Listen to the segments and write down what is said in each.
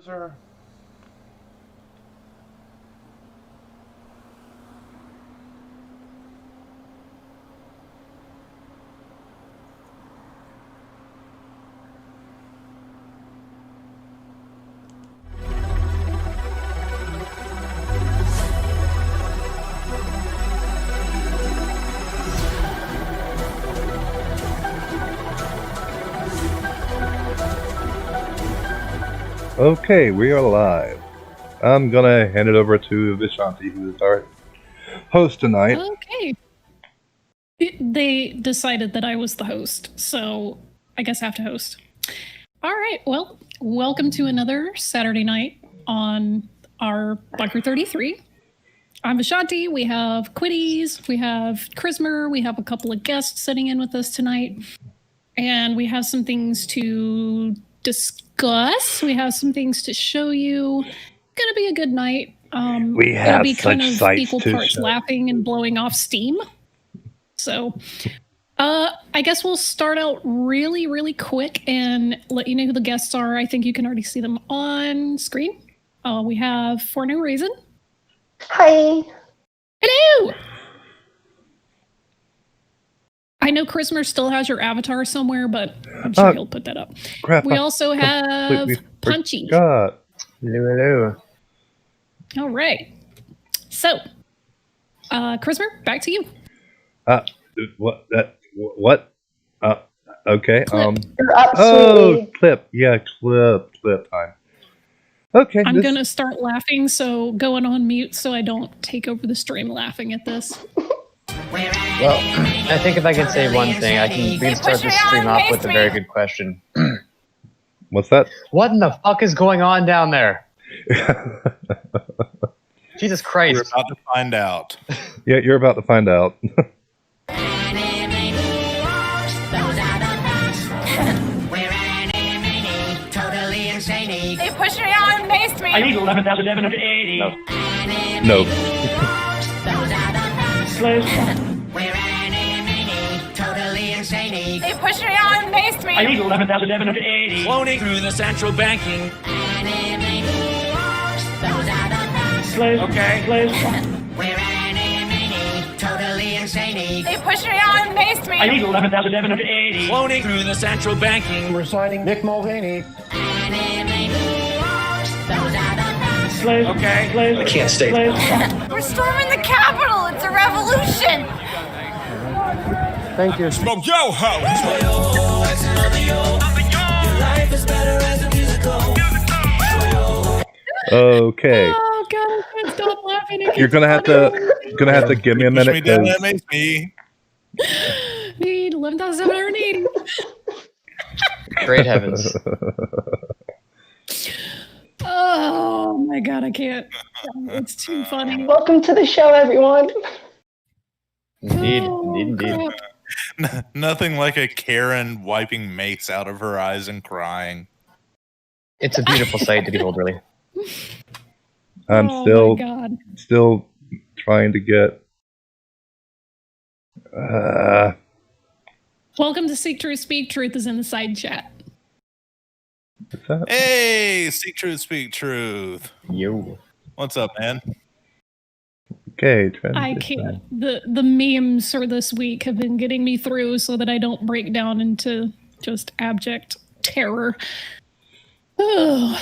Sir. Okay, we are live. I'm gonna hand it over to Vishanti, who is our host tonight. Okay. They decided that I was the host, so I guess I have to host. All right, well, welcome to another Saturday night on our Bunker 33. I'm Vishanti, we have Quitties, we have Chrismer, we have a couple of guests sitting in with us tonight, and we have some things to discuss. We have some things to show you. Gonna be a good night. It'll be kind of equal parts laughing and blowing off steam. So, I guess we'll start out really quick and let you know who the guests are. I think you can already see them on screen. We have For No Reason. Hi. Hello. I know Chrismer still has your avatar somewhere, but I'm sure he'll put that up. Crap, we also have Punchy. Hello. All right. So, Chrismer, back to you. What? Okay. You're up, Oh, clip. Yeah, clip time. Okay. I'm gonna start laughing, so going on mute so I don't take over the stream laughing at this. Well, I think if I can say one thing, we can start this stream off with a very good question. What's that? What in the fuck is going on down there? Jesus Christ. We're about to find out. Yeah, you're about to find out. They pushed me out and maced me. I need 11,780. No. They pushed me out and maced me. I need 11,780. Floating through the central banking. Okay. Totally insane. They pushed me out and maced me. I need 11,780. Floating through the central banking. We're signing Nick Mulvaney. Okay. I can't stay. We're storming the Capitol. It's a revolution. Thank you. Smoke yo ho. Your life is better as a musical. Okay. Oh god, I can't stop laughing. You're gonna have to give me a minute. That makes me. Need 11,780. Great heavens. Oh my god, I can't. It's too funny. Welcome to the show, everyone. Indeed. Crap. Nothing like a Karen wiping mace out of her eyes and crying. It's a beautiful sight to behold, really. I'm Oh still my god. still trying to get. Welcome to Seek Truth, Speak Truth is in the side chat. What's that? Hey, seek truth, speak truth. Yo. What's up, man? Okay. I can't. The memes for this week have been getting me through so that I don't break down into just abject terror. Ugh.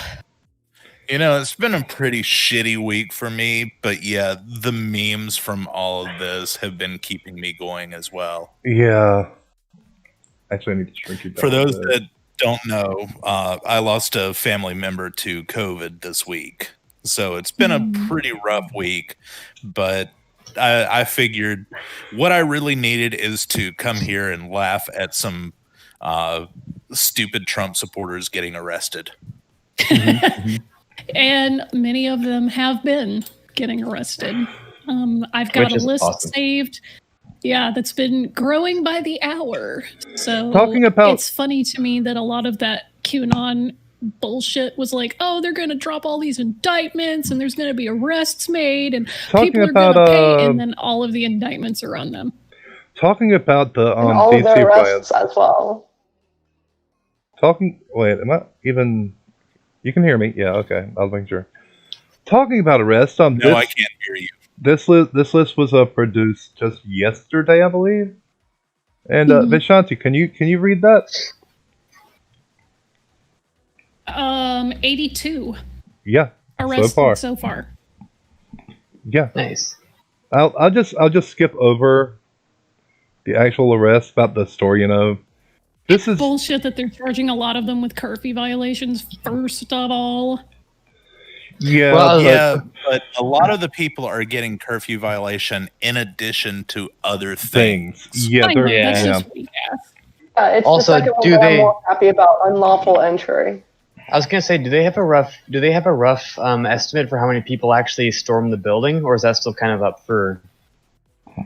You know, it's been a pretty shitty week for me, but yeah, the memes from all of this have been keeping me going as well. Yeah. Actually, I need to shrink you down. For those that don't know, I lost a family member to COVID this week. So it's been a pretty rough week, but I figured what I really needed is to come here and laugh at some stupid Trump supporters getting arrested. And many of them have been getting arrested. I've got a list saved. Yeah, that's been growing by the hour. So it's funny to me that a lot of that QAnon bullshit was like, oh, they're going to drop all these indictments and there's going to be arrests made and people are going to pay, and then all of the indictments are on them. Talking about the all DC the arrests riots as well. Wait, am I even? You can hear me? Yeah, okay. I'll make sure. Talking about arrests, No, I can't hear you. this list was produced just yesterday, I believe. And Vishanti, can you read that? 82 Yeah, arrested so far. Yeah, Nice. I'll just skip over the actual arrest about the story. This is Bullshit that they're charging a lot of them with curfew violations. First of all, yeah, Well, but a lot of the people are getting curfew violation in addition to other things. things. Yeah, I know, they're that's yeah. just weak ass. It's Also, the second one do that they- I'm more happy about unlawful entry. I was gonna say, do they have a rough estimate for how many people actually stormed the building, or is that still kind of up for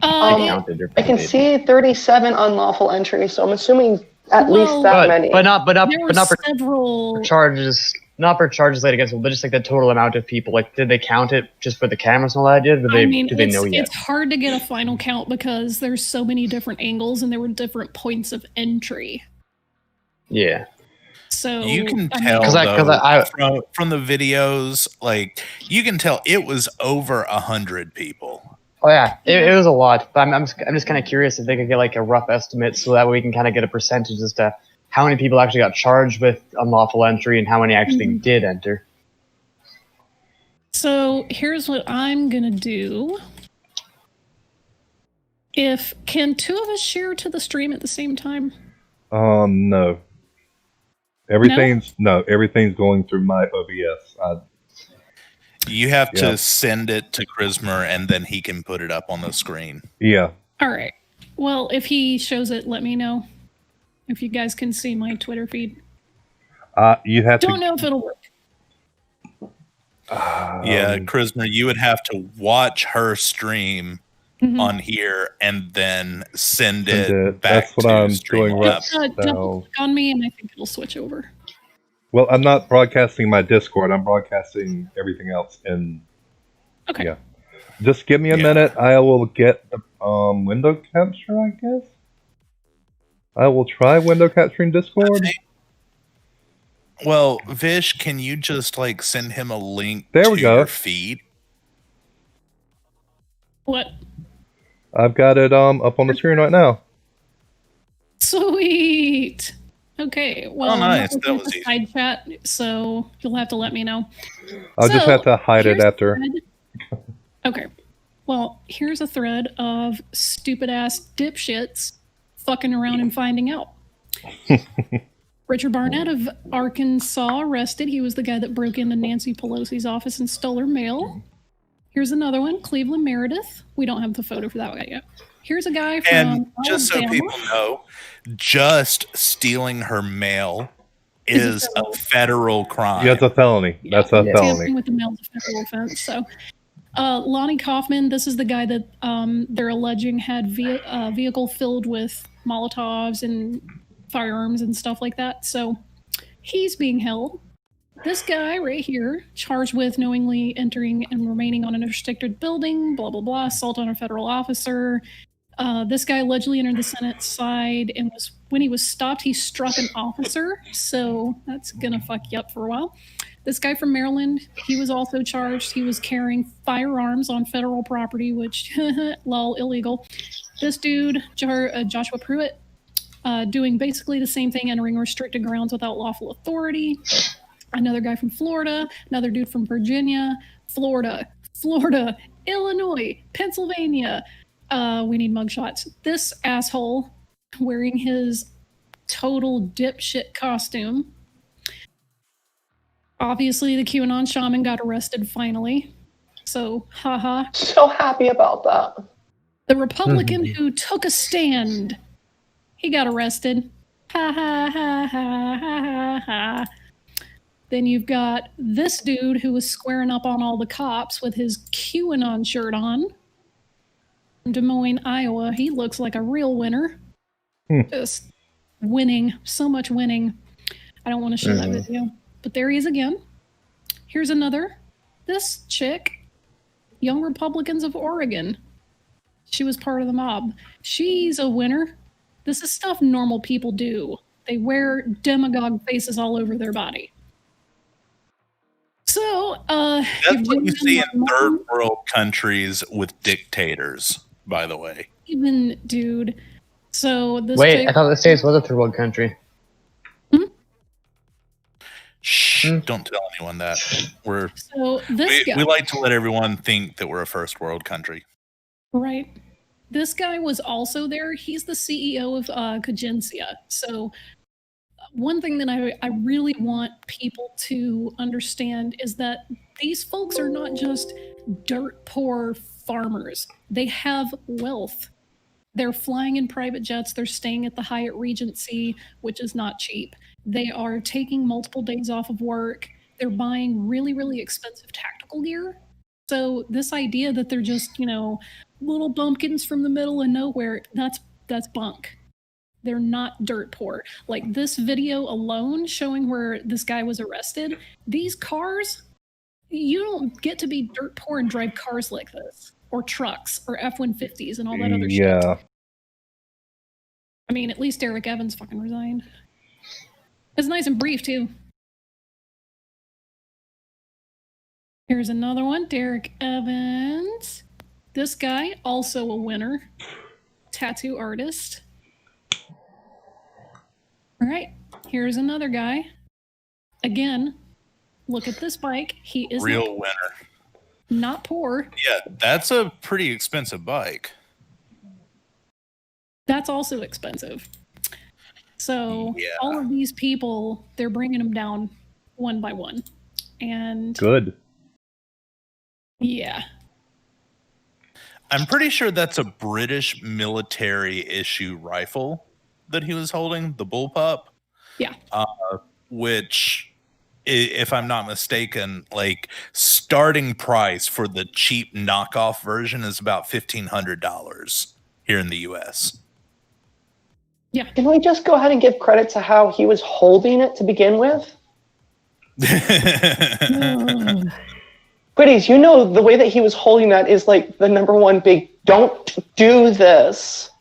counted? Or I can see 37 unlawful entries, so I'm assuming at least that many. There were not for several charges, not for charges laid against them, but just like the total amount of people. Like, did they count it just for the cameras and all that? Do they know yet? It's hard to get a final count because there's so many different angles and there were different points of entry. Yeah. So You can I tell mean, from the videos, like you can tell it was over 100 people. Oh yeah, it was a lot. But I'm just kind of curious if they could get like a rough estimate, so that way we can kind of get a percentage as to how many people actually got charged with unlawful entry and how many actually did enter. So here's what I'm gonna do. Can two of us share to the stream at the same time? No. Everything's going through my OBS. You have to send it to Chrismer, and then he can put it up on the screen. Yeah. All right. Well, if he shows it, let me know. If you guys can see my Twitter feed. You have Don't know if it'll work. Yeah, Chrismer, you would have to watch her stream on here and then send it back. That's what to I'm Stream doing Lab. Double click on me, and I think it'll switch over. Well, I'm not broadcasting my Discord. I'm broadcasting everything else. And Okay. yeah, just give me a minute. I will get the window capture. I guess I will try window capturing Discord. Well, Vish, can you just like send him a link There we to go. your feed? What? I've got it up on the screen right now. Sweet. Okay. Well, Oh, nice. I'm That not was with easy. side chat, so you'll have to let me know. I'll just So, have to hide it here's a after. thread. Okay. Well, here's a thread of stupid ass dipshits fucking around and finding out. Richard Barnett of Arkansas arrested. He was the guy that broke into Nancy Pelosi's office and stole her mail. Here's another one, Cleveland Meredith. We don't have the photo for that guy yet. Here's a guy from And just so Alabama. people know, just stealing her mail is a federal crime. Yeah, it's a felony. That's a Tampering felony. with the mail is a federal offense. So, Lonnie Kaufman, this is the guy that they're alleging had vehicle filled with Molotovs and firearms and stuff like that. So, he's being held. This guy right here, charged with knowingly entering and remaining on an restricted building, blah, blah, blah, assault on a federal officer. This guy allegedly entered the Senate side and when he was stopped, he struck an officer. So that's going to fuck you up for a while. This guy from Maryland, he was also charged. He was carrying firearms on federal property, which, lol, illegal. This dude, Joshua Pruitt, doing basically the same thing, entering restricted grounds without lawful authority. Another guy from Florida, another dude from Virginia, Florida, Illinois, Pennsylvania. We need mugshots. This asshole wearing his total dipshit costume. Obviously, the QAnon shaman got arrested finally. So, haha. So happy about that. The Republican who took a stand, he got arrested. Ha ha ha ha ha ha ha. Then you've got this dude who was squaring up on all the cops with his QAnon shirt on. From Des Moines, Iowa. He looks like a real winner. Just winning. So much winning. I don't want to show that video. But there he is again. Here's another. This chick, Young Republicans of Oregon. She was part of the mob. She's a winner. This is stuff normal people do. They wear demagogue faces all over their body. So, That's what you see in third world countries with dictators, by the way. Even, dude. So, this Wait, chick- I thought the States was a third world country. Shh, don't tell anyone that. So, this guy. We like to let everyone think that we're a first world country. Right. This guy was also there. He's the CEO of Cogencia. So, one thing that I really want people to understand is that these folks are not just dirt poor farmers. They have wealth. They're flying in private jets. They're staying at the Hyatt Regency, which is not cheap. They are taking multiple days off of work. They're buying really, really expensive tactical gear. So this idea that they're just, little bumpkins from the middle of nowhere, that's bunk. They're not dirt poor. Like this video alone showing where this guy was arrested, these cars, you don't get to be dirt poor and drive cars like this, or trucks, or F-150s and all that other shit. Yeah. I mean, at least Derek Evans fucking resigned. It's nice and brief, too. Here's another one, Derek Evans. This guy, also a winner. Tattoo artist. All right, here's another guy. Again, look at this bike. He is real winner. Not poor. Yeah, that's a pretty expensive bike. That's also expensive. So all of these people, they're bringing them down one by one. And good. Yeah. I'm pretty sure that's a British military issue rifle that he was holding, the bullpup. Yeah. Which, if I'm not mistaken, like starting price for the cheap knockoff version is about $1,500 here in the US. Yeah. Can we just go ahead and give credit to how he was holding it to begin with? Goodies, the way that he was holding that is like the number one big don't do this.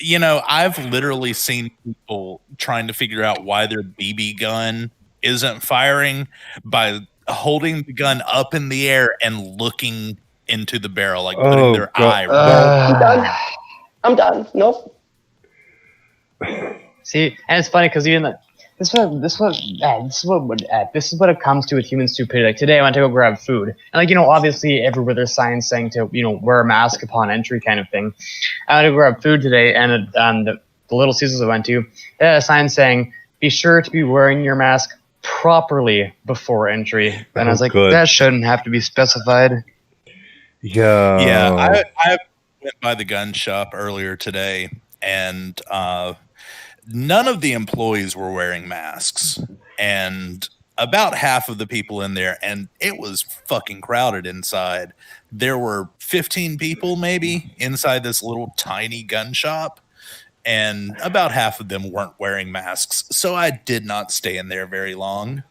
I've literally seen people trying to figure out why their BB gun isn't firing by holding the gun up in the air and looking into the barrel, like putting their eye. I'm done. Nope. See, and it's funny because even this is what it comes to with human stupidity. Like today, I went to go grab food, and obviously everywhere there's signs saying to wear a mask upon entry, kind of thing. I went to go grab food today, and the Little Caesars I went to, they had a sign saying, "Be sure to be wearing your mask properly before entry." And I was like, that shouldn't have to be specified. Yeah. Yeah, I went by the gun shop earlier today, and none of the employees were wearing masks, and about half of the people in there, and it was fucking crowded inside. There were 15 people maybe inside this little tiny gun shop, and about half of them weren't wearing masks. So I did not stay in there very long.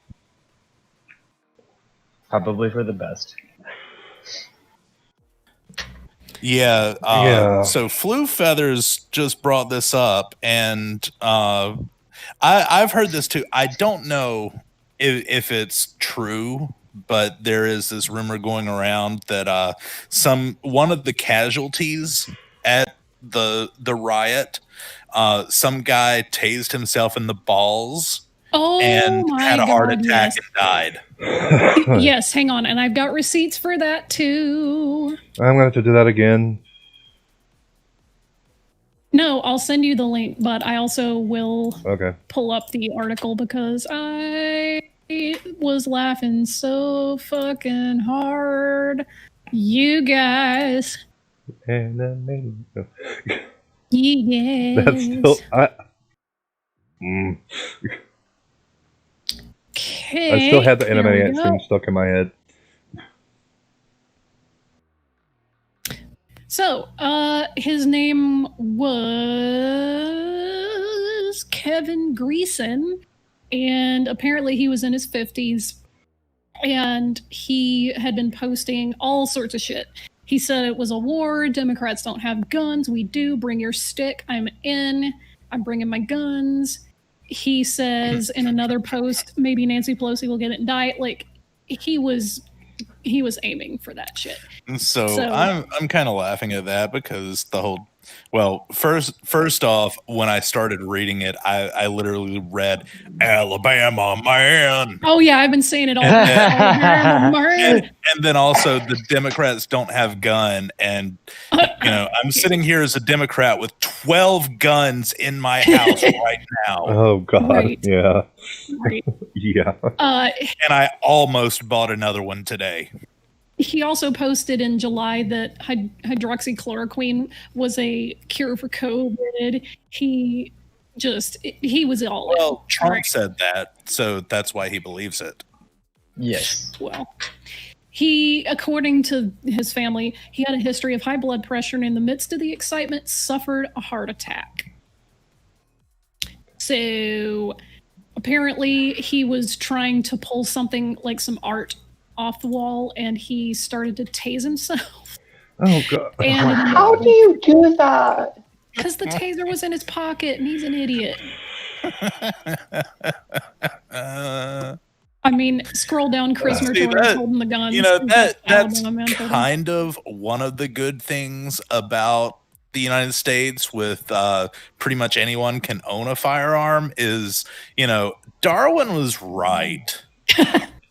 Probably for the best. Yeah. So Flu Feathers just brought this up, and I've heard this too. I don't know if it's true, but there is this rumor going around that one of the casualties at the riot, some guy tased himself in the balls and had a heart attack and died. Yes, hang on. And I've got receipts for that too. I'm going to have to do that again. No, I'll send you the link, but I also will pull up the article because I was laughing so fucking hard. You guys. Yes. That's still... Okay, I still had the anime scene stuck in my head. So, his name was Kevin Greason, and apparently he was in his 50s, and he had been posting all sorts of shit. He said it was a war, Democrats don't have guns, we do, bring your stick, I'm in, I'm bringing my guns. He says in another post, maybe Nancy Pelosi will get it and die. Like, he was aiming for that shit. So I'm kind of laughing at that because the whole first off, when I started reading it, I literally read Alabama man. Oh yeah, I've been saying it all. And then also the Democrats don't have gun, and I'm sitting here as a Democrat with 12 guns in my house right now. Oh God, Right. yeah, Right. yeah. And I almost bought another one today. He also posted in July that hydroxychloroquine was a cure for COVID. He was all Well, Trump said that, so that's why he believes it. Yes. Well, according to his family, he had a history of high blood pressure and in the midst of the excitement suffered a heart attack. So apparently he was trying to pull something like some art off the wall and he started to tase himself. Oh God. And How do you do that? because the taser was in his pocket and he's an idiot. I mean, scroll down Chris Mertori holding the gun. That's kind of one of the good things about the United States with pretty much anyone can own a firearm is, Darwin was right.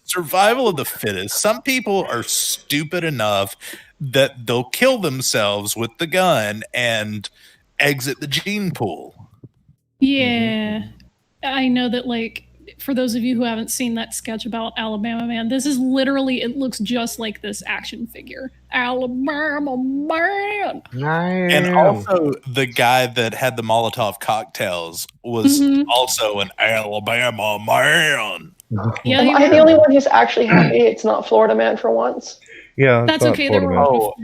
Survival of the fittest. Some people are stupid enough that they'll kill themselves with the gun and exit the gene pool. Yeah. I know that, like, for those of you who haven't seen that sketch about Alabama Man, this is literally, it looks just like this action figure. Alabama Man. Nice. And also, the guy that had the Molotov cocktails was also an Alabama man. Yeah, Am I the only one who's actually happy it's not Florida Man for once? Yeah, that's okay. There were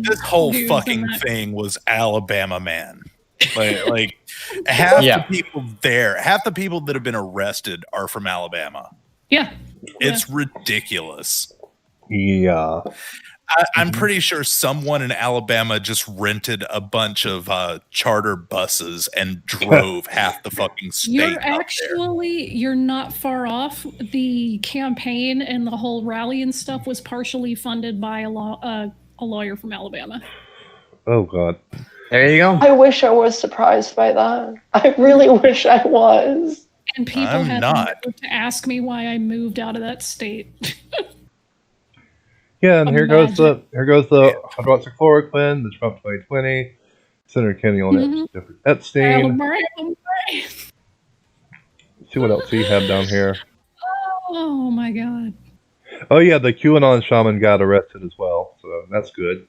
this whole fucking thing was Alabama man. Like half the people there, half the people that have been arrested are from Alabama. Yeah. It's ridiculous. Yeah. I'm pretty sure someone in Alabama just rented a bunch of charter buses and drove half the fucking state. You're not far off. The campaign and the whole rally and stuff was partially funded by a lawyer from Alabama. Oh God. There you go. I wish I was surprised by that. I really wish I was. And people had to ask me why I moved out of that state. Yeah, and here goes the hydroxychloroquine, the Trump 2020, Senator Kenny on Epstein. See what else he had down here. Oh my God. Oh yeah, the QAnon shaman got arrested as well, so that's good.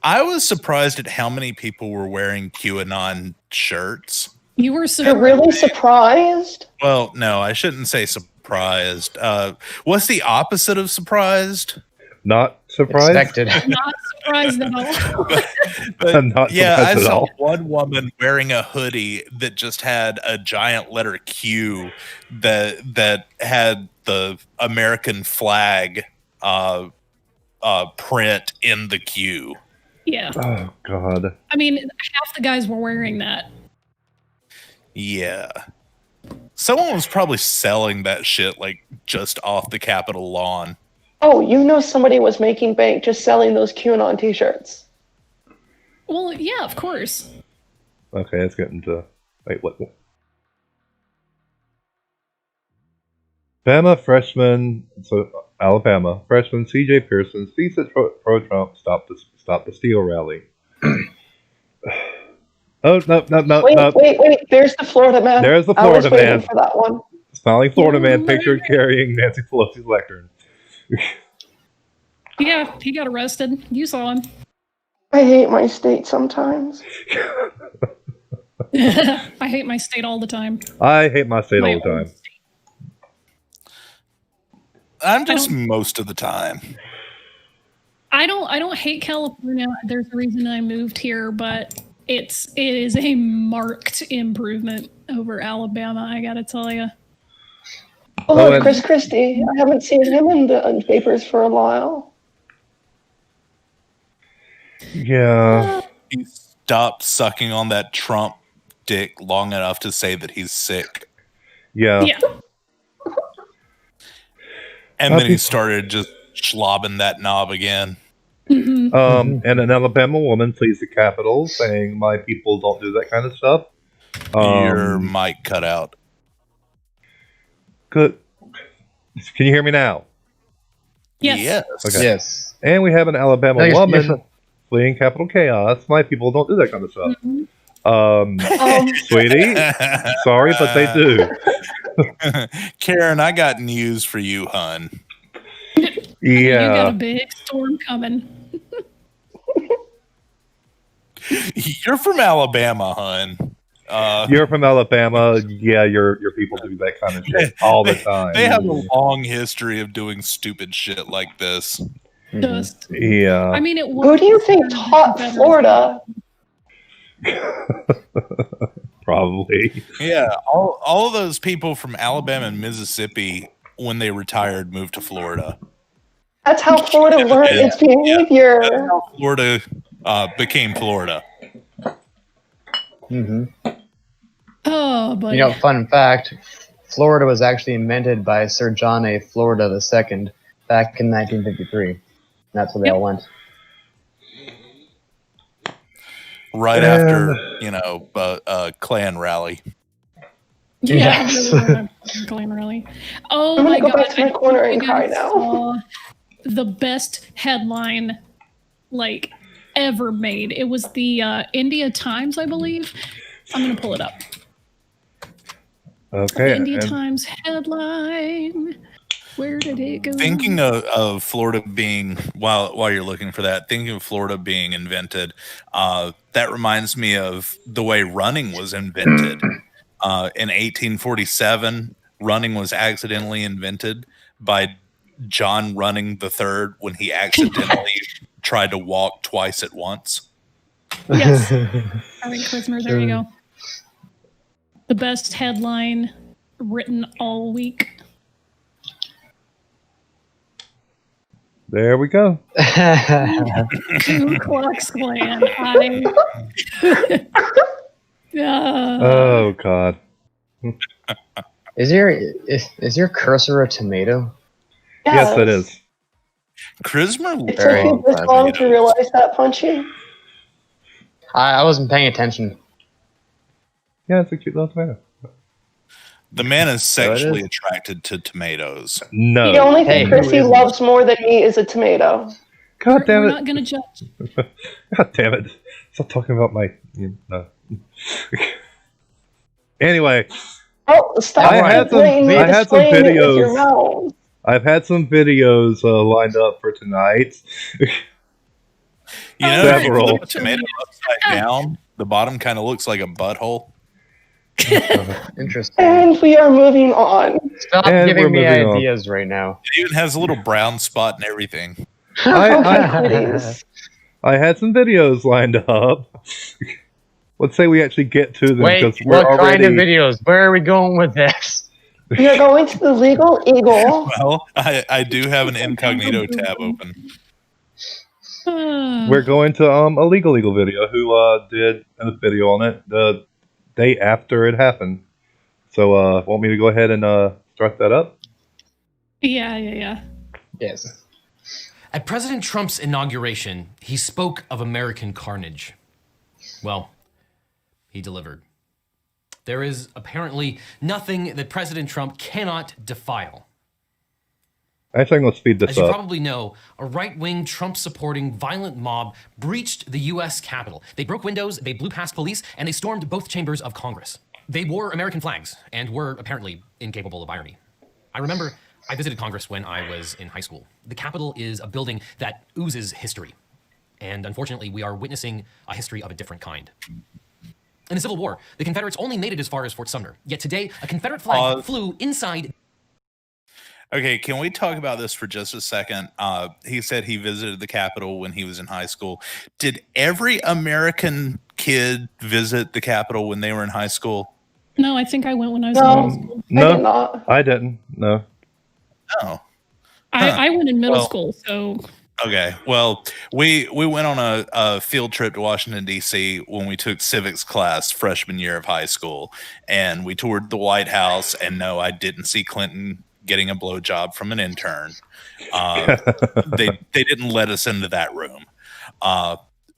I was surprised at how many people were wearing QAnon shirts. You were You're really surprised? Well, no, I shouldn't say surprised. What's the opposite of surprised? Not surprised. Expected. Not surprised at all. But I saw one woman wearing a hoodie that just had a giant letter Q that had the American flag print in the Q. Yeah. Oh God. I mean, half the guys were wearing that. Yeah. Someone was probably selling that shit like just off the Capitol lawn. Oh, somebody was making bank just selling those QAnon t-shirts. Well, yeah, of course. Okay, let's get into... Wait, what? Alabama freshman C.J. Pearson speaks at pro-Trump Stop the Steal rally. Oh, no. Wait. There's the Florida Man. There's the Florida Man. I was waiting man. for that one. Smiling Florida man pictured carrying Nancy Pelosi's lectern. Yeah, he got arrested. You saw him. I hate my state sometimes. I hate my state all the time. I hate my state all the time. I'm just most of the time. I don't hate California. There's a reason I moved here, but it is a marked improvement over Alabama, I gotta tell you. Oh, look, Chris Christie. I haven't seen him in the papers for a while. Yeah. He stopped sucking on that Trump dick long enough to say that he's sick. Yeah. And then he started just slobbing that knob again. Mhm. And an Alabama woman flees the Capitol saying, "My people don't do that kind of stuff." Your mic cut out. Good. Can you hear me now? Yes. Okay. Yes. And we have an Alabama No, you're woman fleeing Capitol chaos. My people don't do that kind of stuff. Sweetie, sorry, but they do. Karen, I got news for you, hun. You got a Yeah. big storm coming. You're from Alabama, hun. You're from Alabama. Yeah, your people do that kind of shit all the time. They have a long history of doing stupid shit like this. Just, Yeah. I mean, it Who do you think taught Florida? Probably. Yeah, all of those people from Alabama and Mississippi, when they retired, moved to Florida. That's how Florida learned its behavior. That's how Florida became Florida. Oh, but You know, fun fact: Florida was actually invented by Sir John A. Florida II back in 1953. That's where they all went. Right after, a Klan rally. yeah, Yes. Glen Rally. Oh I'm my gonna go god! back to my I corner think and you cry guys now. saw the best headline, like, ever made. It was the India Times, I believe. I'm gonna pull it up. Okay. The India and- Times headline. Where did it go? Thinking of Florida being, while you're looking for that, thinking of Florida being invented, that reminds me of the way running was invented. In 1847, running was accidentally invented by John Running III when he accidentally tried to walk twice at once. Yes. I think Christmas, there you go. The best headline written all week. There we go. Ku Klux Klan. Oh God. Is your cursor a tomato? Yes, it is. Christmas It took you this long to realize that, Punchy? I wasn't paying attention. Yeah, it's a cute little tomato. The man is So it sexually is. attracted to tomatoes. No. The only Hey, thing who Chrissy isn't? loves more than me is a tomato. God damn We're it. not going to judge. God damn it. Stop talking about my. No. Anyway, Oh, stop I had some- blatantly I had some displaying it with videos. your mouth. I've had some videos lined up for tonight. You know, if you Several. flip a tomato upside down, the bottom kind of looks like a butthole. Interesting. And we are moving on. Stop And we're giving me moving on. ideas right now. It even has a little brown spot and everything. I Please. had some videos lined up. Let's say we actually get to them Wait, because we're what already. kind of videos? Where are we going with this? We are going to the Legal Eagle. Well, I do have an incognito tab open. We're going to a Legal Eagle video who did a video on it the day after it happened. So want me to go ahead and start that up? Yeah. Yes. At President Trump's inauguration, he spoke of American carnage. Well, he delivered. There is apparently nothing that President Trump cannot defile. Actually, I'm going to speed this As you up. probably know, a right-wing Trump-supporting violent mob breached the U.S. Capitol. They broke windows, they blew past police, and they stormed both chambers of Congress. They wore American flags and were apparently incapable of irony. I remember I visited Congress when I was in high school. The Capitol is a building that oozes history. And unfortunately, we are witnessing a history of a different kind. In the Civil War, the Confederates only made it as far as Fort Sumner. Yet today, a Confederate flag flew inside. Okay, can we talk about this for just a second? He said he visited the Capitol when he was in high school. Did every American kid visit the Capitol when they were in high school? No, I think I went when I was in middle school. I did not. I didn't. No. No. I went in middle Well- school, so Okay, well, we went on a field trip to Washington, D.C. when we took civics class freshman year of high school, and we toured the White House, and no, I didn't see Clinton getting a blowjob from an intern. They didn't let us into that room.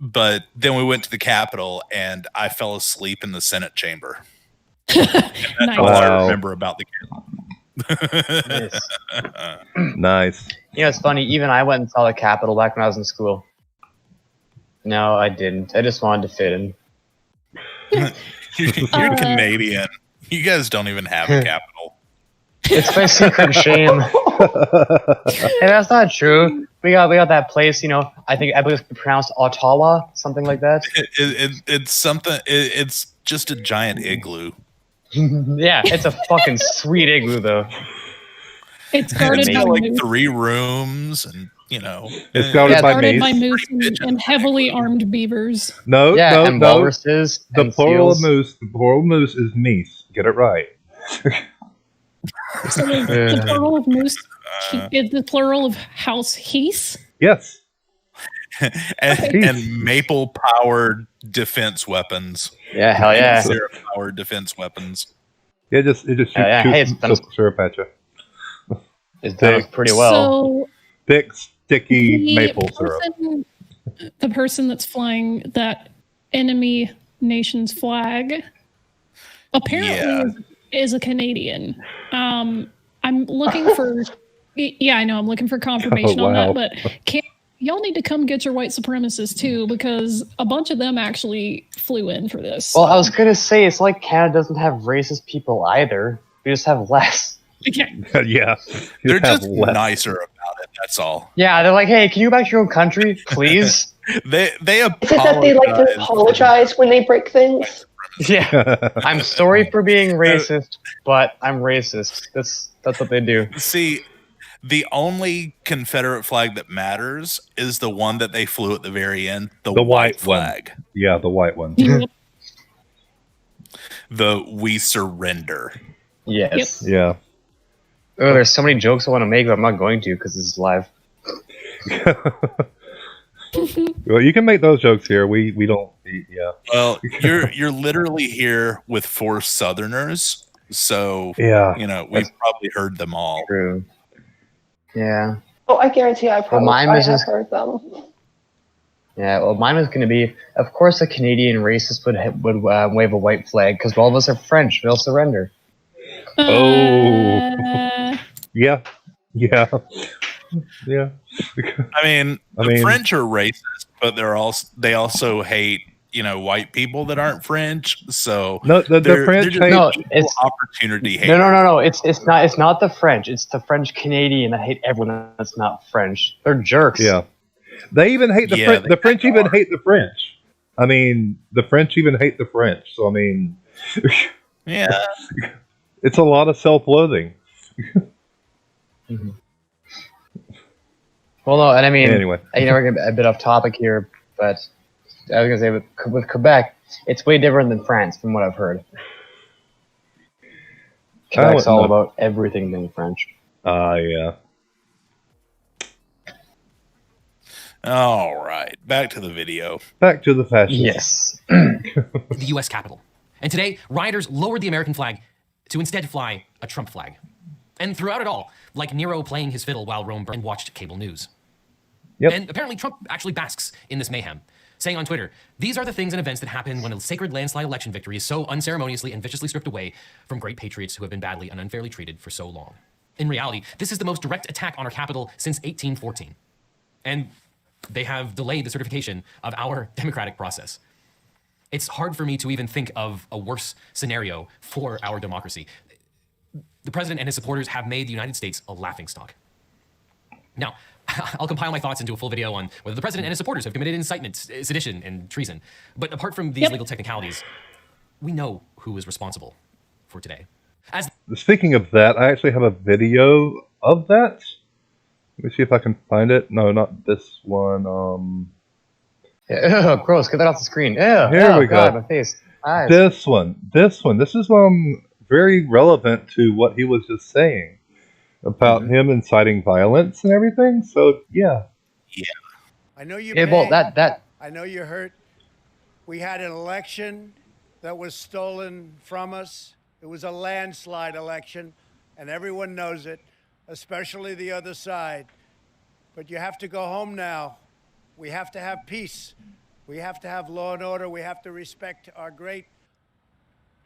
But then we went to the Capitol, and I fell asleep in the Senate chamber. That's all I remember about the Capitol. Nice. You know, it's funny. Even I went and saw the Capitol back when I was in school. No, I didn't. I just wanted to fit in. You're Canadian. You guys don't even have a capital. It's my secret shame. Hey, that's not true. We got that place. You know, I believe it's pronounced Ottawa, something like that. It's something. It's just a giant igloo. Yeah, it's a fucking sweet igloo, though. It's guarded by like moose. 3 rooms, and you know, it's guarded by moose and heavily armed beavers. No. Walruses. The and plural seals. of moose. The plural of moose is meese. Get it right. So the plural of moose is the plural of house heath. Yes. and maple-powered defense weapons. Yeah, hell yeah. Syrup-powered defense weapons. Yeah, it just shoots some syrup at you. It's done pretty well. So thick, sticky maple syrup. The person that's flying that enemy nation's flag apparently is a Canadian. I'm looking for. Yeah, I know. I'm looking for confirmation on that, but y'all need to come get your white supremacists too, because a bunch of them actually flew in for this. Well, I was gonna say it's like Canada doesn't have racist people either. We just have less. Yeah, they're just nicer about it. That's all. Yeah, they're like, hey, can you go back to your own country, please? they Is it that they like to apologize when they break things? Yeah, I'm sorry for being racist, but I'm racist. That's what they do. See, the only Confederate flag that matters is the one that they flew at the very end, the white flag. One. Yeah, the white one. The we surrender. Yes. Yep. Yeah. Oh, there's so many jokes I want to make, but I'm not going to because this is live. Well, you can make those jokes here. We don't. Yeah. Well, you're literally here with 4 Southerners, so yeah, you know we've probably heard them all. True. Yeah. Oh, I guarantee I probably have heard them. Yeah, well, mine was going to be, of course, a Canadian racist would wave a white flag because all of us are French. We'll surrender. Yeah. Yeah. I mean, the French are racist, but they also hate white people that aren't French. So no, the French hate it's opportunity hate. No. It's not the French. It's the French Canadian that hate everyone that's not French. They're jerks. Yeah, they even hate the French. The French even hate the French. I mean, the French even hate the French. So I mean, yeah, it's a lot of self-loathing. Mm-hmm. Well, no, and I mean, anyway, we're getting a bit off topic here, but I was gonna say with Quebec, it's way different than France, from what I've heard. Quebec's all about everything being French. Yeah. All right, back to the video. Back to the fashion. Yes. The U.S. Capitol. And today, rioters lowered the American flag to instead fly a Trump flag. And throughout it all, like Nero playing his fiddle while Rome burned and watched cable news. Yep. And apparently Trump actually basks in this mayhem, saying on Twitter, "These are the things and events that happen when a sacred landslide election victory is so unceremoniously and viciously stripped away from great patriots who have been badly and unfairly treated for so long. In reality, this is the most direct attack on our capital since 1814. And they have delayed the certification of our democratic process. It's hard for me to even think of a worse scenario for our democracy. The president and his supporters have made the United States a laughingstock." Now, I'll compile my thoughts into a full video on whether the president and his supporters have committed incitement, sedition, and treason. But apart from these legal technicalities, we know who is responsible for today. Speaking of that, I actually have a video of that. Let me see if I can find it. No, not this one. Ew, gross. Get that off the screen. Ew, Here we God, go. my face. Eyes. This one. This is very relevant to what he was just saying about him inciting violence and everything. So yeah. I know you. Yeah, well, that. I know you're hurt. We had an election that was stolen from us. It was a landslide election, and everyone knows it. especially the other side. But you have to go home now. We have to have peace. We have to have law and order. We have to respect our great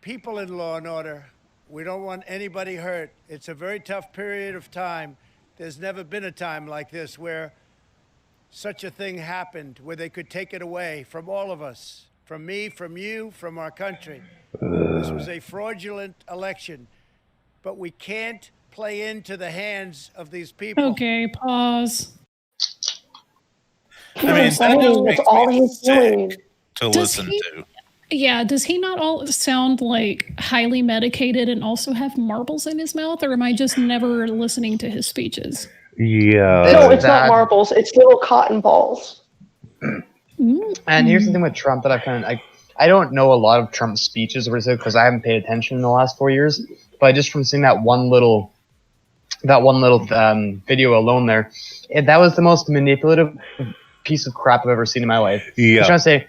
people in law and order. We don't want anybody hurt. It's a very tough period of time. There's never been a time like this where such a thing happened, where they could take it away from all of us, from me, from you, from our country. This was a fraudulent election, but we can't play into the hands of these people. Okay, pause. I mean, That's all he's doing. to listen to. Yeah, does he not all sound like highly medicated and also have marbles in his mouth, or am I just never listening to his speeches? Yeah. No, it's not marbles. It's little cotton balls. And here's the thing with Trump that I don't know a lot of Trump's speeches because I haven't paid attention in the last 4 years. But just from seeing that one little video alone there, that was the most manipulative piece of crap I've ever seen in my life. Yeah. I'm trying to say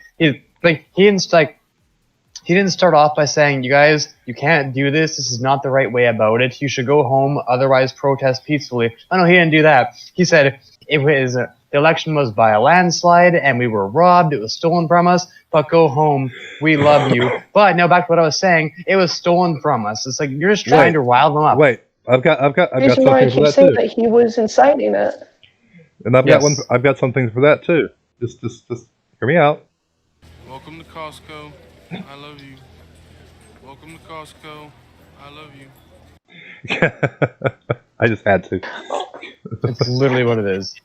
he didn't start off by saying, "You guys, you can't do this. This is not the right way about it. You should go home, otherwise protest peacefully." Oh no, he didn't do that. He said it was the election was by a landslide and we were robbed. It was stolen from us. But go home. We love you. But now back to what I was saying. It was stolen from us. It's like you're just trying to rile them up. Wait, I've got something for that saying too. that he was inciting it. And I've got something for that too. Just hear me out. Welcome to Costco. I love you. Welcome to Costco. I love you. I just had to. It's literally what it is.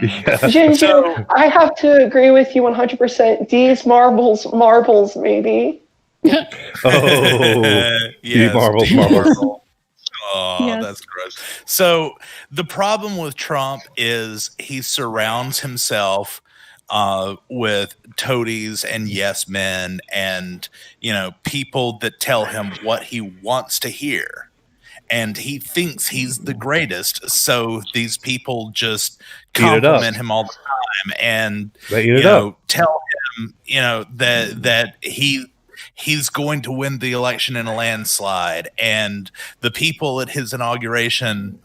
Yeah. JJ, I have to agree with you 100%. These marbles, maybe. Oh, Yes, marbles. Oh, Yes. that's gross. So the problem with Trump is he surrounds himself with toadies and yes men and, people that tell him what he wants to hear. And he thinks he's the greatest. So these people just compliment him all the time and tell him, that he's going to win the election in a landslide. And the people at his inauguration,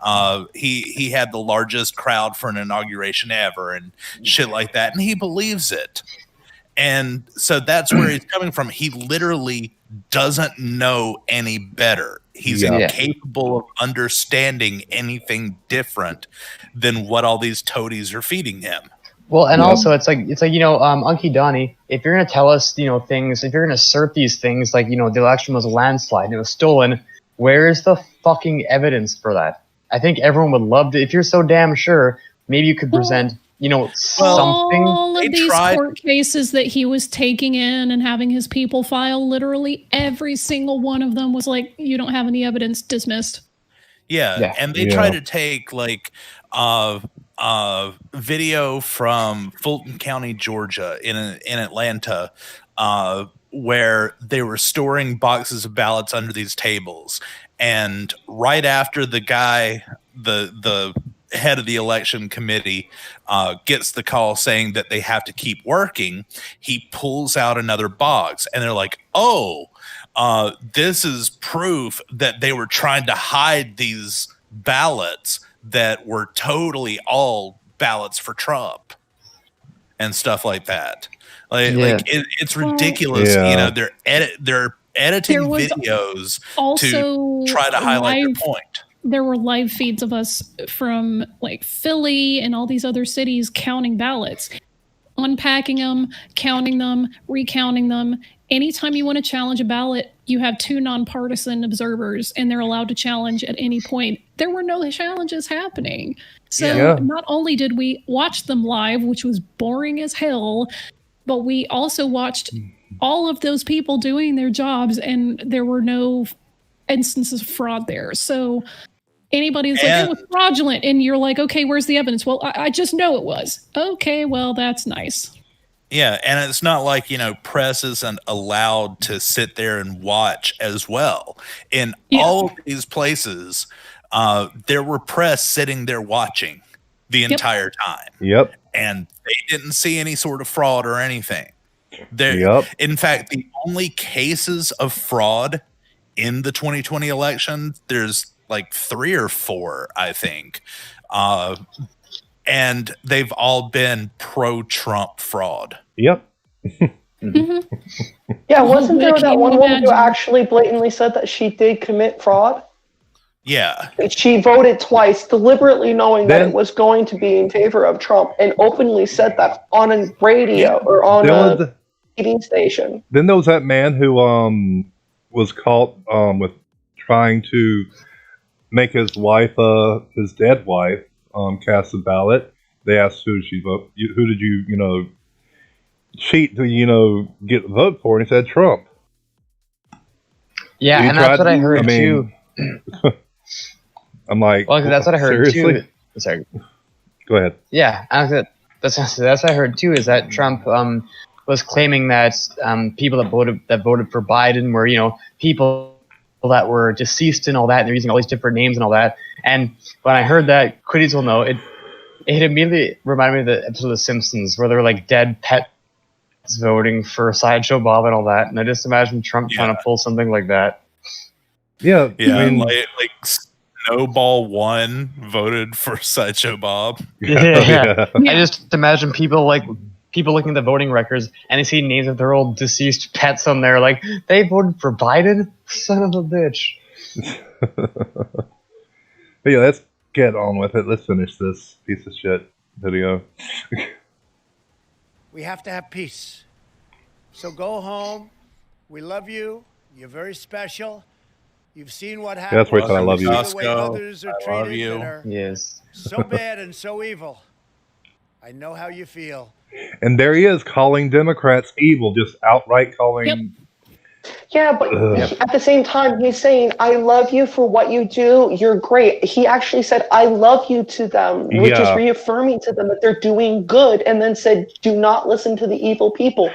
he had the largest crowd for an inauguration ever and shit like that. And he believes it. And so that's where he's coming from. He literally doesn't know any better. He's incapable of understanding anything different than what all these toadies are feeding him. Well, and also it's like Unky Donnie, if you're gonna tell us things, if you're gonna assert these things like the election was a landslide and it was stolen, where is the fucking evidence for that? I think everyone would love to. If you're so damn sure, maybe you could present something. All of these court cases that he was taking in and having his people file, literally every single one of them was like, you don't have any evidence, dismissed. Yeah. And they try to take video from Fulton County, Georgia in Atlanta, where they were storing boxes of ballots under these tables. And right after the guy, the head of the election committee gets the call saying that they have to keep working, he pulls out another box and they're like, this is proof that they were trying to hide these ballots that were totally all ballots for Trump and stuff like that. It's ridiculous. They're editing videos to try to highlight their point. There were live feeds of us from Philly and all these other cities counting ballots, unpacking them, counting them, recounting them. Anytime you want to challenge a ballot, you have two nonpartisan observers and they're allowed to challenge at any point. There were no challenges happening. So not only did we watch them live, which was boring as hell, but we also watched all of those people doing their jobs and there were no instances of fraud there. So anybody who's like, it was fraudulent, and you're like, okay, where's the evidence? Well, I just know it was. Okay, well, that's nice. Yeah, and it's not like, press isn't allowed to sit there and watch as well. In all of these places, there were press sitting there watching the entire time. Yep. And they didn't see any sort of fraud or anything. In fact, the only cases of fraud in the 2020 election, there's like 3 or 4, I think. And they've all been pro-Trump fraud. Yep. Yeah, wasn't there Like, that you one would woman who imagine. actually blatantly said that she did commit fraud? Yeah. She voted twice, deliberately knowing that Then- it was going to be in favor of Trump, and openly said that on a radio or on There a was- TV station. Then there was that man who was caught with trying to make his wife, his dead wife, cast a ballot. They asked who did she vote? Who did you cheat to get the vote for? And he said Trump. Yeah, He and that's tried- what I heard I mean, too. I'm like, Well, that's what I heard seriously? too. Sorry. Go ahead. Yeah, that's what I heard too. Is that Trump was claiming that people that voted for Biden were people that were deceased and all that, and they're using all these different names and all that. And when I heard that, Quiddies will know it immediately reminded me of the episode of The Simpsons where there were like dead pets voting for Sideshow Bob and all that. And I just imagine Trump trying to pull something like that. Yeah, Yeah, I mean, like Snowball 1 voted for Sideshow Bob. Yeah. I just imagine people looking at the voting records and they see names of their old deceased pets on there, like, they voted for Biden? Son of a bitch. But yeah, let's get on with it. Let's finish this piece of shit video. We have to have peace. So go home. We love you. You're very special. You've seen what happened. That's where he said, "I love you." The way others are I love treated you. that are Yes. so bad and so evil. I know how you feel. And there he is calling Democrats evil, just outright calling. Yeah, but Ugh. at the same time, he's saying, I love you for what you do. You're great. He actually said, I love you to them, which is Yeah. reaffirming to them that they're doing good, and then said, do not listen to the evil people.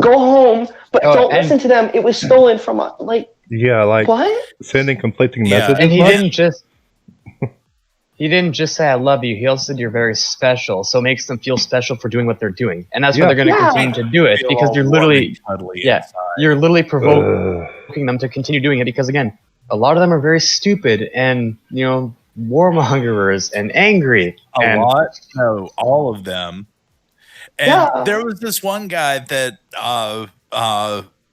Go home, but Oh, don't and- listen to them. It was stolen from us. Like, Yeah, like what? sending conflicting Yeah, messages. And he much? didn't just say I love you. He also said you're very special. So it makes them feel special for doing what they're doing. And that's why Yeah. they're going to Yeah. continue to do it, Feel because all you're warm literally and cuddly yeah, inside. you're literally provoking Ugh. them to continue doing it, because again, a lot of them are very stupid and warmongers and angry. A lot? No, all of them. And Yeah. there was this one guy that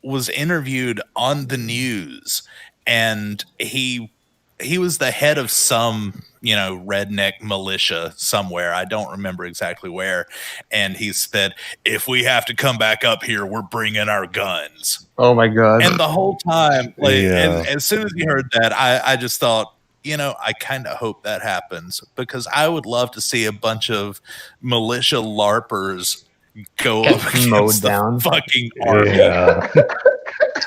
was interviewed on the news, and he was the head of some redneck militia somewhere. I don't remember exactly where. And he said, if we have to come back up here, we're bringing our guns. Oh my god. And the whole time, like, Yeah. and as soon as he heard that, I just thought, I kind of hope that happens, because I would love to see a bunch of militia LARPers go Get up against mowed the down. fucking army. Yeah.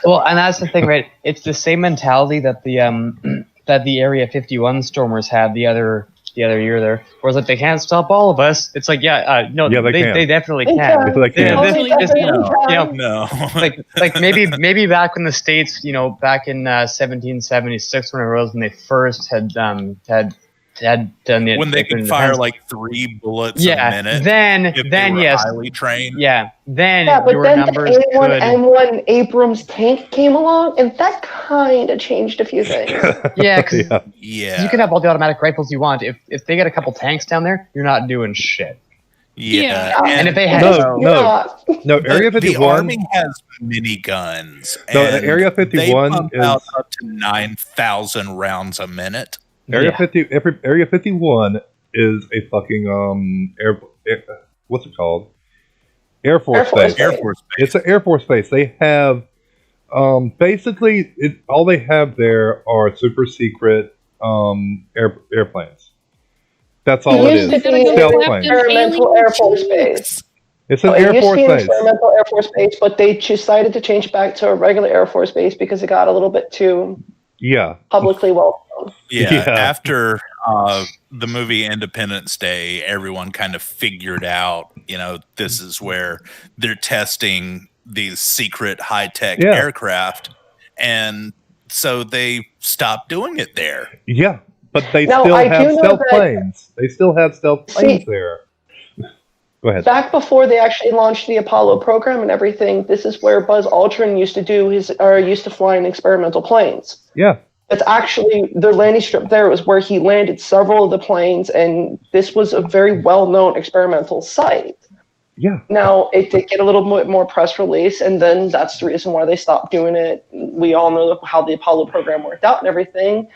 Well, and that's the thing, right? It's the same mentality that the Area 51 stormers had the other year there. Whereas like, they can't stop all of us. It's like, no, Yeah, they can. they definitely They can. can. They can. Oh, This- they this- definitely can. No. like maybe back in the States, back in 1776 when it was, when they first had done it, When they like, in can fire defense. like 3 bullets yeah, a minute. then if they were yes, highly trained. yeah, then Yeah, but your then numbers the A1 could. M1 Abrams tank came along, and that kind of changed a few things. Yeah, 'cause Yeah. Yeah. you can have all the automatic rifles you want. If they get a couple tanks down there, you're not doing shit. Yeah. And if they had No, Yeah. no, Area the 51. army has miniguns. No, and Area they 51 pump is- out up to 9,000 rounds a minute. Area Yeah. 50. Area 51 is a fucking what's it called? Air Force Base. Air Force Base. It's an Air Force Base. They have basically all they have there are super secret airplanes. That's all it It used is. to be Stealth an planes. experimental Air Force Base. It's an It Air used to Force be an Base. experimental Air Force Base, but they decided to change it back to a regular Air Force Base because it got a little bit too Yeah. publicly well known. Yeah, Yeah. after the movie Independence Day, everyone kind of figured out, this is where they're testing these secret high-tech Yeah. aircraft, and so they stopped doing it there. Yeah. But they Now, still I do have know stealth that- planes. They still have stealth planes See- there. Go ahead. Back before they actually launched the Apollo program and everything, this is where Buzz Aldrin used to fly in experimental planes. Yeah. It's actually the landing strip there was where he landed several of the planes, and this was a very well-known experimental site. Yeah. Now, it did get a little bit more press release, and then that's the reason why they stopped doing it. We all know how the Apollo program worked out and everything,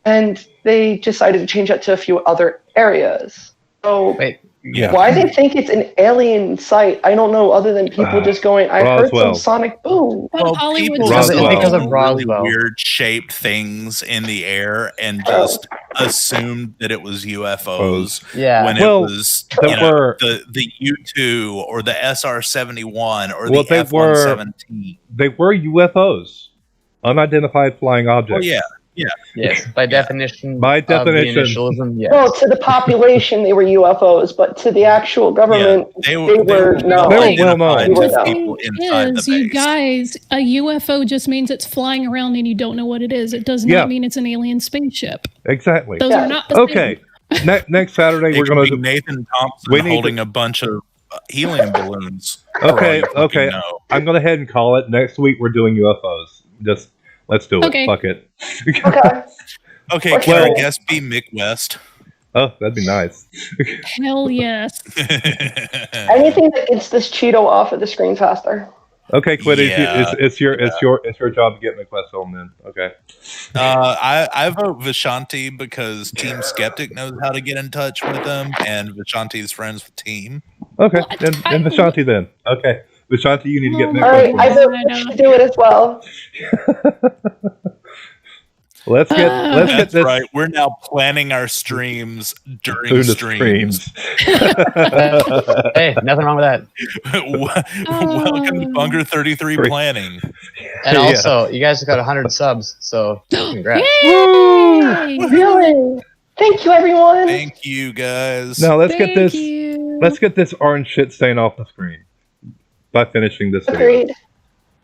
and they decided to change that to a few other areas. So why they think it's an alien site, I don't know, other than people just going, I heard some sonic boom. Well, people just really weird shaped things in the air and just assumed that it was UFOs. Yeah. When it was the U-2 or the SR-71 or the F-117. They were UFOs, unidentified flying objects. Oh yeah. Yeah. Yes. By definition. By definition. Of the initialism, yes. Well, to the population, they were UFOs, but to the actual government, they were no. They were well known. You guys, a UFO just means it's flying around and you don't know what it is. It does not mean it's an alien spaceship. Exactly. Those are not the same. Okay. Next Saturday, we're going to do Nathan Thompson holding a bunch of helium balloons. Okay. I'm going to head and call it. Next week, we're doing UFOs. Just let's do it. Okay. Fuck it. Okay, can our guest be Mick West? Oh, that'd be nice. Hell yes. Anything that gets this Cheeto off of the screen faster. Okay, Quiddy, it's your job to get Mick West on then. Okay. I vote Vishanti because Team Skeptic knows how to get in touch with them, and Vishanti's friends with Team. Okay, and Vishanti then. Okay, Vishanti, you need to get Mick All West. right, I vote Mitch to do it as well. Let's get That's this right. We're now planning our streams during streams. Hey, nothing wrong with that. Welcome to Bunker 33 planning. And also, you guys have got 100 subs, so congrats. Really? Thank you, everyone. Thank you, guys. Now let's get this orange shit stain off the screen by finishing this video. Agreed.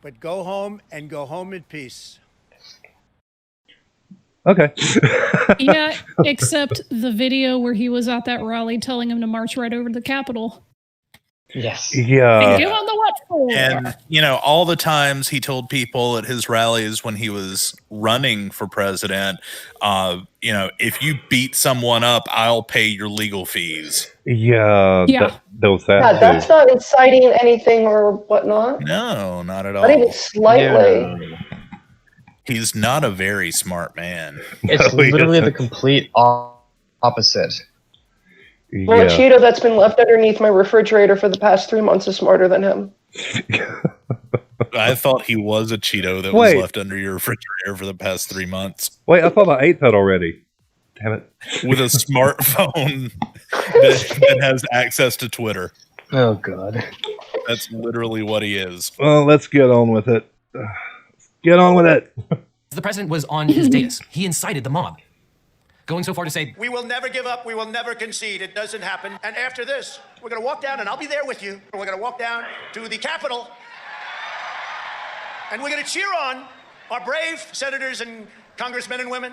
But go home and go home in peace. Okay. Yeah, except the video where he was at that rally telling him to march right over to the Capitol. Yes. Yeah. And go on the what for? And, all the times he told people at his rallies when he was running for president, if you beat someone up, I'll pay your legal fees. Yeah. Yeah. That's not inciting anything or whatnot. No, not at all. Not even slightly. Yeah. He's not a very smart man. It's literally the complete opposite. Well, a Cheeto that's been left underneath my refrigerator for the past 3 months is smarter than him. I thought he was a Cheeto that was left under your refrigerator for the past 3 months. Wait, I thought I ate that already. Damn it. With a smartphone that has access to Twitter. Oh, God. That's literally what he is. Well, let's get on with it. Get on with it. The president was on his dais. He incited the mob, going so far to say, We will never give up. We will never concede. It doesn't happen. And after this, we're going to walk down, and I'll be there with you. We're going to walk down to the Capitol, and we're going to cheer on our brave senators and congressmen and women.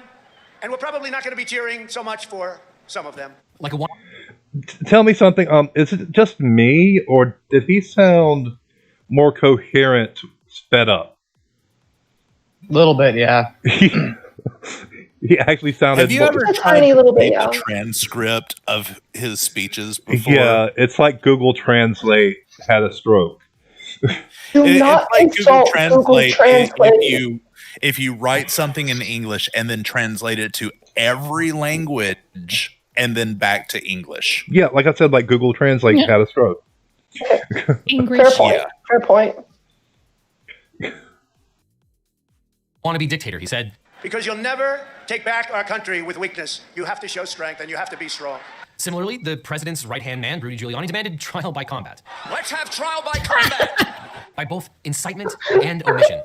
And we're probably not going to be cheering so much for some of them. Like a Tell me something. Is it just me, or did he sound more coherent, sped up? A little bit, yeah. He actually sounded. Have you ever tried to read the transcript of his speeches before? Yeah, it's like Google Translate had a stroke. Do not insult Google Translate. If you write something in English and then translate it to every language and then back to English. Yeah, like I said, like Google Translate had a stroke. English. Fair point. Yeah. Fair point. Wannabe dictator, he said. Because you'll never take back our country with weakness. You have to show strength, and you have to be strong. Similarly, the president's right-hand man, Rudy Giuliani, demanded trial by combat. Let's have trial by combat! By both incitement and omission.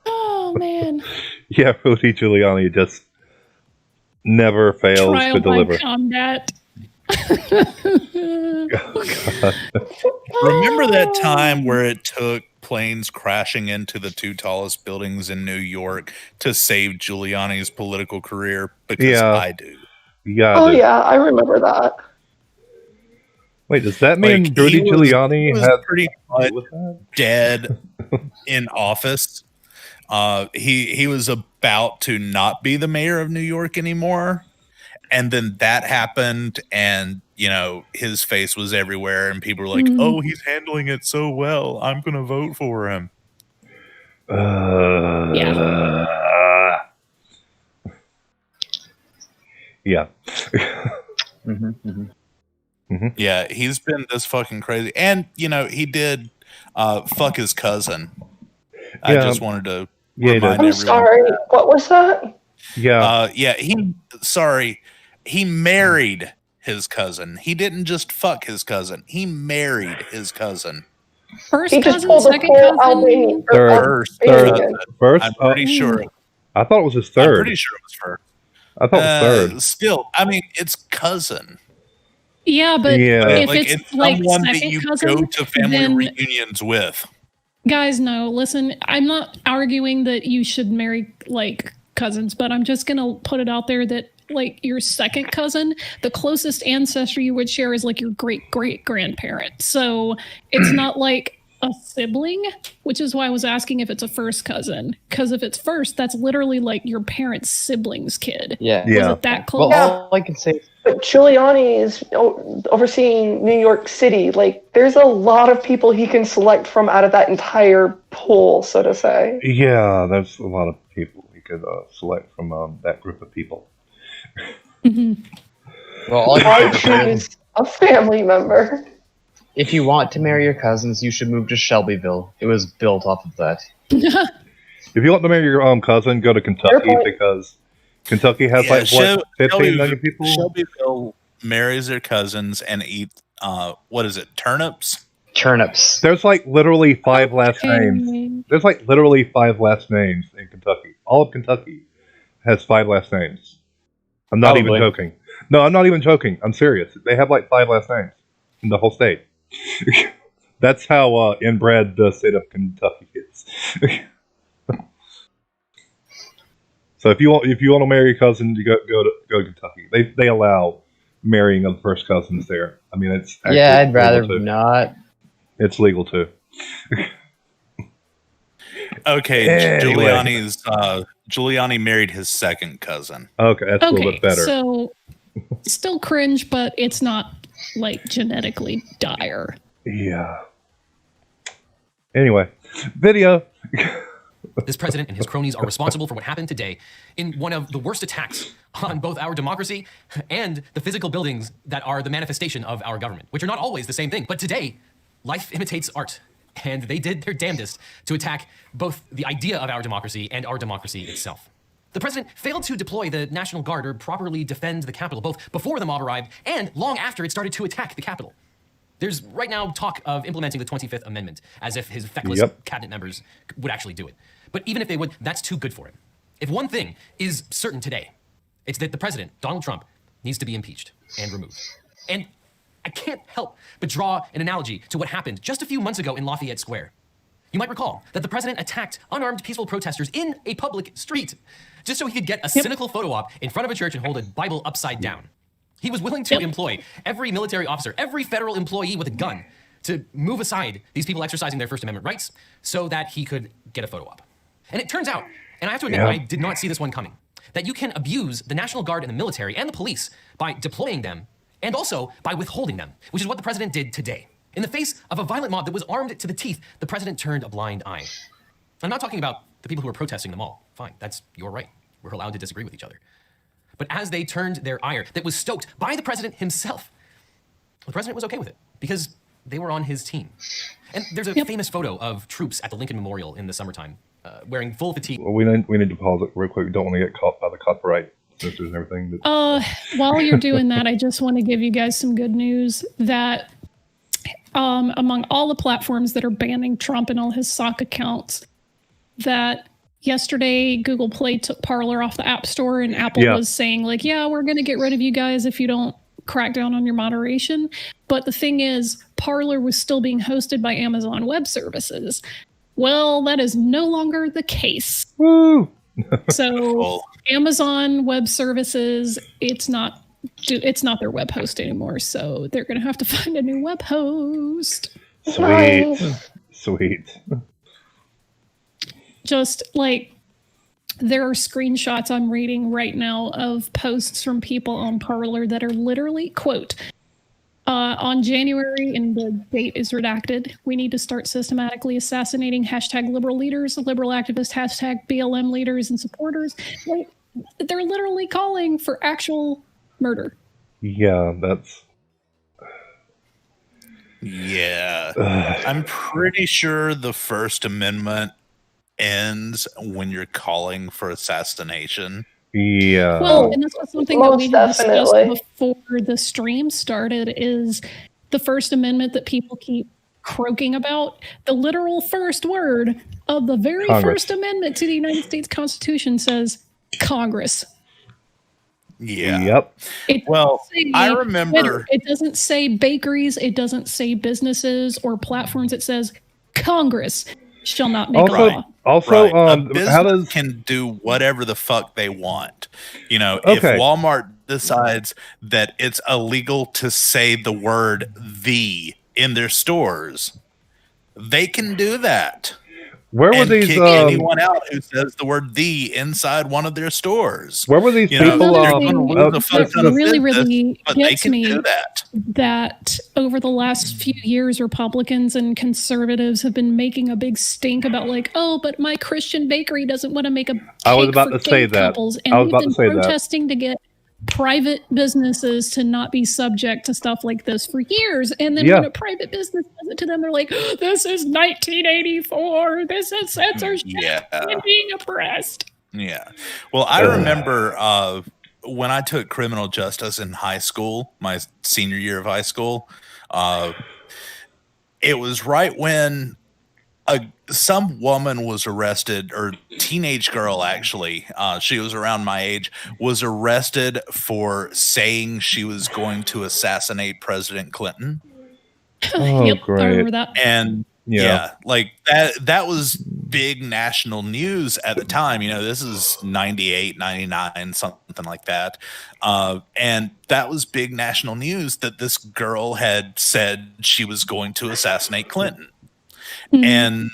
Oh, man. Yeah, Rudy Giuliani just never fails to deliver. By combat. Remember that time where it took planes crashing into the 2 tallest buildings in New York to save Giuliani's political career? Because I do. Yeah, yeah, I remember that. Wait, does that mean Rudy Giuliani was had pretty much dead in office? He was about to not be the mayor of New York anymore. And then that happened, and his face was everywhere, and people were like, "Oh, he's handling it so well. I'm going to vote for him." Yeah. Yeah, he's been this fucking crazy, and he did fuck his cousin. I just wanted to remind everyone. I'm sorry. What was that? Yeah. He married his cousin. He didn't just fuck his cousin. He married his cousin. First he cousin, just pulled second a full cousin, Albanian. First. I'm pretty sure. I thought it was his third. I'm pretty sure it was first. I thought it was third. Still, I mean, it's cousin. Yeah, but if it's like someone that second you cousin, go to family then, reunions with. Guys, no, listen, I'm not arguing that you should marry like cousins, but I'm just gonna put it out there that like your second cousin, the closest ancestry you would share is like your great-great-grandparent. So it's not like a sibling, which is why I was asking if it's a first cousin. Because if it's first, that's literally like your parent's sibling's kid. Yeah. Was it that close? Well, all I can say. But Giuliani is overseeing New York City. Like, there's a lot of people he can select from out of that entire pool, so to say. Yeah, there's a lot of people he could select from that group of people. Well, all I choose a family member. If you want to marry your cousins, you should move to Shelbyville. It was built off of that. If you want to marry your cousin, go to Kentucky because Kentucky has 15 million people. Shelbyville marries their cousins and eats turnips? Turnips. There's like literally 5 last names. There's like literally 5 last names in Kentucky. All of Kentucky has 5 last names. I'm not even joking. No, I'm not even joking. I'm serious. They have like 5 last names in the whole state. That's how inbred the state of Kentucky is. So if you want to marry a cousin, you go to Kentucky. They allow marrying of first cousins there. I mean, it's I'd rather not. It's legal too. Okay, Anyway. Giuliani married his second cousin. Okay, that's a little bit better. So still cringe, but it's not like genetically dire. Yeah. Anyway, video. This president and his cronies are responsible for what happened today in one of the worst attacks on both our democracy and the physical buildings that are the manifestation of our government, which are not always the same thing. But today, life imitates art, and they did their damnedest to attack both the idea of our democracy and our democracy itself. The president failed to deploy the National Guard or properly defend the Capitol, both before the mob arrived and long after it started to attack the Capitol. There's right now talk of implementing the 25th Amendment, as if his feckless cabinet members would actually do it. But even if they would, that's too good for him. If one thing is certain today, it's that the president, Donald Trump, needs to be impeached and removed. And I can't help but draw an analogy to what happened just a few months ago in Lafayette Square. You might recall that the president attacked unarmed peaceful protesters in a public street just so he could get a cynical photo op in front of a church and hold a Bible upside down. He was willing to employ every military officer, every federal employee with a gun to move aside these people exercising their First Amendment rights so that he could get a photo op. And it turns out, and I have to admit, I did not see this one coming, that you can abuse the National Guard and the military and the police by deploying them and also by withholding them, which is what the president did today. In the face of a violent mob that was armed to the teeth, the president turned a blind eye. I'm not talking about the people who were protesting the mall. Fine, that's your right. We're allowed to disagree with each other. But as they turned their ire that was stoked by the president himself, the president was okay with it because they were on his team. And there's a famous photo of troops at the Lincoln Memorial in the summertime wearing full fatigue. Well, we need to pause it real quick. We don't want to get caught by the copyright sisters and everything. While you're doing that, I just want to give you guys some good news that among all the platforms that are banning Trump and all his sock accounts, that yesterday Google Play took Parler off the App Store and Apple was saying like, yeah, we're going to get rid of you guys if you don't crack down on your moderation. But the thing is, Parler was still being hosted by Amazon Web Services. Well, that is no longer the case. Woo! So Amazon Web Services, it's not their web host anymore. So they're going to have to find a new web host. Sweet. Just like, there are screenshots I'm reading right now of posts from people on Parler that are literally, quote, on January, and the date is redacted, we need to start systematically assassinating hashtag liberal leaders, liberal activists, hashtag BLM leaders and supporters. Like, they're literally calling for actual murder. Yeah, that's... Yeah. I'm pretty sure the First Amendment ends when you're calling for assassination. Yeah. Well, and this was something that we Most had discussed definitely. before the stream started, is the First Amendment that people keep croaking about. The literal first word of the very Congress. First Amendment to the United States Constitution says Congress. Yeah. Yep. Well, I Twitter. remember. It doesn't say bakeries. It doesn't say businesses or platforms. It says Congress shall not make law. Also, a business how does... can do whatever the fuck they want. You know, Okay. if Walmart decides that it's illegal to say the word "the" in their stores, they can do that. Where were and these kick anyone out who says the word "the" inside one of their stores? Where were these people? Another thing that really but they gets can me do that. that over the last few years, Republicans and conservatives have been making a big stink about, like, oh, but my Christian bakery doesn't want to make a cake I was about for to say gay that. couples, and I was we've about been to say that. protesting to get private businesses to not be subject to stuff like this for years. And then Yeah. when a private business does it to them, they're like, oh, this is 1984. This is censorship. I'm being oppressed. Yeah. Well, I remember when I took criminal justice in high school, my senior year of high school, it was right when some woman was arrested, or teenage girl actually, she was around my age, was arrested for saying she was going to assassinate President Clinton. Oh, Yep, great. I remember that. And Yeah. like that was big national news at the time. You know, this is 98, 99, something like that. And that was big national news that this girl had said she was going to assassinate Clinton. And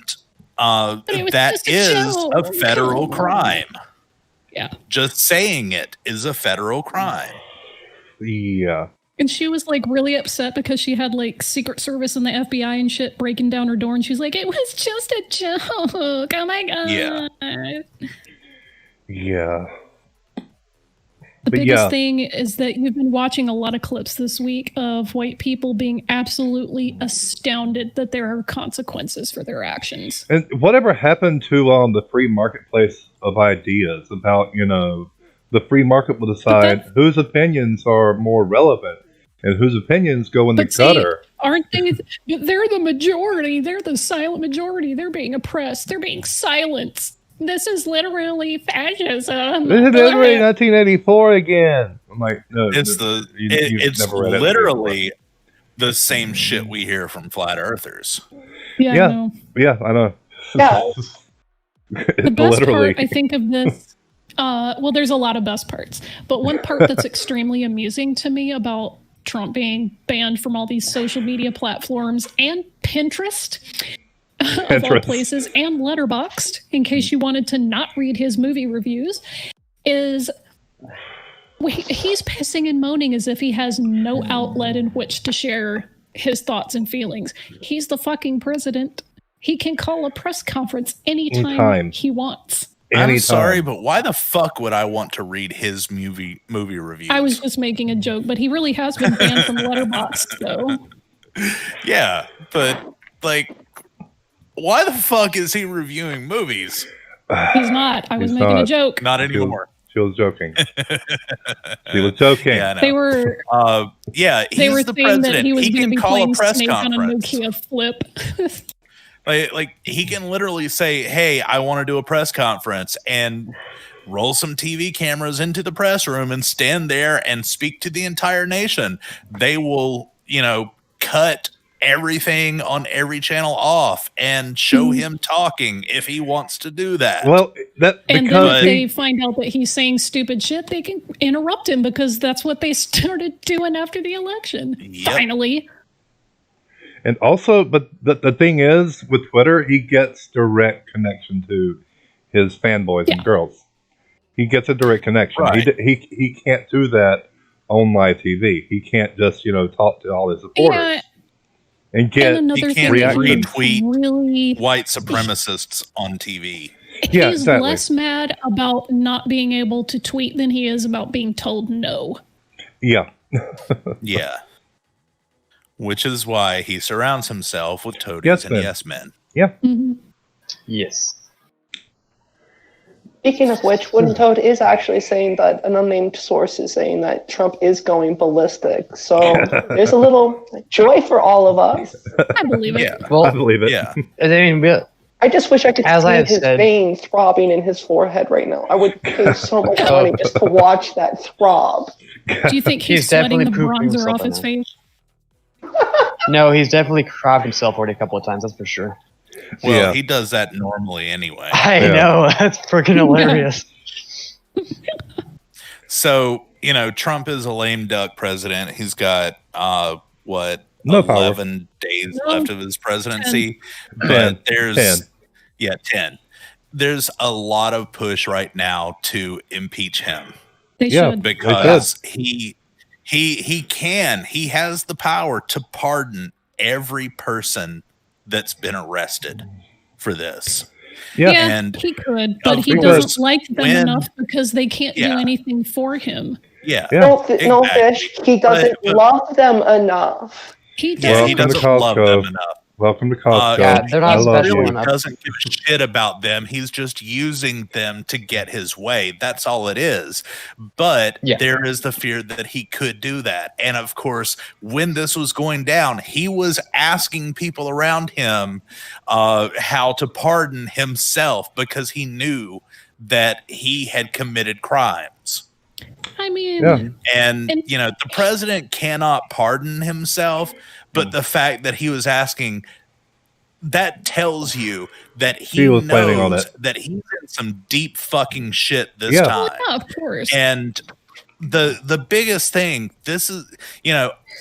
that is a federal crime. Yeah. Just saying it is a federal crime. Yeah. And she was like really upset because she had like Secret Service and the FBI and shit breaking down her door, and she's like, it was just a joke. Oh my god. Yeah. The But biggest yeah. thing is that you've been watching a lot of clips this week of white people being absolutely astounded that there are consequences for their actions. And whatever happened to the free marketplace of ideas about, you know, the free market will decide whose opinions are more relevant and whose opinions go in the gutter. Aren't they? They're the majority. They're the silent majority. They're being oppressed. They're being silenced. This is literally fascism. This is literally 1984 again. I'm like, no, It's you've never read it. literally the same shit we hear from flat earthers. Yeah, Yeah. I know. Yeah, I know. Yeah. The best Literally. part, I think, of this, well, there's a lot of best parts, but one part that's extremely amusing to me about Trump being banned from all these social media platforms and Pinterest, of all places, and Letterboxd, in case you wanted to not read his movie reviews, is he's pissing and moaning as if he has no outlet in which to share his thoughts and feelings. He's the fucking president. He can call a press conference anytime he wants. I'm sorry, but why the fuck would I want to read his movie reviews? I was just making a joke, but he really has been banned from Letterboxd, though. Yeah, but like, why the fuck is he reviewing movies? He's not. I was He's making a not. joke. Not anymore. She was joking. She was joking. Yeah, I know. They were. Yeah, They were he's the saying president. that he was going to can be call playing a press Snake on a conference. Nokia flip. Like he can literally say, "Hey, I want to do a press conference," and roll some TV cameras into the press room and stand there and speak to the entire nation. They will, you know, cut everything on every channel off and show him talking if he wants to do that. Well, And then if they find out that he's saying stupid shit, they can interrupt him because that's what they started doing after the election. Finally. And also, but the thing is, with Twitter, he gets direct connection to his fanboys and girls. He gets a direct connection. Right. He can't do that on live TV. He can't just talk to all his supporters and get. And another He can't thing that retweet really white supremacists on TV. Yeah, he's exactly. less mad about not being able to tweet than he is about being told no. Yeah. Yeah. Which is why he surrounds himself with toadies Yes and men. yes men. Yeah. Mm-hmm. Yes. Speaking of which, Wooden Toad is actually saying that an unnamed source is saying that Trump is going ballistic. So there's a little joy for all of us. I believe it. Yeah. Well, I believe it. Yeah. I mean, I just wish I could As I see had his said- vein throbbing in his forehead right now. I would pay so much money just to watch that throb. Do you think he's He's sweating the definitely pooping bronzer off himself his in face? no, he's definitely cropped himself already a couple of times. That's for sure. Well, Yeah. he does that normally anyway. I Yeah. know. That's freaking hilarious. So, Trump is a lame duck president. He's got, No power. 11 days No, left of his presidency. 10. But there's 10. 10. There's a lot of push right now to impeach him They Yeah. should. because he has the power to pardon every person that's been arrested for this. Yeah. Yeah, And he could, but of he course, doesn't like them when- enough because they can't do Yeah. anything for him. Yeah. Yeah. No, exactly. Fish, he doesn't But- love them enough. He Yeah, doesn't. he Welcome to doesn't love them Costco. enough. Welcome to Costco. Yeah, they're not I love special you. enough. Doesn't give a shit about them. He's just using them to get his way. That's all it is. But Yeah. there is the fear that he could do that. And of course, when this was going down, he was asking people around him how to pardon himself because he knew that he had committed crimes. I mean, Yeah. And, And- the president cannot pardon himself, but the fact that he was asking, that tells you that he was planning on knows it. that he's in some deep fucking shit this Yeah. well, time. yeah, of course. And the biggest thing, this is,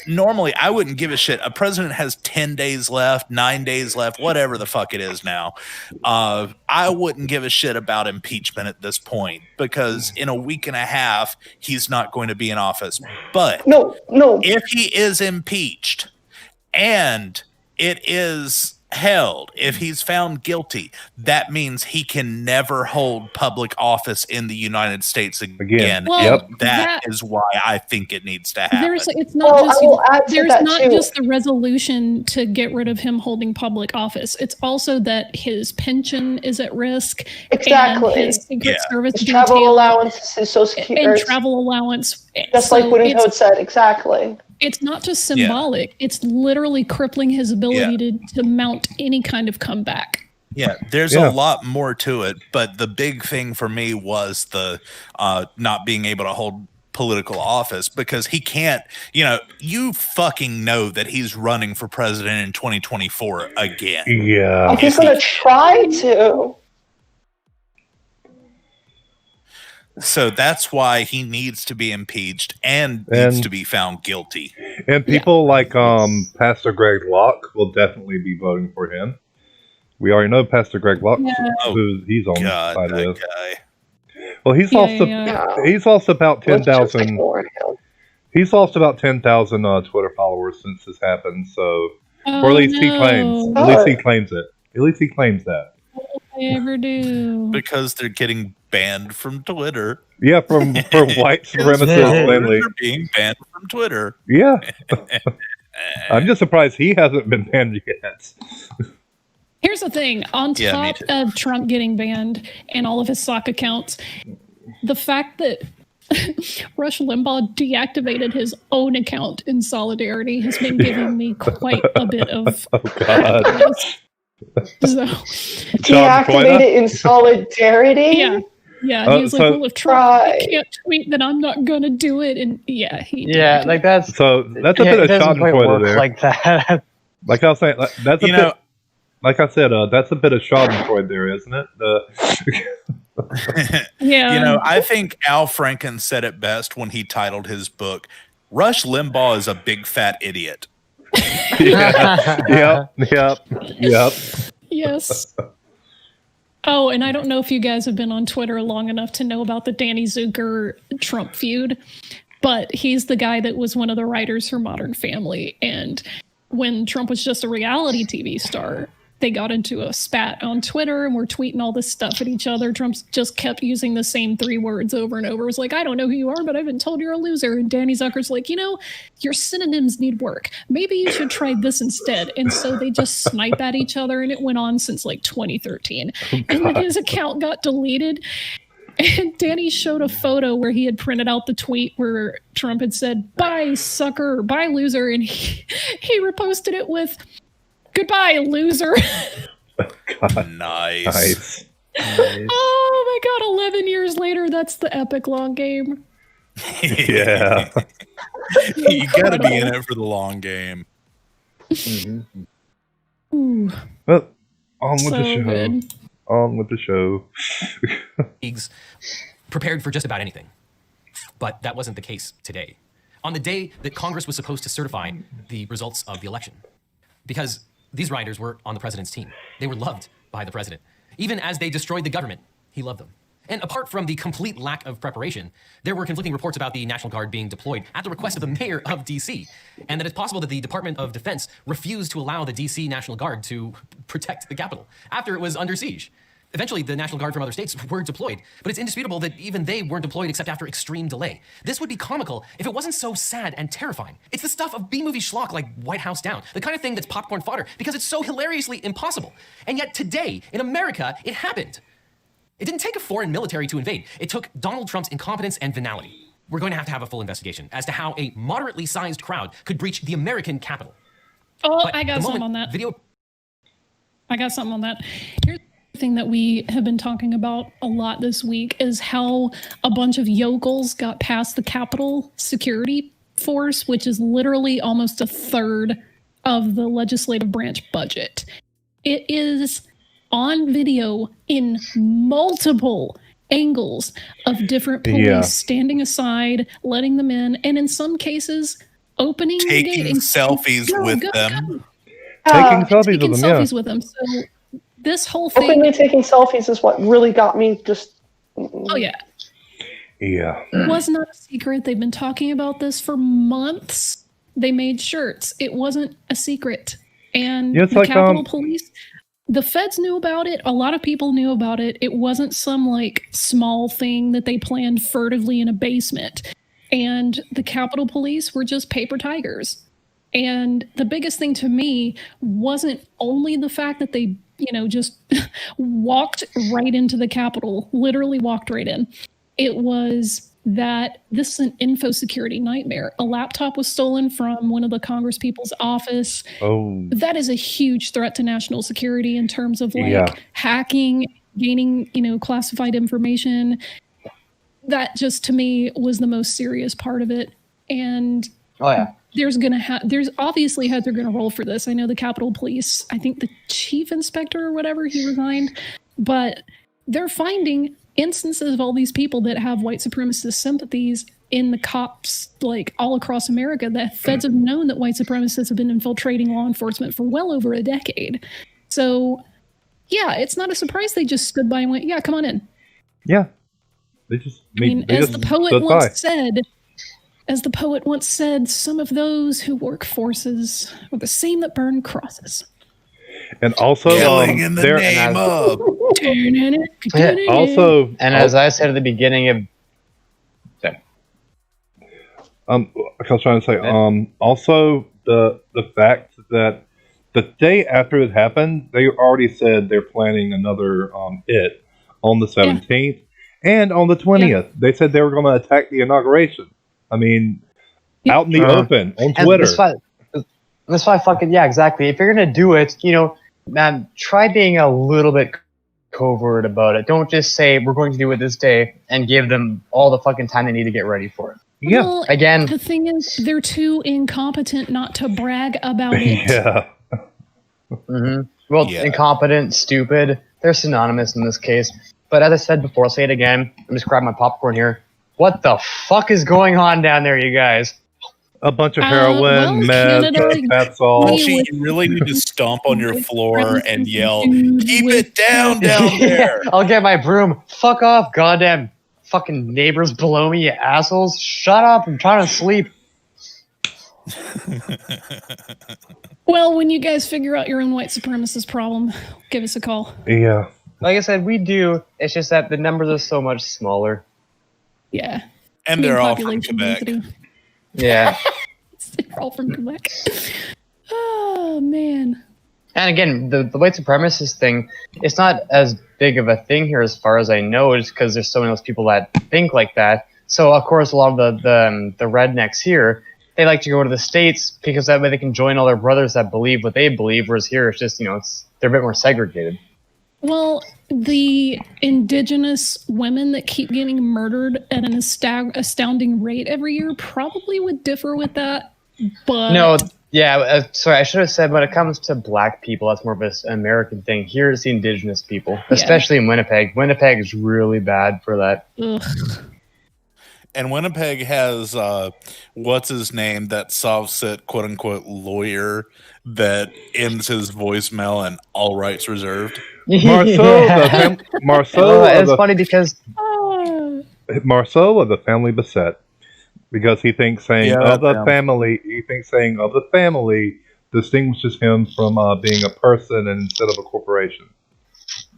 normally I wouldn't give a shit. A president has 10 days left, 9 days left, whatever the fuck it is now. I wouldn't give a shit about impeachment at this point because in a week and a half, he's not going to be in office. But No. if he is impeached and it is held, if he's found guilty, that means he can never hold public office in the United States again. Well, Yep. That is why I think it needs to happen. It's not Well, just I will add to there's that, not too. just the resolution to get rid of him holding public office. It's also that his pension is at risk. Exactly. And his Secret Yeah. Service His travel detail allowance, his social and security. travel allowance. Just So like Wooden it's- Toad said, exactly. It's not just symbolic. It's literally crippling his ability to mount any kind of comeback. Yeah, there's Yeah. a lot more to it, but the big thing for me was the not being able to hold political office because he can't, you fucking know that he's running for president in 2024 again. Yeah. Oh, he's going to try to. So that's why he needs to be impeached and needs And- to be found guilty. And people like Pastor Greg Locke will definitely be voting for him. We already know Pastor Greg Locke, who he's on God, side that with. guy. Well, he's Yeah. also about Let's just 10,000. ignore him. He's lost about 10,000 Twitter followers since this happened. So, Oh, or at least he claims. no. At least he claims it. At least he claims that. I ever do. Because they're getting banned from Twitter. Yeah, for white supremacists mainly. They're being banned from Twitter. Yeah. I'm just surprised he hasn't been banned yet. Here's the thing: on Yeah, me top too. of Trump getting banned and all of his sock accounts, the fact that Rush Limbaugh deactivated his own account in solidarity has been giving me quite a bit of. Oh God. So, Deactivate it in solidarity? yeah. He was like, so- "Well, if Trump can't tweet, then I'm not gonna do it." And he Yeah, like that's So that's a yeah, bit it of doesn't quite Schadenfreude work there. like that. Like I was saying, that's a You bit. know- Like I said, that's a bit of Schadenfreude there, isn't it? Yeah. I think Al Franken said it best when he titled his book, Rush Limbaugh is a big fat idiot. Yep. Yes. Oh, and I don't know if you guys have been on Twitter long enough to know about the Danny Zucker Trump feud, but he's the guy that was one of the writers for Modern Family. And when Trump was just a reality TV star, they got into a spat on Twitter and were tweeting all this stuff at each other. Trump just kept using the same 3 words over and over. It was like, I don't know who you are, but I've been told you're a loser. And Danny Zucker's like, your synonyms need work. Maybe you should try this instead. And so they just snipe at each other. And it went on since like 2013. And then his account got deleted. And Danny showed a photo where he had printed out the tweet where Trump had said, bye, sucker, bye, loser. And he reposted it with, goodbye, loser. Nice. Oh my God, 11 years later, that's the epic long game. Yeah. You gotta be in it for the long game. Ooh. Well, on with So the show. good. On with the show. Leagues prepared for just about anything. But that wasn't the case today. On the day that Congress was supposed to certify the results of the election. Because these riders were on the president's team. They were loved by the president. Even as they destroyed the government, he loved them. And apart from the complete lack of preparation, there were conflicting reports about the National Guard being deployed at the request of the mayor of DC, and that it's possible that the Department of Defense refused to allow the DC National Guard to protect the Capitol after it was under siege. Eventually, the National Guard from other states were deployed, but it's indisputable that even they weren't deployed except after extreme delay. This would be comical if it wasn't so sad and terrifying. It's the stuff of B-movie schlock like White House Down, the kind of thing that's popcorn fodder because it's so hilariously impossible. And yet today, in America, it happened. It didn't take a foreign military to invade. It took Donald Trump's incompetence and venality. We're going to have a full investigation as to how a moderately sized crowd could breach the American Capitol. Oh, But I got the something moment on that. I got something on that. Here's the thing that we have been talking about a lot this week is how a bunch of yokels got past the Capitol security force, which is literally almost a third of the legislative branch budget. It is on video in multiple angles of different police standing aside, letting them in, and in some cases, opening the gate Taking and selfies with them. Taking selfies taking with them, selfies with them. So this whole thing. Openly taking selfies is what really got me just. Oh yeah. Yeah. It was not a secret. They've been talking about this for months. They made shirts. It wasn't a secret. And Yeah, it's the like, Capitol Police, the feds knew about it. A lot of people knew about it. It wasn't some like small thing that they planned furtively in a basement. And the Capitol Police were just paper tigers. And the biggest thing to me wasn't only the fact that they, just walked right into the Capitol, literally walked right in. It was that this is an info security nightmare. A laptop was stolen from one of the Congress people's office. Oh. That is a huge threat to national security in terms of hacking, gaining, classified information. That just to me was the most serious part of it. And there's obviously heads are going to roll for this. I know the Capitol Police, I think the chief inspector or whatever, he resigned, but they're finding instances of all these people that have white supremacist sympathies in the cops, like all across America. The feds have known that white supremacists have been infiltrating law enforcement for well over a decade. So yeah, it's not a surprise they just stood by and went, yeah, come on in. Yeah. They just As the poet once said, some of those who work forces are the same that burn crosses. And also, Killing in the name of. Also, and as I said at the beginning of, I was trying to say, also the fact that the day after it happened, they already said they're planning another hit on the 17th and on the 20th. They said they were going to attack the inauguration. I mean, out in the open on Twitter. That's why fucking exactly. If you're gonna do it, man, try being a little bit covert about it. Don't just say we're going to do it this day and give them all the fucking time they need to get ready for it. Yeah. Well, again, the thing is, they're too incompetent not to brag about it. Yeah. Well, incompetent, stupid, they're synonymous in this case. But as I said before, I'll say it again. I'm just grabbing my popcorn here. What the fuck is going on down there, you guys? A bunch of heroin, meth, that's all. Archie, you really need to stomp on your floor and yell, "Keep it down there!" I'll get my broom. Fuck off, goddamn fucking neighbors below me, you assholes. Shut up, I'm trying to sleep. Well, when you guys figure out your own white supremacist problem, give us a call. Yeah. Like I said, we do. It's just that the numbers are so much smaller. Yeah. And they're all from Quebec. Yeah. They're all from Quebec. Oh, man. And again, the white supremacist thing, it's not as big of a thing here as far as I know, just because there's so many of those people that think like that. So, of course, a lot of the rednecks here, they like to go to the States because that way they can join all their brothers that believe what they believe, whereas here it's just, they're a bit more segregated. Well, the indigenous women that keep getting murdered at an astounding rate every year probably would differ with that, but... No, yeah, sorry, I should have said when it comes to black people, that's more of an American thing. Here it's the indigenous people, especially in Winnipeg. Winnipeg is really bad for that. Ugh. And Winnipeg has, what's his name, that soft-sit, quote-unquote, lawyer that ends his voicemail and all rights reserved. Marceau, Marceau. It's funny because... Marceau of the family Bissett. Because he thinks saying of the family distinguishes him from being a person instead of a corporation.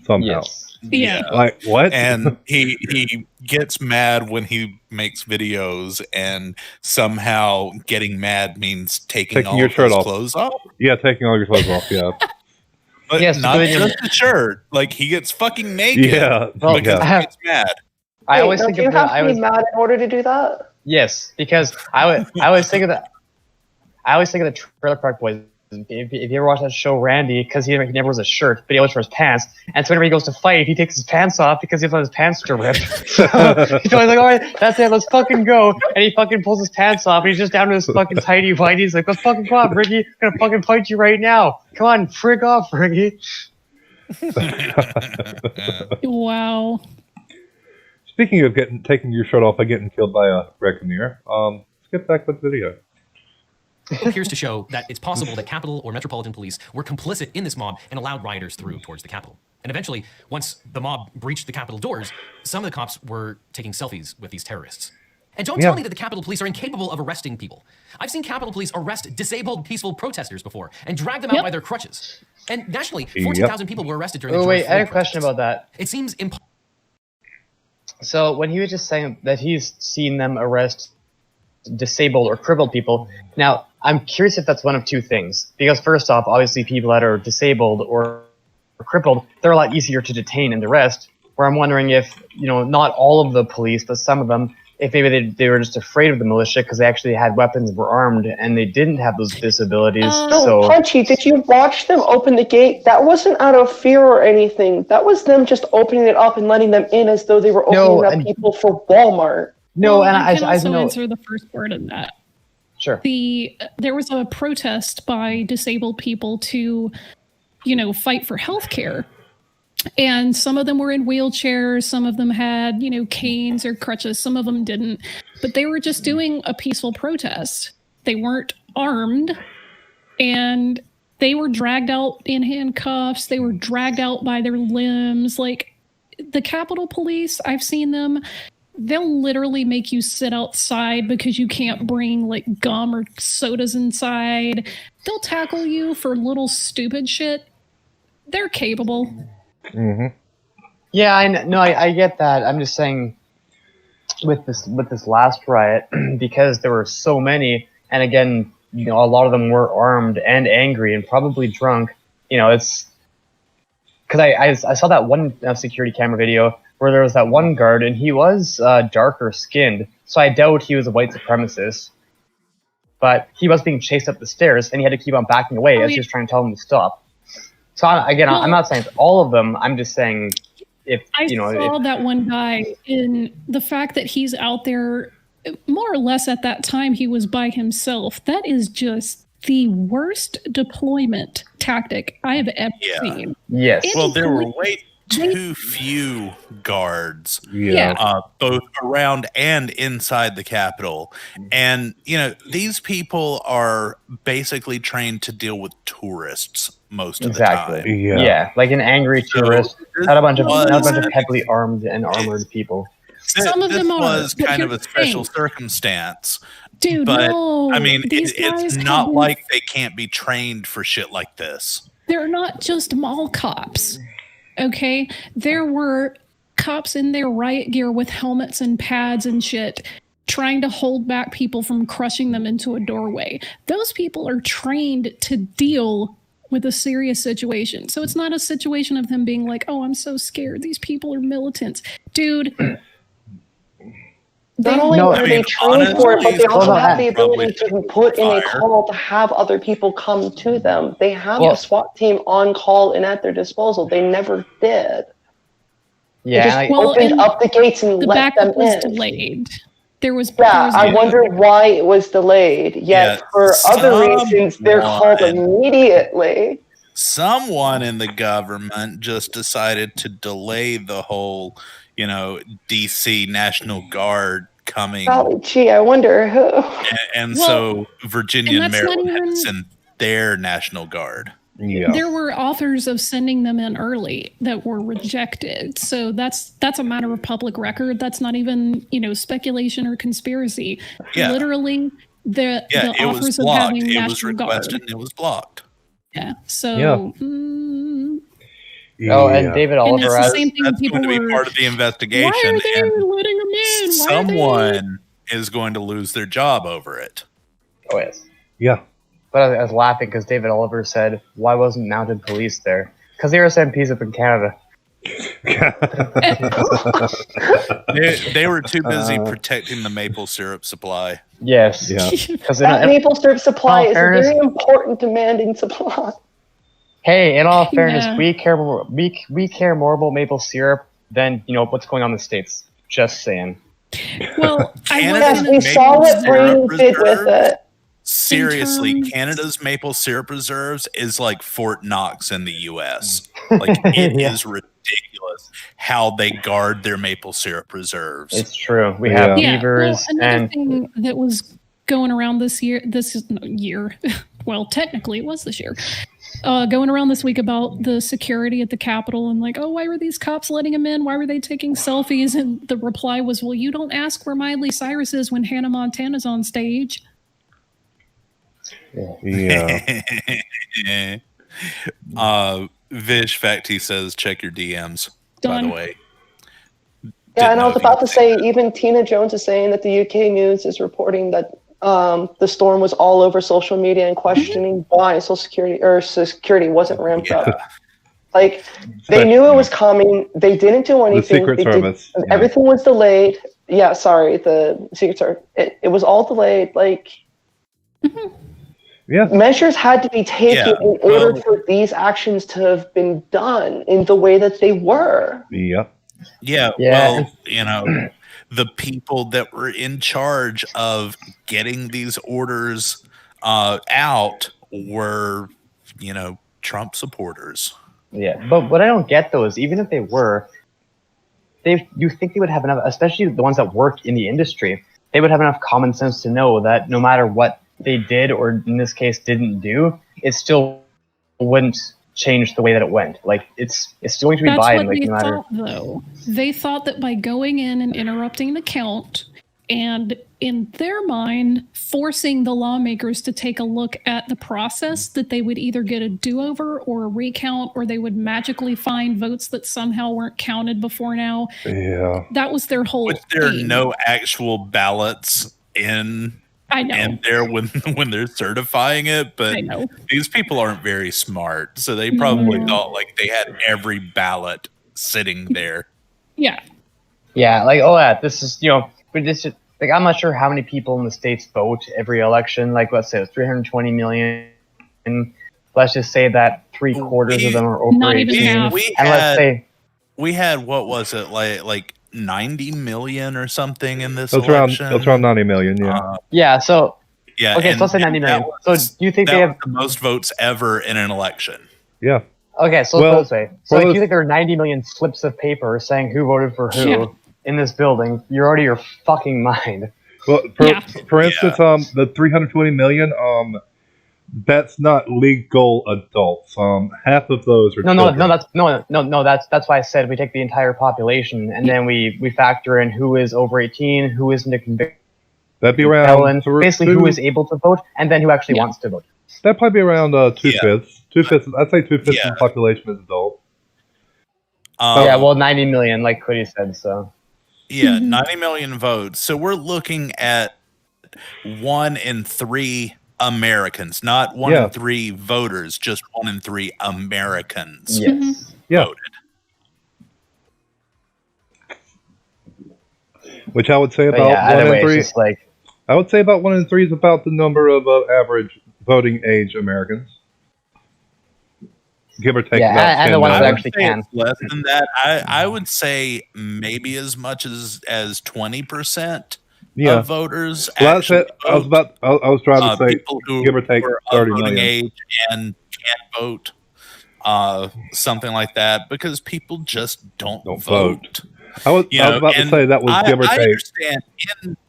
Somehow. Yes. Yeah. Like, what? And he gets mad when he makes videos, and somehow getting mad means taking all your of shirt his off. clothes off. Yeah, taking all your clothes off, yeah. But Yes, not but just the shirt. Like, he gets fucking naked Yeah. because he gets mad. I always don't think you of have to be mad in order to do that? Yes, because I always think of the Trailer Park Boys. If you ever watch that show, Randy, because he never wears a shirt, but he always wears pants. And so whenever he goes to fight, he takes his pants off because he doesn't want his pants to rip. So he's always like, all right, that's it, let's fucking go. And he fucking pulls his pants off, and he's just down to his fucking tidy whitey. He's like, let's fucking go on, Ricky. I'm gonna fucking fight you right now. Come on, frig off, Ricky. Wow. Speaking of taking your shirt off and getting killed by a Reckoner, let's get back to the video. It appears to show that it's possible that Capitol or Metropolitan Police were complicit in this mob and allowed rioters through towards the Capitol. And eventually, once the mob breached the Capitol doors, some of the cops were taking selfies with these terrorists. And don't tell me that the Capitol Police are incapable of arresting people. I've seen Capitol Police arrest disabled, peaceful protesters before and drag them out by their crutches. And nationally, 14,000 people were arrested during the George Wait, I Floyd had a question protests. about that. It seems impossible. So when he was just saying that he's seen them arrest disabled or crippled people, now I'm curious if that's one of two things. Because first off, obviously people that are disabled or crippled, they're a lot easier to detain and arrest. Where I'm wondering if, not all of the police, but some of them, if maybe they were just afraid of the militia because they actually had weapons, were armed, and they didn't have those disabilities. No, Punchy, did you watch them open the gate? That wasn't out of fear or anything. That was them just opening it up and letting them in as though they were opening up people for Walmart. No, well, and I can also know. answer the first part of that. Sure. There was a protest by disabled people to, fight for healthcare. And some of them were in wheelchairs, some of them had, canes or crutches, some of them didn't. But they were just doing a peaceful protest. They weren't armed, and they were dragged out in handcuffs. They were dragged out by their limbs. Like, the Capitol Police, I've seen them. They'll literally make you sit outside because you can't bring, gum or sodas inside. They'll tackle you for little stupid shit. They're capable. Mm-hmm. Yeah, I get that. I'm just saying, with this last riot, because there were so many, and again, a lot of them were armed and angry and probably drunk. It's because I saw that one security camera video where there was that one guard, and he was darker skinned, so I doubt he was a white supremacist. But he was being chased up the stairs, and he had to keep on backing away as he was trying to tell him to stop. So I'm not saying it's all of them. I'm just saying I saw that one guy, in the fact that he's out there, more or less at that time he was by himself. That is just the worst deployment tactic I have ever seen. Yes. Well, there were way too few guards, Yeah. both around and inside the Capitol. And, these people are basically trained to deal with tourists most of the time. Yeah, like an angry tourist, not a bunch of heavily armed and armored people. Some of them was are, kind but of a special circumstance. Dude, but, no. I mean, These it's guys not have- like they can't be trained for shit like this. They're not just mall cops. Okay? There were cops in their riot gear with helmets and pads and shit trying to hold back people from crushing them into a doorway. Those people are trained to deal with a serious situation. So it's not a situation of them being like, oh, I'm so scared. These people are militants. Dude. Not only are they trained for it, but they also have the ability to put in a call to have other people come to them. They have a SWAT team on call and at their disposal. They never did. Yeah, they just opened up the gates and let them was in. Delayed. There was I wonder why it was delayed. Yet for other reasons, they're called immediately. Someone in the government just decided to delay the whole, DC National Guard coming. Oh, gee, I wonder who. And so Virginia and Maryland had to send their National Guard. Yeah. There were offers of sending them in early that were rejected. So that's a matter of public record. That's not even, speculation or conspiracy. Yeah. Literally, the it offers was of blocked. having It National was Guard. requested and it was blocked. Yeah. So and David Oliver that's the same thing that's people going to be were, part of the investigation. why are they and letting them in? someone is going to lose their job over it. Oh, yes. Yeah. But I was laughing because David Oliver said, why wasn't mounted police there? Because they were SMPs up in Canada. They were too busy protecting the maple syrup supply. Yes. Yeah. That maple syrup supply is fairness- a very important demanding supply. Hey, in all fairness, Yeah. we care more about maple syrup than what's going on in the States. Just saying. Well, Yes, we saw what Brain did with it. Seriously, terms- Canada's maple syrup reserves is like Fort Knox in the U.S. Like it is ridiculous how they guard their maple syrup reserves. It's true. We have beavers another and thing that was going around this year. Well, technically, it was this year. Going around this week about the security at the Capitol and like, oh, why were these cops letting him in? Why were they taking selfies? And the reply was, well, you don't ask where Miley Cyrus is when Hannah Montana's on stage. Yeah. Vish Facty says, check your DMs, Done. by the way. Yeah, and I was about to say, even Tina Jones is saying that the UK news is reporting that the storm was all over social media and questioning why Social Security wasn't ramped up. Like, they knew it was coming. They didn't do anything. The Secret Service. Everything was delayed. Yeah, sorry, the Secret Service. It was all delayed. Like, yeah. Measures had to be taken in order for these actions to have been done in the way that they were. Yep. Yeah, well, the people that were in charge of getting these orders out were, Trump supporters. Yeah, but what I don't get though is even if they were, you think they would have enough, especially the ones that work in the industry, they would have enough common sense to know that no matter what they did, or in this case didn't do, it still wouldn't change the way that it went. Like it's still going to be That's Biden. what Like they no matter. thought, though. They thought that by going in and interrupting the count, and in their mind, forcing the lawmakers to take a look at the process, that they would either get a do-over or a recount, or they would magically find votes that somehow weren't counted before now. Yeah. That was their whole. But there are aim. no actual ballots in there when they're certifying it, but these people aren't very smart, so they probably thought like they had every ballot sitting there. Yeah. Yeah, this is but this is like I'm not sure how many people in the States vote every election. Like let's say it's 320 million. Let's just say that 3/4 of them are over 18. Let's say we had what was it like 90 million or something in this That's election. around 90 million. Yeah. So yeah. Okay, so let's say 90 million. So do you think they have the most votes ever in an election? Yeah. Okay, so Well, let's put it this way. So if you think there are 90 million slips of paper saying who voted for who in this building, you're out of your fucking mind. Well, for instance, the 320 million, that's not legal adults. Half of those are children. That's why I said we take the entire population and then we factor in who is over 18, who isn't a convicted That'd be around basically who is able to vote, and then who actually wants to vote. That'd probably be around 2/5. 2/5. I'd say 2/5 of the population is adult. Yeah, well, 90 million, like Cody said. So. Yeah, 90 million votes. So we're looking at 1 in 3 Americans, not 1 in 3 voters, just 1 in 3 Americans voted. Which I would say about 1 in 3. I would say about 1 in 3 is about the number of average voting age Americans. Give or take about 10 and the ones that actually can. Less than that. I would say maybe as much as 20% of voters. Well, that's it. I was trying to say people who give or take 30 voting million age and can't vote, something like that, because people just don't vote. I was about to say that was give or take. I understand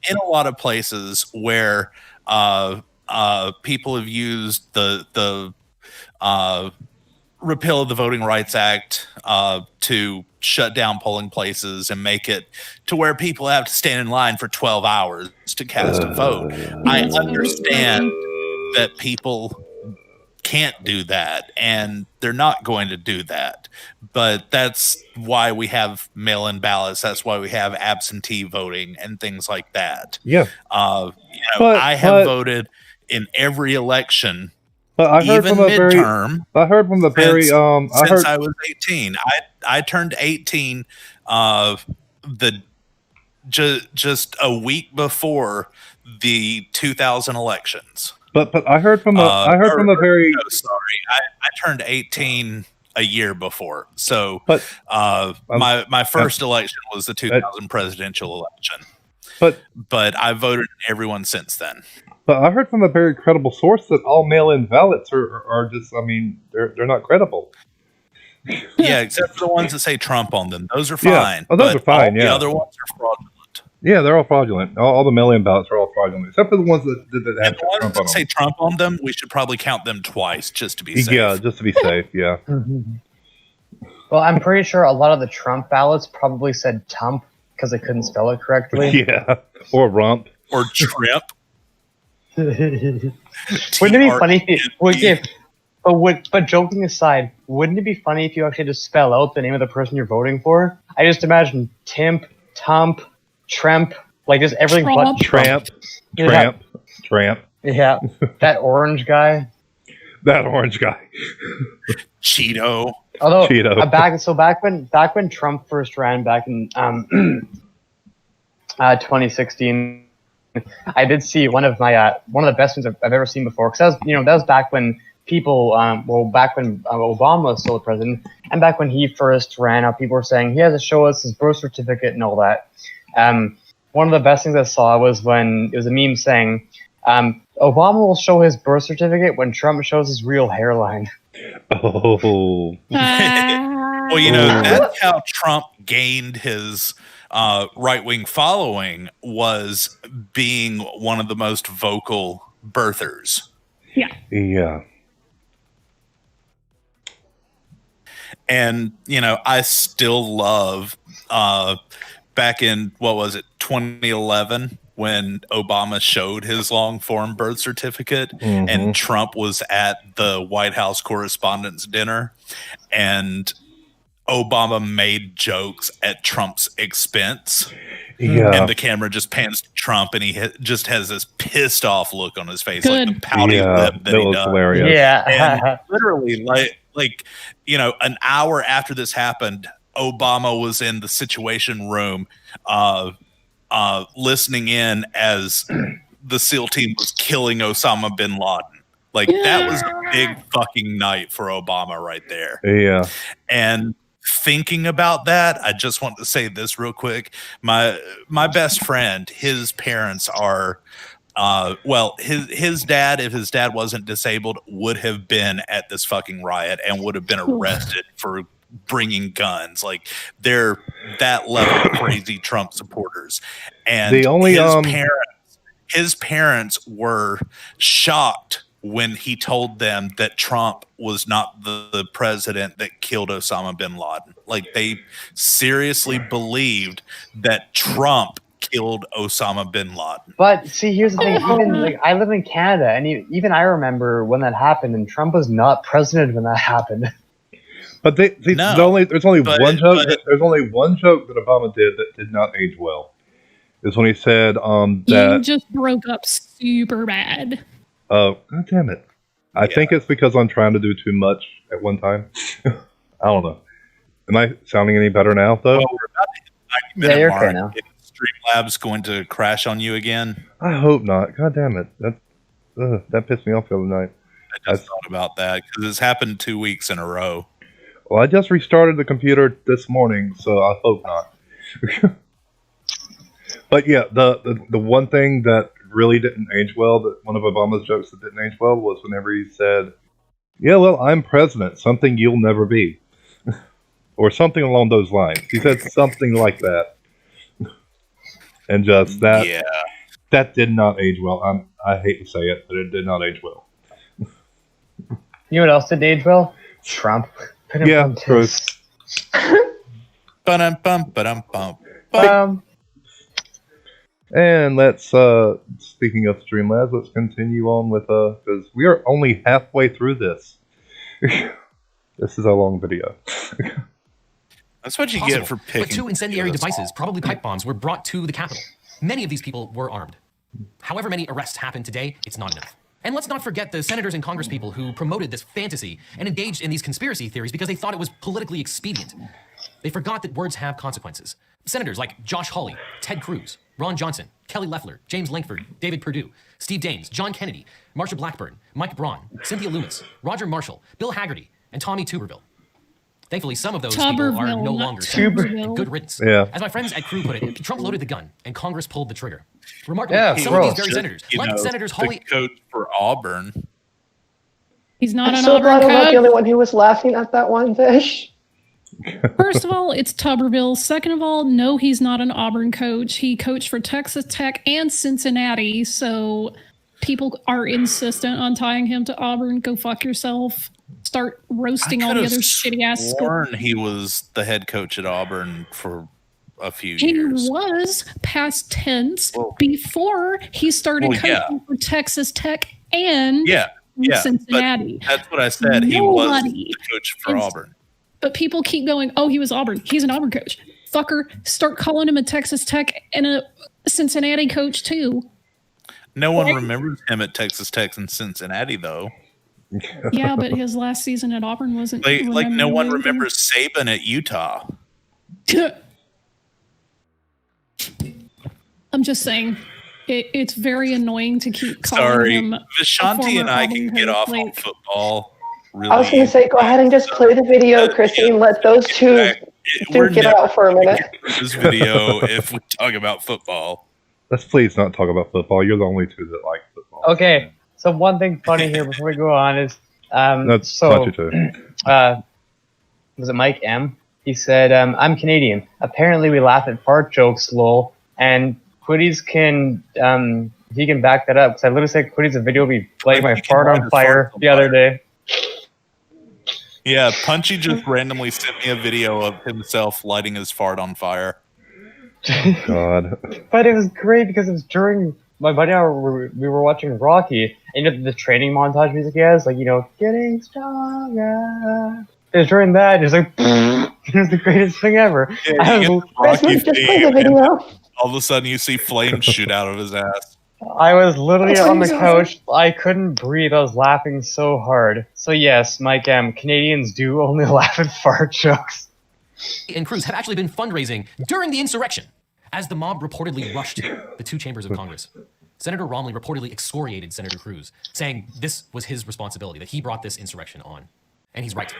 in a lot of places where people have used the repeal of the Voting Rights Act to shut down polling places and make it to where people have to stand in line for 12 hours to cast a vote. I understand that people can't do that, and they're not going to do that. But that's why we have mail-in ballots. That's why we have absentee voting and things like that. Yeah. I have voted in every election. But I heard even from a midterm. I heard from the very since I was 18. I turned 18 just a week before the 2000 elections. But I heard from I turned 18 a year before. So my first election was the 2000 presidential election. But I voted in everyone since then. But I heard from a very credible source that all mail-in ballots are just, I mean, they're not credible. Yeah, except for the ones that say Trump on them. Those are fine. Oh, those are fine, The other ones are fraudulent. Yeah, they're all fraudulent. All the mail-in ballots are all fraudulent, except for the ones that have the ones Trump that on them. say Trump on them, we should probably count them twice just to be safe. Yeah, just to be safe, yeah. Well, I'm pretty sure a lot of the Trump ballots probably said Tump because they couldn't spell it correctly. Yeah, or Rump. Or Trip. Wouldn't it be funny? But joking aside, wouldn't it be funny if you actually just spell out the name of the person you're voting for? I just imagine Timp, Tump, Tremp, like just everything but Tramp. Yeah, that orange guy. That orange guy. Cheeto. Although Cheeto. back when Trump first ran back in 2016. I did see one of the best ones I've ever seen before, because that was back when people, back when Obama was still the president, and back when he first ran out, people were saying he has to show us his birth certificate and all that. One of the best things I saw was when it was a meme saying, Obama will show his birth certificate when Trump shows his real hairline. Oh. Well, that's how Trump gained his right-wing following, was being one of the most vocal birthers. Yeah. And, I still love back in, 2011, when Obama showed his long-form birth certificate and Trump was at the White House Correspondents' Dinner, and Obama made jokes at Trump's expense. Yeah. And the camera just pans to Trump, and he just has this pissed off look on his face, like the pouty lip that he does. Hilarious. Yeah. And literally, like an hour after this happened, Obama was in the Situation Room, listening in as the SEAL team was killing Osama bin Laden. Like, that was a big fucking night for Obama right there. Yeah. And thinking about that, I just want to say this real quick. My best friend, his parents are Well, his dad, if his dad wasn't disabled, would have been at this fucking riot and would have been arrested for bringing guns. Like, they're that level crazy Trump supporters. And The only, his parents were shocked when he told them that Trump was not the president that killed Osama bin Laden. Like, they seriously believed that Trump killed Osama bin Laden. But see, here's the thing. Even like I live in Canada, and even I remember when that happened, and Trump was not president when that happened. But there's only one joke. There's only one joke that Obama did that did not age well. Is when he said You that. just broke up super bad. Oh, God damn it! I think it's because I'm trying to do too much at one time. I don't know. Am I sounding any better now, though? Well, we're about to hit the 90-minute mark. Okay now. Is Streamlabs going to crash on you again? I hope not. God damn it! That pissed me off the other night. I just thought about that because it's happened 2 weeks in a row. Well, I just restarted the computer this morning, so I hope not. But yeah, the one thing that really didn't age well, that one of Obama's jokes that didn't age well, was whenever he said, "Yeah, well, I'm president, something you'll never be," or something along those lines. He said something like that, and just that. Yeah. That did not age well. I hate to say it, but it did not age well. You know what else didn't age well? Trump. Yeah, true. And let's, speaking of Streamlabs, let's continue on with, because we are only halfway through this. This is a long video. That's what you get for picking. But 2 incendiary devices, probably pipe bombs, were brought to the Capitol. Many of these people were armed. However many arrests happened today, it's not enough. And let's not forget the senators and congresspeople who promoted this fantasy and engaged in these conspiracy theories because they thought it was politically expedient. They forgot that words have consequences. Senators like Josh Hawley, Ted Cruz, Ron Johnson, Kelly Loeffler, James Lankford, David Perdue, Steve Daines, John Kennedy, Marsha Blackburn, Mike Braun, Cynthia Loomis, Roger Marshall, Bill Haggerty, and Tommy Tuberville. Thankfully, some of those people are no longer senators. Good riddance. Yeah. As my friends at Crew put it, Trump loaded the gun and Congress pulled the trigger. Remarkably, some of these very senators, like Senators Hawley, the coach for Auburn. He's not I'm an so Auburn glad I'm not coach. the only one who was laughing at that one fish. First of all, it's Tuberville. Second of all, no, he's not an Auburn coach. He coached for Texas Tech and Cincinnati, so people are insistent on tying him to Auburn. Go fuck yourself. Start roasting all the other shitty ass schools. He was the head coach at Auburn for a few He years. was past tense before he started coaching for Texas Tech and Cincinnati. But that's what I said. He was the coach for Auburn. But people keep going, oh, he was Auburn. He's an Auburn coach. Fucker, start calling him a Texas Tech and a Cincinnati coach too. No one remembers him at Texas Tech and Cincinnati, though. Yeah, but his last season at Auburn wasn't like no one remembers Saban at Utah. I'm just saying, it's very annoying to keep calling him. Vishanti and I can get off on football. Really. I was going to say, go ahead and just play the video, Chrissy, and let those two duke it out for a minute. This video, if we talk about football. Let's please not talk about football. You're the only two that like football. Okay, so one thing funny here before we go on is, was it Mike M? He said, I'm Canadian. Apparently we laugh at fart jokes, lol. And Quiddies can, he can back that up. Because I literally said Quiddies a video of me lighting my fart on fire the other day. Yeah, Punchy just randomly sent me a video of himself lighting his fart on fire. God. But it was great because it was during my buddy and I we were watching Rocky, and you know the training montage music he has, like, you know, getting stronger. It was during that, it was like, it was the greatest thing ever. Yeah, Rocky theme, all of a sudden you see flames shoot out of his ass. I was literally on the couch. I couldn't breathe. I was laughing so hard. So yes, Mike M, Canadians do only laugh at fart jokes. And Cruz have actually been fundraising during the insurrection, as the mob reportedly rushed the 2 chambers of Congress. Senator Romney reportedly excoriated Senator Cruz, saying this was his responsibility, that he brought this insurrection on. And he's right.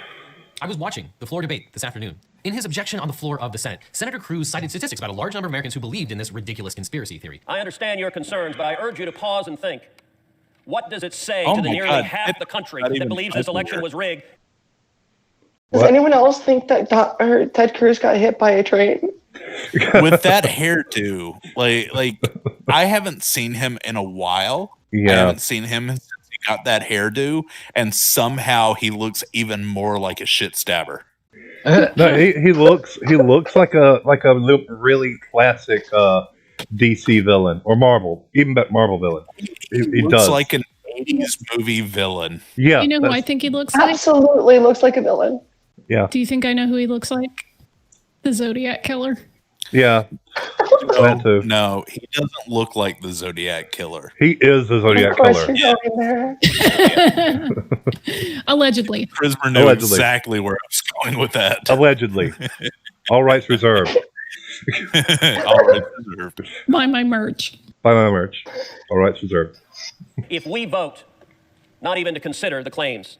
I was watching the floor debate this afternoon. In his objection on the floor of the Senate, Senator Cruz cited statistics about a large number of Americans who believed in this ridiculous conspiracy theory. I understand your concerns, but I urge you to pause and think. What does it say Oh to the my nearly God. half the country Not that even believes this election was rigged? Does anyone else think that Ted Cruz got hit by a train? With that hairdo, like I haven't seen him in a while. Yeah. I haven't seen him since he got that hairdo, and somehow he looks even more like a shit stabber. No, he looks like a really classic DC villain or Marvel, even Marvel villain. He looks does like an 80s movie villain. Yeah, You know who I think he looks like? Absolutely looks like a villain. Yeah. Do you think I know who he looks like? The Zodiac Killer. Yeah. That too. No, he doesn't look like the Zodiac Killer. He is the Zodiac Killer. Allegedly. Prismer knew exactly where I was going with that. Allegedly. All rights reserved. All rights reserved. Buy my merch. Buy my merch. All rights reserved. If we vote not even to consider the claims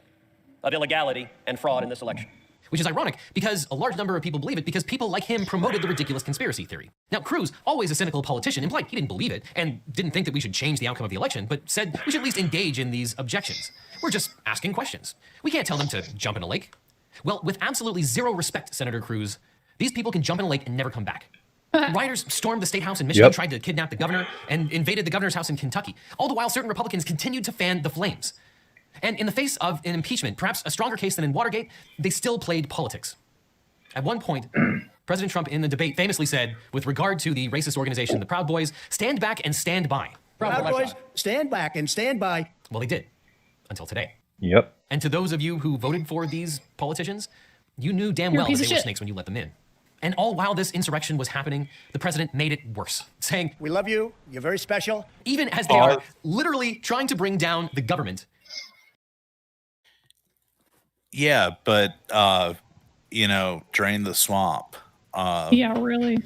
of illegality and fraud in this election. Which is ironic because a large number of people believe it because people like him promoted the ridiculous conspiracy theory. Now, Cruz, always a cynical politician, implied he didn't believe it and didn't think that we should change the outcome of the election, but said we should at least engage in these objections. We're just asking questions. We can't tell them to jump in a lake. Well, with absolutely zero respect, Senator Cruz, these people can jump in a lake and never come back. Rioters stormed the state house in Michigan, tried to kidnap the governor, and invaded the governor's house in Kentucky. All the while, certain Republicans continued to fan the flames. And in the face of an impeachment, perhaps a stronger case than in Watergate, they still played politics. At one point, President Trump in the debate famously said, with regard to the racist organization, the Proud Boys, stand back and stand by. Proud Boys, stand back and stand by. Well, they did, until today. Yep. And to those of you who voted for these politicians, you knew damn well that they were snakes when you let them in. And all while this insurrection was happening, the president made it worse, saying, "We love you, you're very special." Even as they are literally trying to bring down the government. Yeah, but drain the swamp. Yeah, really.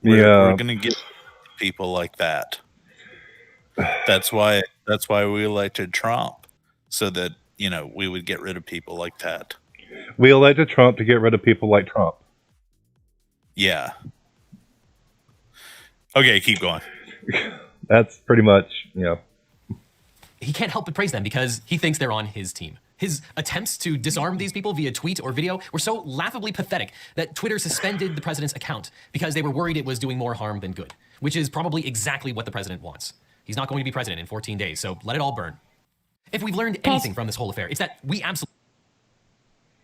We're gonna get people like that. That's why we elected Trump, so that we would get rid of people like that. We elected Trump to get rid of people like Trump. Yeah. Okay, keep going. That's pretty much, He can't help but praise them because he thinks they're on his team. His attempts to disarm these people via tweet or video were so laughably pathetic that Twitter suspended the president's account because they were worried it was doing more harm than good, which is probably exactly what the president wants. He's not going to be president in 14 days, so let it all burn. If we've learned anything from this whole affair, it's that we absolutely...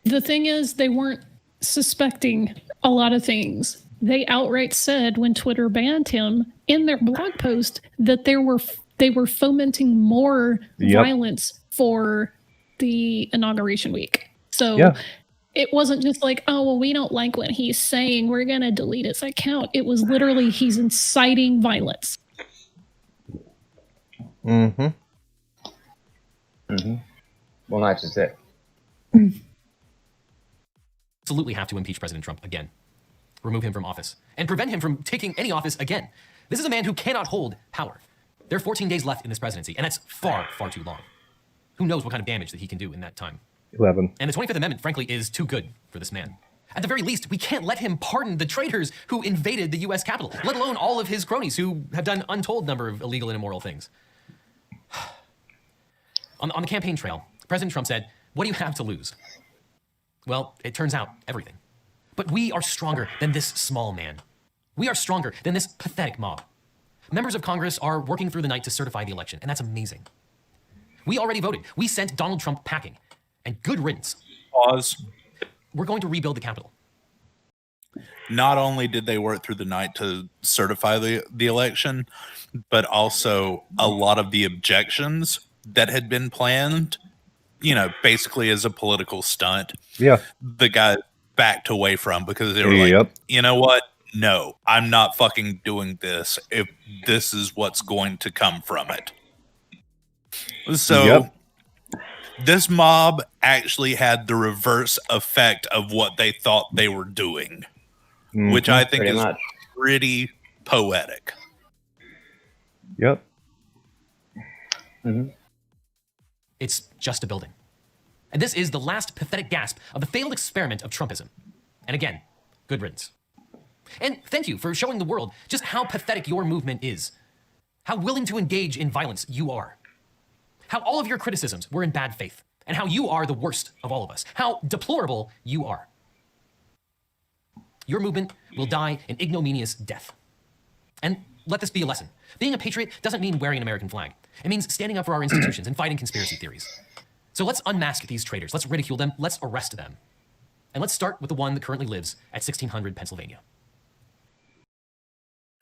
The thing is, they weren't suspecting a lot of things. They outright said when Twitter banned him in their blog post that they were fomenting more violence for the inauguration week. So it wasn't just like, oh, well, we don't like what he's saying, we're going to delete his account. It was literally he's inciting violence. Mm-hmm. Mm-hmm. Well, not just it. Absolutely have to impeach President Trump again. Remove him from office. And prevent him from taking any office again. This is a man who cannot hold power. There are 14 days left in this presidency, and that's far, far too long. Who knows what kind of damage that he can do in that time. 11. And the 25th Amendment, frankly, is too good for this man. At the very least, we can't let him pardon the traitors who invaded the U.S. Capitol, let alone all of his cronies who have done untold number of illegal and immoral things. On the campaign trail, President Trump said, "What do you have to lose?" Well, it turns out everything. But we are stronger than this small man. We are stronger than this pathetic mob. Members of Congress are working through the night to certify the election, and that's amazing. We already voted. We sent Donald Trump packing. And good riddance. Pause. We're going to rebuild the Capitol. Not only did they work through the night to certify the election, but also a lot of the objections that had been planned, basically as a political stunt. Yeah. The guy backed away from because they were like, you know what? No, I'm not fucking doing this if this is what's going to come from it. So this mob actually had the reverse effect of what they thought they were doing, which I think is pretty poetic. Yep. It's just a building. And this is the last pathetic gasp of the failed experiment of Trumpism. And again, good riddance. And thank you for showing the world just how pathetic your movement is. How willing to engage in violence you are. How all of your criticisms were in bad faith. And how you are the worst of all of us. How deplorable you are. Your movement will die an ignominious death. And let this be a lesson. Being a patriot doesn't mean wearing an American flag. It means standing up for our institutions and fighting conspiracy theories. So let's unmask these traitors. Let's ridicule them. Let's arrest them. And let's start with the one that currently lives at 1600 Pennsylvania.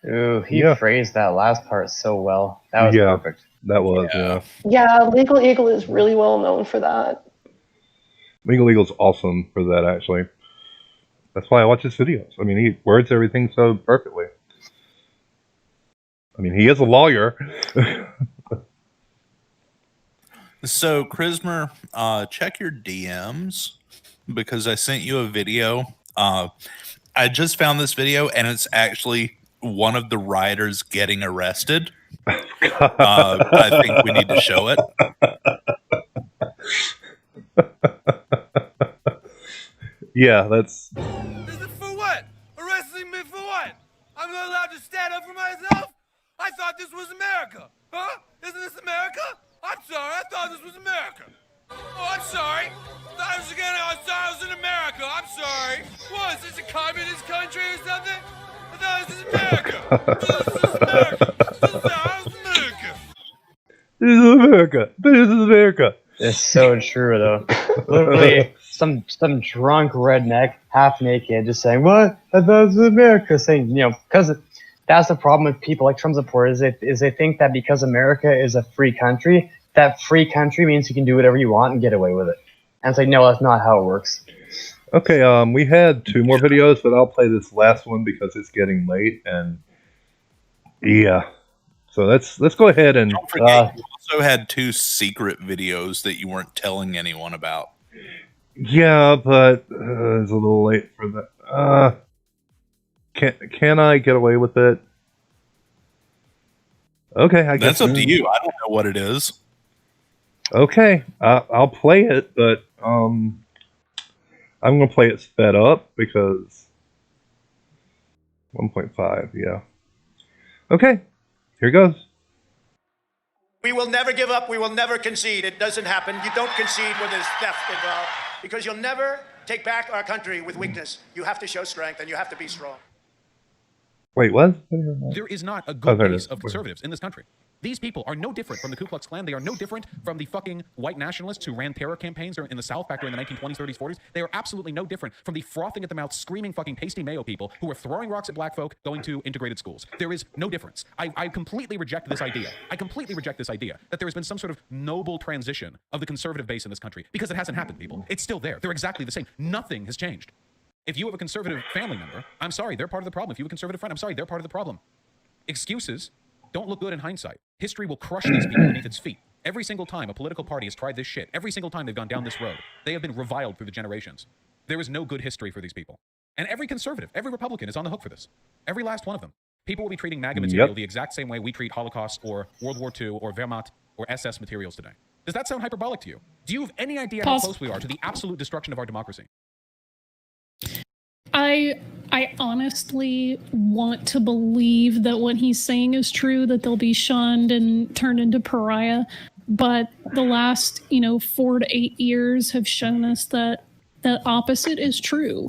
Ooh, he phrased that last part so well. That was perfect. That was, yeah. Yeah, Legal Eagle is really well known for that. Legal Eagle's awesome for that, actually. That's why I watch his videos. I mean, he words everything so perfectly. I mean, he is a lawyer. So, Chrismer, check your DMs because I sent you a video. I just found this video, and it's actually one of the rioters getting arrested. I think we need to show it. Yeah, that's... For what? Arresting me for what? I'm not allowed to stand up for myself? I thought this was America. Huh? Isn't this America? I'm sorry, I thought this was America. Oh, I'm sorry. I thought I was in America. I'm sorry. What, is this a communist country or something? I thought this is America. This is America. This is America. It's so true, though. Literally, some drunk redneck, half naked, just saying, "What? I thought it was America." Saying, because that's the problem with people like Trump supporters is they think that because America is a free country, that free country means you can do whatever you want and get away with it. And it's like, no, that's not how it works. Okay, we had 2 more videos, but I'll play this last one because it's getting late, and yeah. So let's go ahead and... Don't forget, you also had 2 secret videos that you weren't telling anyone about. Yeah, but it's a little late for that. Can I get away with it? Okay, I guess... That's up to you. I don't know what it is. Okay, I'll play it, but I'm going to play it sped up because 1.5, yeah. Okay, here goes. We will never give up. We will never concede. It doesn't happen. You don't concede when there's theft involved because you'll never take back our country with weakness. You have to show strength and you have to be strong. Wait, what? There is not a good base of conservatives in this country. These people are no different from the Ku Klux Klan. They are no different from the fucking white nationalists who ran terror campaigns in the South back during the 1920s, 30s, 40s. They are absolutely no different from the frothing at the mouth, screaming fucking pasty mayo people who are throwing rocks at black folk going to integrated schools. There is no difference. I completely reject this idea. I completely reject this idea that there has been some sort of noble transition of the conservative base in this country because it hasn't happened, people. It's still there. They're exactly the same. Nothing has changed. If you have a conservative family member, I'm sorry, they're part of the problem. If you have a conservative friend, I'm sorry, they're part of the problem. Excuses don't look good in hindsight. History will crush these people beneath its feet. Every single time a political party has tried this shit, every single time they've gone down this road, they have been reviled through the generations. There is no good history for these people. And every conservative, every Republican is on the hook for this. Every last one of them. People will be treating MAGA material the exact same way we treat Holocaust or World War II or Wehrmacht or SS materials today. Does that sound hyperbolic to you? Do you have any idea how close we are to the absolute destruction of our democracy? I honestly want to believe that what he's saying is true, that they'll be shunned and turned into pariah. But the last, 4 to 8 years have shown us that the opposite is true.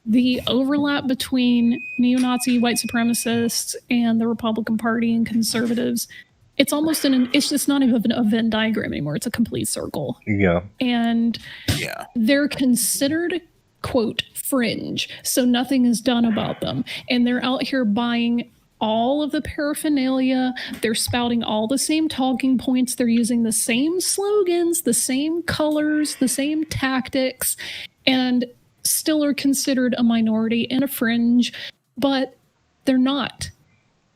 The overlap between neo-Nazi white supremacists and the Republican Party and conservatives, it's almost it's just not even a Venn diagram anymore. It's a complete circle. Yeah. And they're considered, quote, fringe, so nothing is done about them. And they're out here buying all of the paraphernalia. They're spouting all the same talking points. They're using the same slogans, the same colors, the same tactics, and still are considered a minority and a fringe, but they're not.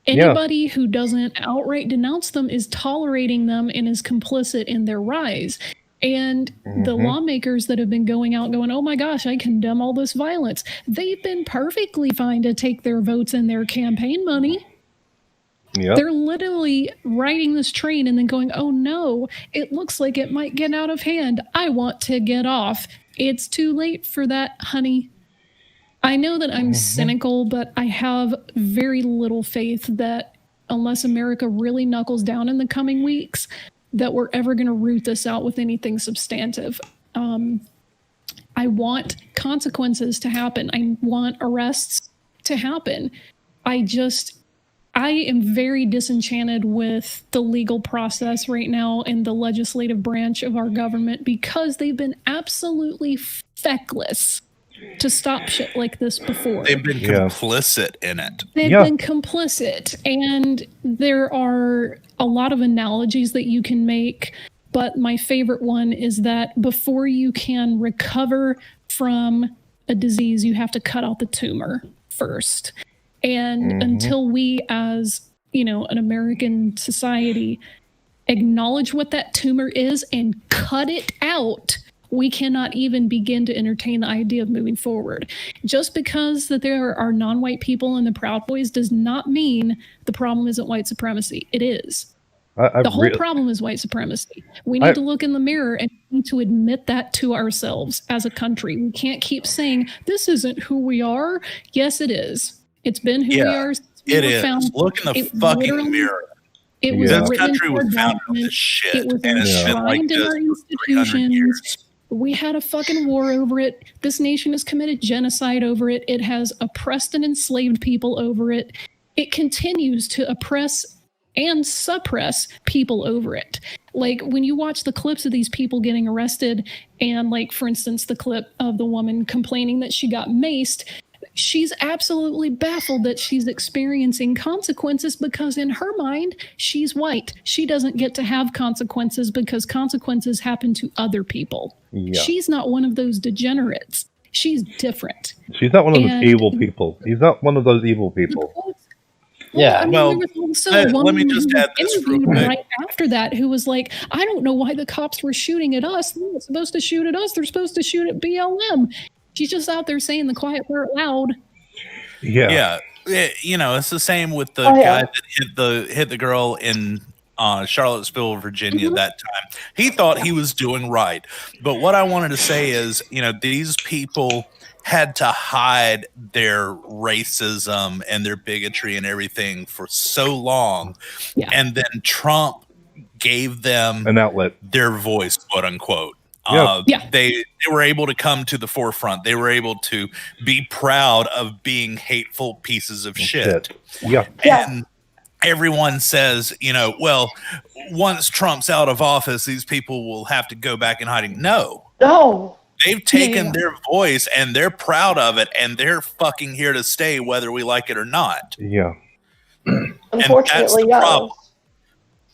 Anybody who doesn't outright denounce them is tolerating them and is complicit in their rise. And the lawmakers that have been going out going, oh my gosh, I condemn all this violence. They've been perfectly fine to take their votes and their campaign money. Yep. They're literally riding this train and then going, oh no, it looks like it might get out of hand. I want to get off. It's too late for that, honey. I know that I'm cynical, but I have very little faith that unless America really knuckles down in the coming weeks, that we're ever going to root this out with anything substantive. I want consequences to happen. I want arrests to happen. I am very disenchanted with the legal process right now in the legislative branch of our government because they've been absolutely feckless to stop shit like this before. They've been complicit in it. They've been complicit. And there are a lot of analogies that you can make, but my favorite one is that before you can recover from a disease, you have to cut out the tumor first. And until we as, an American society acknowledge what that tumor is and cut it out, we cannot even begin to entertain the idea of moving forward. Just because that there are non-white people in the Proud Boys does not mean the problem isn't white supremacy. It is. The whole problem is white supremacy. We need to look in the mirror and need to admit that to ourselves as a country. We can't keep saying, this isn't who we are. Yes, it is. It's been who we are since we were founded. Look in the fucking mirror. It was this country was founded on this shit. It was enshrined in our institutions. We had a fucking war over it. This nation has committed genocide over it. It has oppressed and enslaved people over it. It continues to oppress and suppress people over it. Like when you watch the clips of these people getting arrested and like, for instance, the clip of the woman complaining that she got maced, she's absolutely baffled that she's experiencing consequences because in her mind, she's white. She doesn't get to have consequences because consequences happen to other people. Yeah. She's not one of those degenerates. She's different. She's not one of those evil people. He's not one of those evil people. Yeah. There was also a woman let me just add this real quick. Right after that who was like, I don't know why the cops were shooting at us. They're not supposed to shoot at us. They're supposed to shoot at BLM. She's just out there saying the quiet part loud. Yeah. It's the same with the guy that hit the girl in Charlottesville, Virginia that time. He thought he was doing right. But what I wanted to say is, these people had to hide their racism and their bigotry and everything for so long. Yeah. And then Trump gave them an outlet, their voice, quote unquote. They were able to come to the forefront. They were able to be proud of being hateful pieces of shit. And everyone says, well, once Trump's out of office, these people will have to go back in hiding. No. They've taken their voice and they're proud of it and they're fucking here to stay whether we like it or not. Yeah. Unfortunately, problem.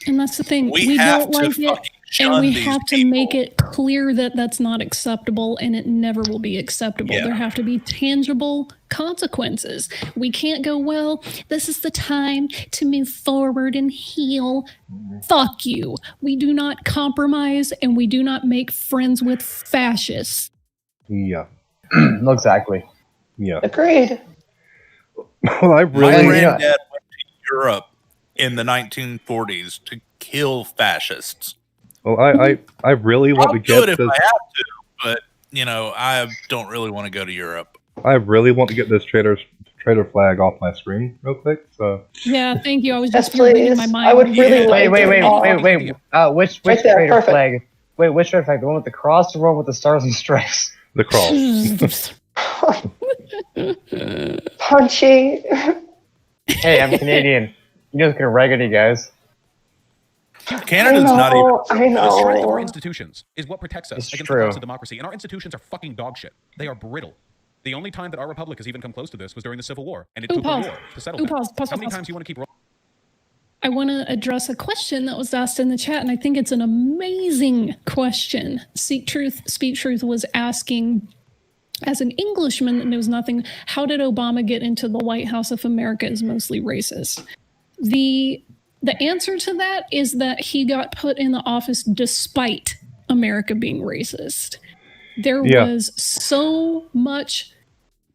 And that's the thing. We don't like it. And we have to make it clear that that's not acceptable and it never will be acceptable. Yeah. There have to be tangible consequences. We can't go, well, this is the time to move forward and heal. Fuck you. We do not compromise and we do not make friends with fascists. Yeah. Exactly. Yeah. Agreed. Well, My granddad went to Europe in the 1940s to kill fascists. Well, I really want to get this. I have to, but I don't really want to go to Europe. I really want to get this traitor flag off my screen real quick. So yeah, thank you. I was just reading my mind. I would really like wait. Which traitor flag? Wait, which traitor flag? The one with the cross or the one with the stars and stripes? The cross. Punchy. Hey, I'm Canadian. You guys are raggedy guys. Canada's not even. I know. The strength of our institutions is what protects us against the threats of democracy, and our institutions are fucking dog shit. They are brittle. The only time that our republic has even come close to this was during the Civil War, and it took a war to settle that. How many times do you want to keep rolling? I want to address a question that was asked in the chat, and I think it's an amazing question. Seek Truth, Speak Truth was asking, as an Englishman that knows nothing, how did Obama get into the White House if America is mostly racist? The answer to that is that he got put in the office despite America being racist. There was so much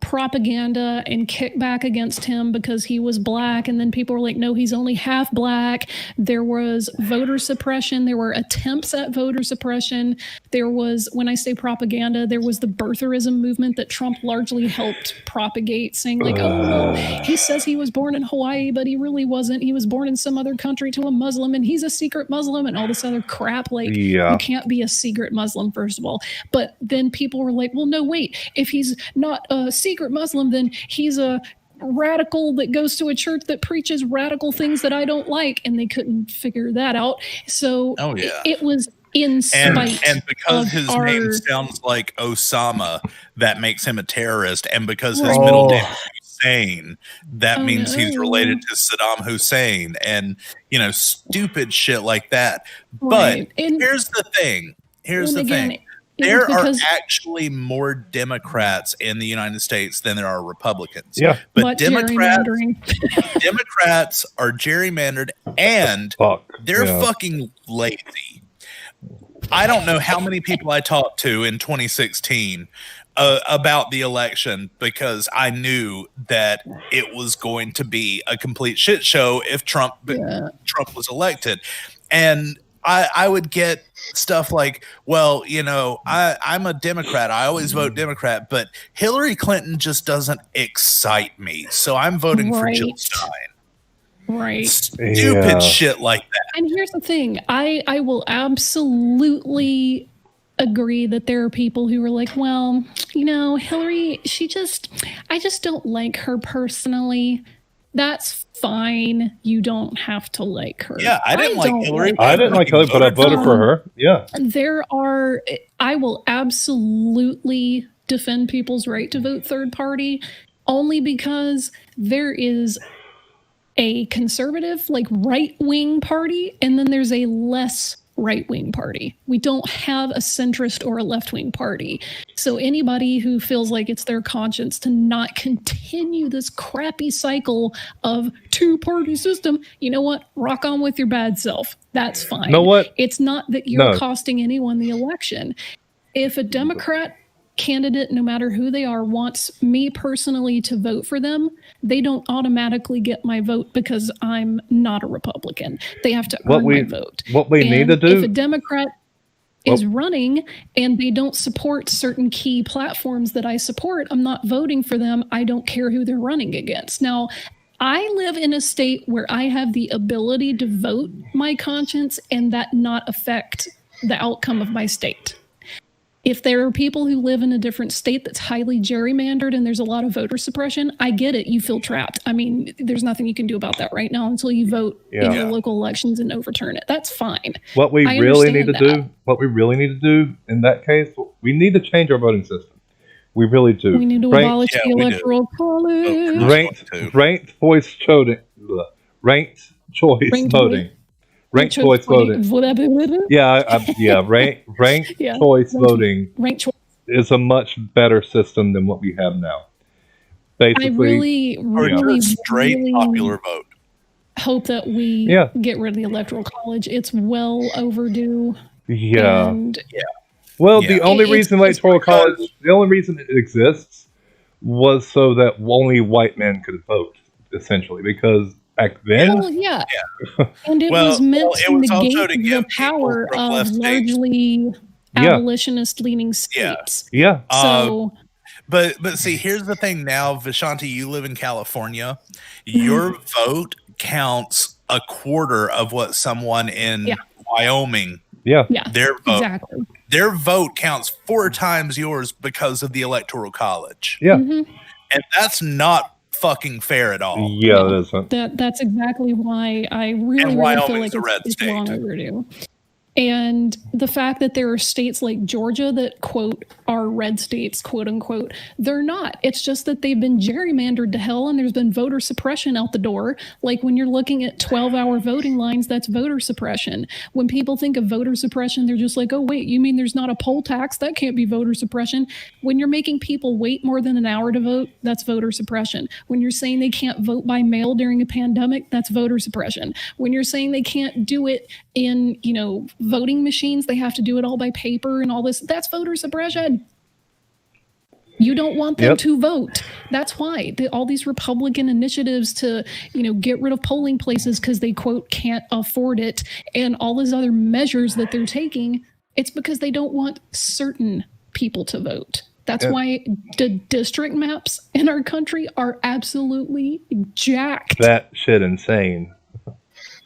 propaganda and kickback against him because he was black, and then people were like, no, he's only half black. There was voter suppression. There were attempts at voter suppression. There was, when I say propaganda, there was the birtherism movement that Trump largely helped propagate, saying like, oh, well, he says he was born in Hawaii, but he really wasn't. He was born in some other country to a Muslim, and he's a secret Muslim, and all this other crap. Like, you can't be a secret Muslim, first of all. But then people were like, well, no, wait, if he's not a secret Muslim, then he's a radical that goes to a church that preaches radical things that I don't like, and they couldn't figure that out. So it was in spite and because of his our name sounds like Osama, that makes him a terrorist, and because his middle name is Hussein, that means he's related to Saddam Hussein, and stupid shit like that. But here's the thing. There are actually more Democrats in the United States than there are Republicans. Yeah. But Democrats are gerrymandered, and they're fucking lazy. I don't know how many people I talked to in 2016 about the election, because I knew that it was going to be a complete shit show if Trump was elected. And I would get stuff like, well, I'm a Democrat. I always vote Democrat, but Hillary Clinton just doesn't excite me. So I'm voting for Jill Stein. Right. Stupid shit like that. And here's the thing. I will absolutely agree that there are people who are like, well, Hillary, I just don't like her personally. That's fine. You don't have to like her. Yeah, I didn't like Hillary. I didn't like Hillary, but I voted for her. Yeah. I will absolutely defend people's right to vote third party, only because there is a conservative, like right-wing party, and then there's a less right-wing party. We don't have a centrist or a left-wing party. So anybody who feels like it's their conscience to not continue this crappy cycle of two-party system, you know what? Rock on with your bad self. That's fine. You know what? It's not that you're costing anyone the election. If a Democrat candidate, no matter who they are, wants me personally to vote for them, they don't automatically get my vote because I'm not a Republican. They have to earn my vote. What we need to do, if a Democrat is running and they don't support certain key platforms that I support, I'm not voting for them. I don't care who they're running against. Now, I live in a state where I have the ability to vote my conscience and that not affect the outcome of my state. If there are people who live in a different state that's highly gerrymandered and there's a lot of voter suppression, I get it. You feel trapped. I mean, there's nothing you can do about that right now until you vote in your local elections and overturn it. That's fine. What we really need to do in that case, we need to change our voting system. We really do. We need to abolish the electoral college. Ranked choice voting. Ranked choice voting. Ranked choice voting is a much better system than what we have now. Basically, I really straight popular vote. Hope that we get rid of the electoral college. It's well overdue. Yeah. Well, the only reason it exists was so that only white men could vote, essentially, because back then, and it was meant to negate the power of largely abolitionist-leaning states. So, but see, here's the thing. Now, Vishanti, you live in California. Your vote counts a quarter of what someone in Wyoming. Their vote. Their vote counts 4 times yours because of the electoral college. And that's not fucking fair at all. It isn't. That's exactly why I really feel like it's long overdue. And the fact that there are states like Georgia that, quote, are red states, quote unquote, they're not. It's just that they've been gerrymandered to hell and there's been voter suppression out the door. Like when you're looking at 12-hour voting lines, that's voter suppression. When people think of voter suppression, they're just like, oh, wait, you mean there's not a poll tax? That can't be voter suppression. When you're making people wait more than an hour to vote, that's voter suppression. When you're saying they can't vote by mail during a pandemic, that's voter suppression. When you're saying they can't do it in, voting machines, they have to do it all by paper and all this, that's voter suppression. You don't want them to vote. That's why all these Republican initiatives to, get rid of polling places because they, quote, can't afford it, and all these other measures that they're taking, it's because they don't want certain people to vote. That's why the district maps in our country are absolutely jacked. That shit insane.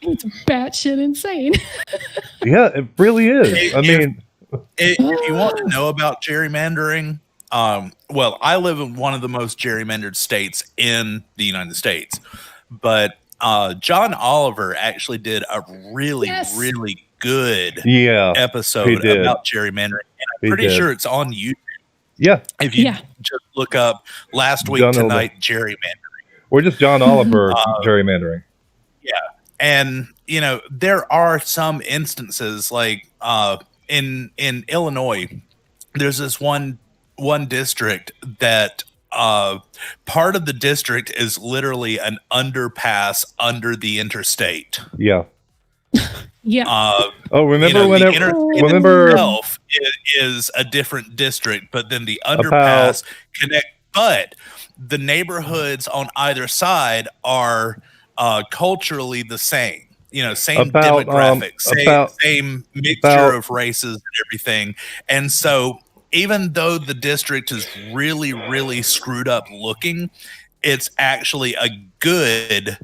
It's batshit insane. Yeah, it really is. I mean, if you want to know about gerrymandering, well, I live in one of the most gerrymandered states in the United States, but John Oliver actually did a really, really good episode about gerrymandering. And I'm pretty sure it's on YouTube. Yeah. If you just look up last week tonight gerrymandering. Or just John Oliver gerrymandering. Yeah. And, there are some instances like in Illinois, there's this one district that part of the district is literally an underpass under the interstate. Yeah. Yeah. Remember the interstate itself is a different district, but then the underpass connect. But the neighborhoods on either side are culturally the same. Same demographics, same mixture of races and everything. And so even though the district is really, really screwed up looking, it's actually a good,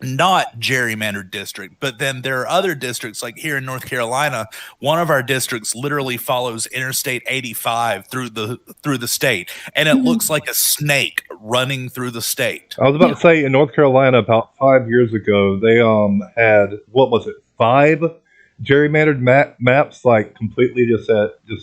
not gerrymandered district. But then there are other districts, like here in North Carolina, one of our districts literally follows Interstate 85 through the state, and it looks like a snake running through the state. I was about to say, in North Carolina, about 5 years ago, they had, 5 gerrymandered maps, like completely just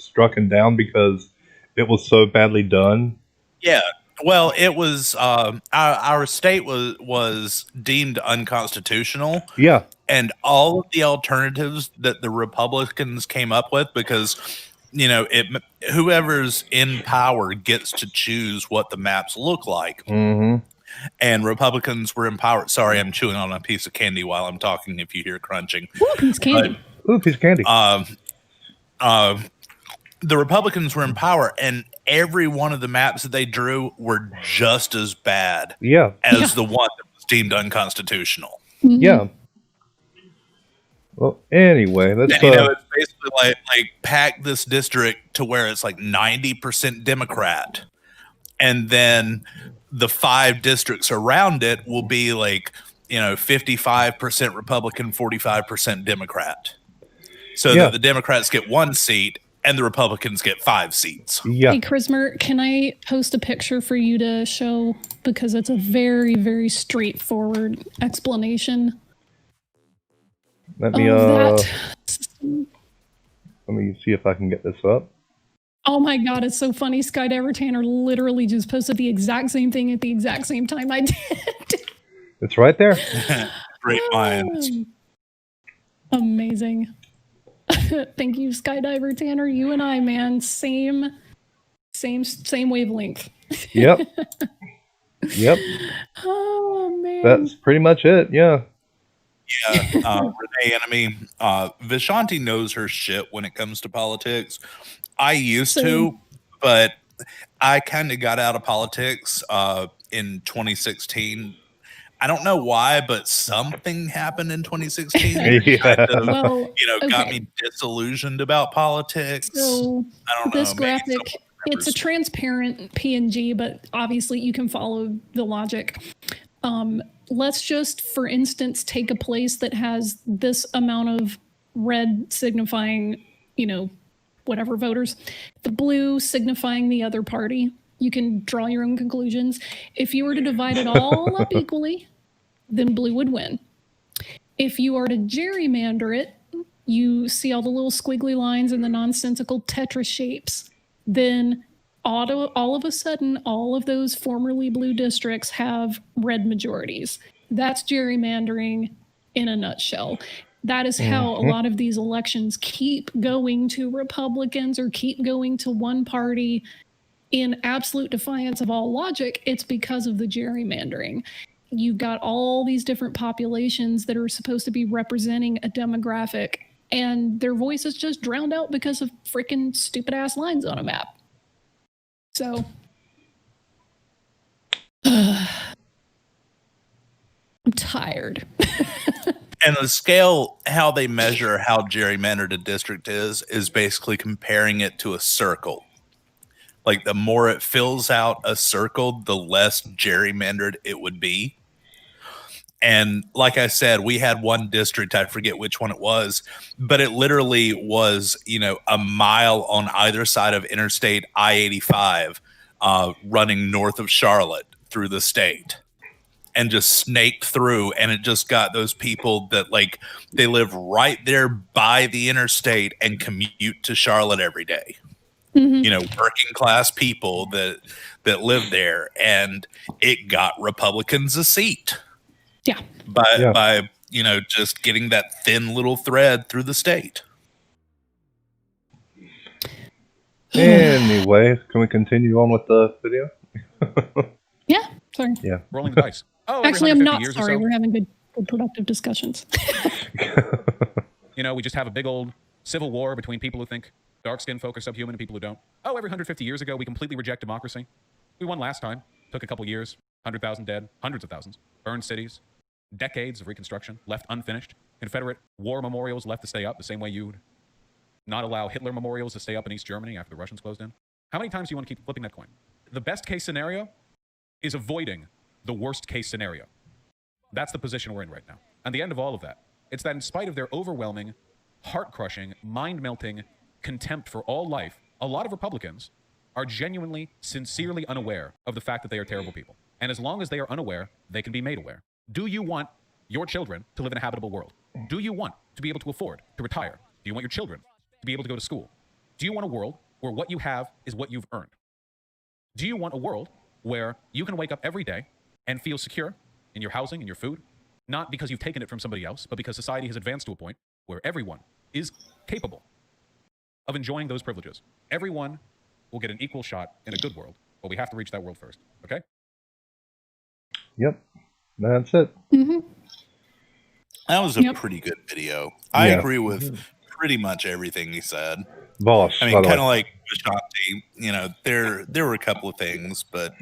struck and down because it was so badly done. Yeah. Well, it was our state was deemed unconstitutional. Yeah. And all of the alternatives that the Republicans came up with, because whoever's in power gets to choose what the maps look like. Mm-hmm. And Republicans were in power. Sorry, I'm chewing on a piece of candy while I'm talking. If you hear crunching, piece of candy. Piece of candy. The Republicans were in power, and every one of the maps that they drew were just as bad as the one that was deemed unconstitutional. Yeah. Well, anyway, let's. And, it's basically like pack this district to where it's like 90% Democrat, and then the 5 districts around it will be like 55% Republican, 45% Democrat, so that the Democrats get 1 seat and the Republicans get 5 seats. Yeah. Hey, Chrismer, can I post a picture for you to show? Because it's a very, very straightforward explanation. Let me see if I can get this up. Oh my God, it's so funny. Skydiver Tanner literally just posted the exact same thing at the exact same time I did. It's right there. Great minds. Amazing. Thank you, Skydiver Tanner. You and I, man, same wavelength. Yep. Yep. Oh man. That's pretty much it. Yeah. Yeah. Renee Enemy, Vishanti knows her shit when it comes to politics. I used to, but I kind of got out of politics in 2016. I don't know why, but something happened in 2016 that kind of, got me disillusioned about politics. So I don't know. This graphic, it's a transparent PNG, but obviously you can follow the logic. Let's just, for instance, take a place that has this amount of red signifying, whatever voters, the blue signifying the other party. You can draw your own conclusions. If you were to divide it all up equally, then blue would win. If you are to gerrymander it, you see all the little squiggly lines and the nonsensical Tetris shapes, then all of a sudden, all of those formerly blue districts have red majorities. That's gerrymandering in a nutshell. That is how a lot of these elections keep going to Republicans or keep going to one party in absolute defiance of all logic. It's because of the gerrymandering. You've got all these different populations that are supposed to be representing a demographic, and their voice is just drowned out because of freaking stupid ass lines on a map. So, I'm tired. And the scale, how they measure how gerrymandered a district is basically comparing it to a circle. Like the more it fills out a circle, the less gerrymandered it would be. And like I said, we had one district, I forget which one it was, but it literally was, a mile on either side of Interstate I-85 running north of Charlotte through the state. And just snaked through, and it just got those people that they live right there by the interstate and commute to Charlotte every day. Working class people that live there, and it got Republicans a seat. Yeah. By just getting that thin little thread through the state. Anyway, can we continue on with the video? Yeah, sorry. Yeah. Rolling the dice. Oh, actually, I'm not sorry. We're having good productive discussions. We just have a big old civil war between people who think dark-skinned folk are subhuman and people who don't. Oh, every 150 years ago, we completely reject democracy. We won last time. Took a couple years. 100,000 dead. Hundreds of thousands. Burned cities. Decades of reconstruction. Left unfinished. Confederate war memorials left to stay up the same way you'd not allow Hitler memorials to stay up in East Germany after the Russians closed in. How many times do you want to keep flipping that coin? The best case scenario is avoiding the worst case scenario. That's the position we're in right now. And the end of all of that, it's that in spite of their overwhelming, heart-crushing, mind-melting contempt for all life, a lot of Republicans are genuinely, sincerely unaware of the fact that they are terrible people. And as long as they are unaware, they can be made aware. Do you want your children to live in a habitable world? Do you want to be able to afford to retire? Do you want your children to be able to go to school? Do you want a world where what you have is what you've earned? Do you want a world where you can wake up every day and feel secure in your housing and your food, not because you've taken it from somebody else, but because society has advanced to a point where everyone is capable of enjoying those privileges? Everyone will get an equal shot in a good world, but we have to reach that world first, okay? Yep, that's it. Mm-hmm. That was a pretty good video. I agree with pretty much everything he said. Boss. I mean, kind of like Ashanti, there were a couple of things, but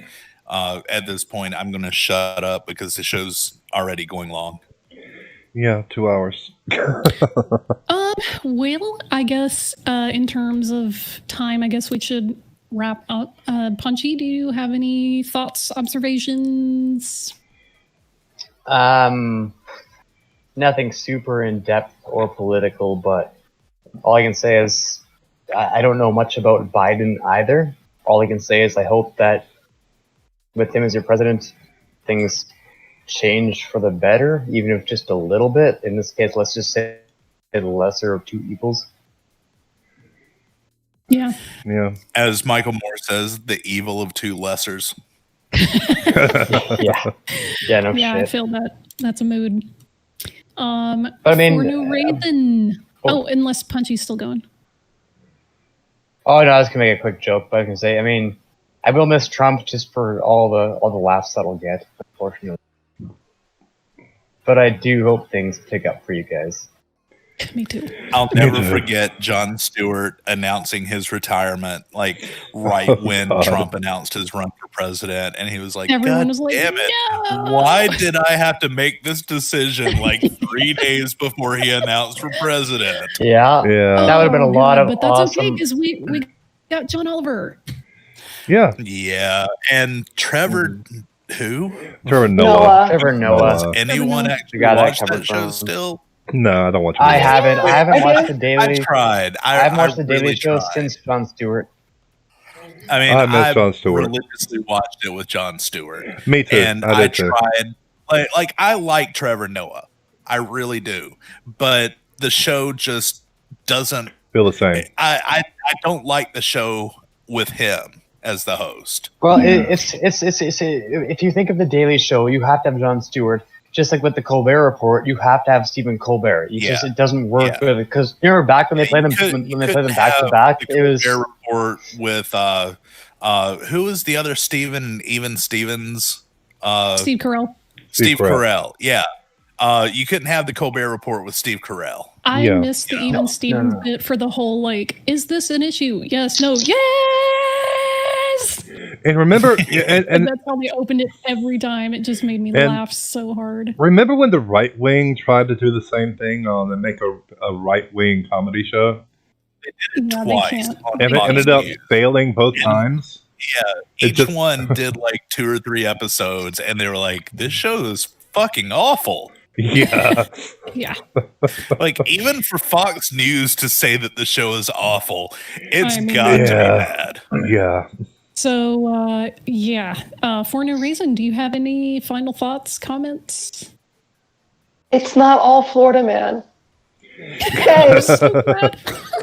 at this point, I'm going to shut up because the show's already going long. Yeah, 2 hours. Well, I guess in terms of time, I guess we should wrap up. Punchy, do you have any thoughts, observations? Nothing super in-depth or political, but all I can say is I don't know much about Biden either. All I can say is I hope that with him as your president, things change for the better, even if just a little bit. In this case, let's just say the lesser of two evils. Yeah. Yeah. As Michael Moore says, the evil of two lessers. Yeah. Yeah, no yeah, shit. I feel that. That's a mood. But I mean, for no Raven. Unless Punchy's still going. Oh no, I was gonna make a quick joke, but I was gonna say, I mean, I will miss Trump just for all the laughs that'll get, unfortunately. But I do hope things pick up for you guys. Me too. I'll never forget Jon Stewart announcing his retirement, right when Trump announced his run for president, and he was like, Everyone "God was like, damn it! no! Why did I have to make this decision 3 days before he announced for president?" Yeah, that would have been a lot of but that's awesome. okay because we got John Oliver. Yeah, and Trevor. Who? Trevor Noah. Trevor Noah. Does anyone actually got watch that that show covered. still? No, I don't watch it. I haven't watched the Daily. I tried. I haven't watched the Daily really Show tried. since Jon Stewart. I mean, I miss Jon Stewart. religiously watched it with Jon Stewart. Me too. And I I did too. tried. I like Trevor Noah. I really do. But the show just doesn't feel the same. I don't like the show with him as the host. Well, it's if you think of the Daily Show, you have to have Jon Stewart. Just like with the Colbert Report, you have to have Stephen Colbert. It doesn't work good because you remember back when they played them when they played them back to back. It was Colbert Report with who was the other Steven? Even Stevens. Steve Carell. Steve Carell. Yeah. You couldn't have the Colbert Report with Steve Carell. I missed the Even Stevens bit for the whole is this an issue? Yes, no, yes. guys. And remember, and that's how they opened it every time. It just made me laugh so hard. remember when the right wing tried to do the same thing and make a right wing comedy show? They did it Yeah, twice. they can't. And it ended up failing both times. Yeah, each one did like 2 or 3 episodes, and they were like, "This show is fucking awful." Yeah. Yeah. Like, even for Fox News to say that the show is awful, it's I mean- got to be bad. Yeah. So, for no reason, do you have any final thoughts, comments? It's not all Florida man. Yes.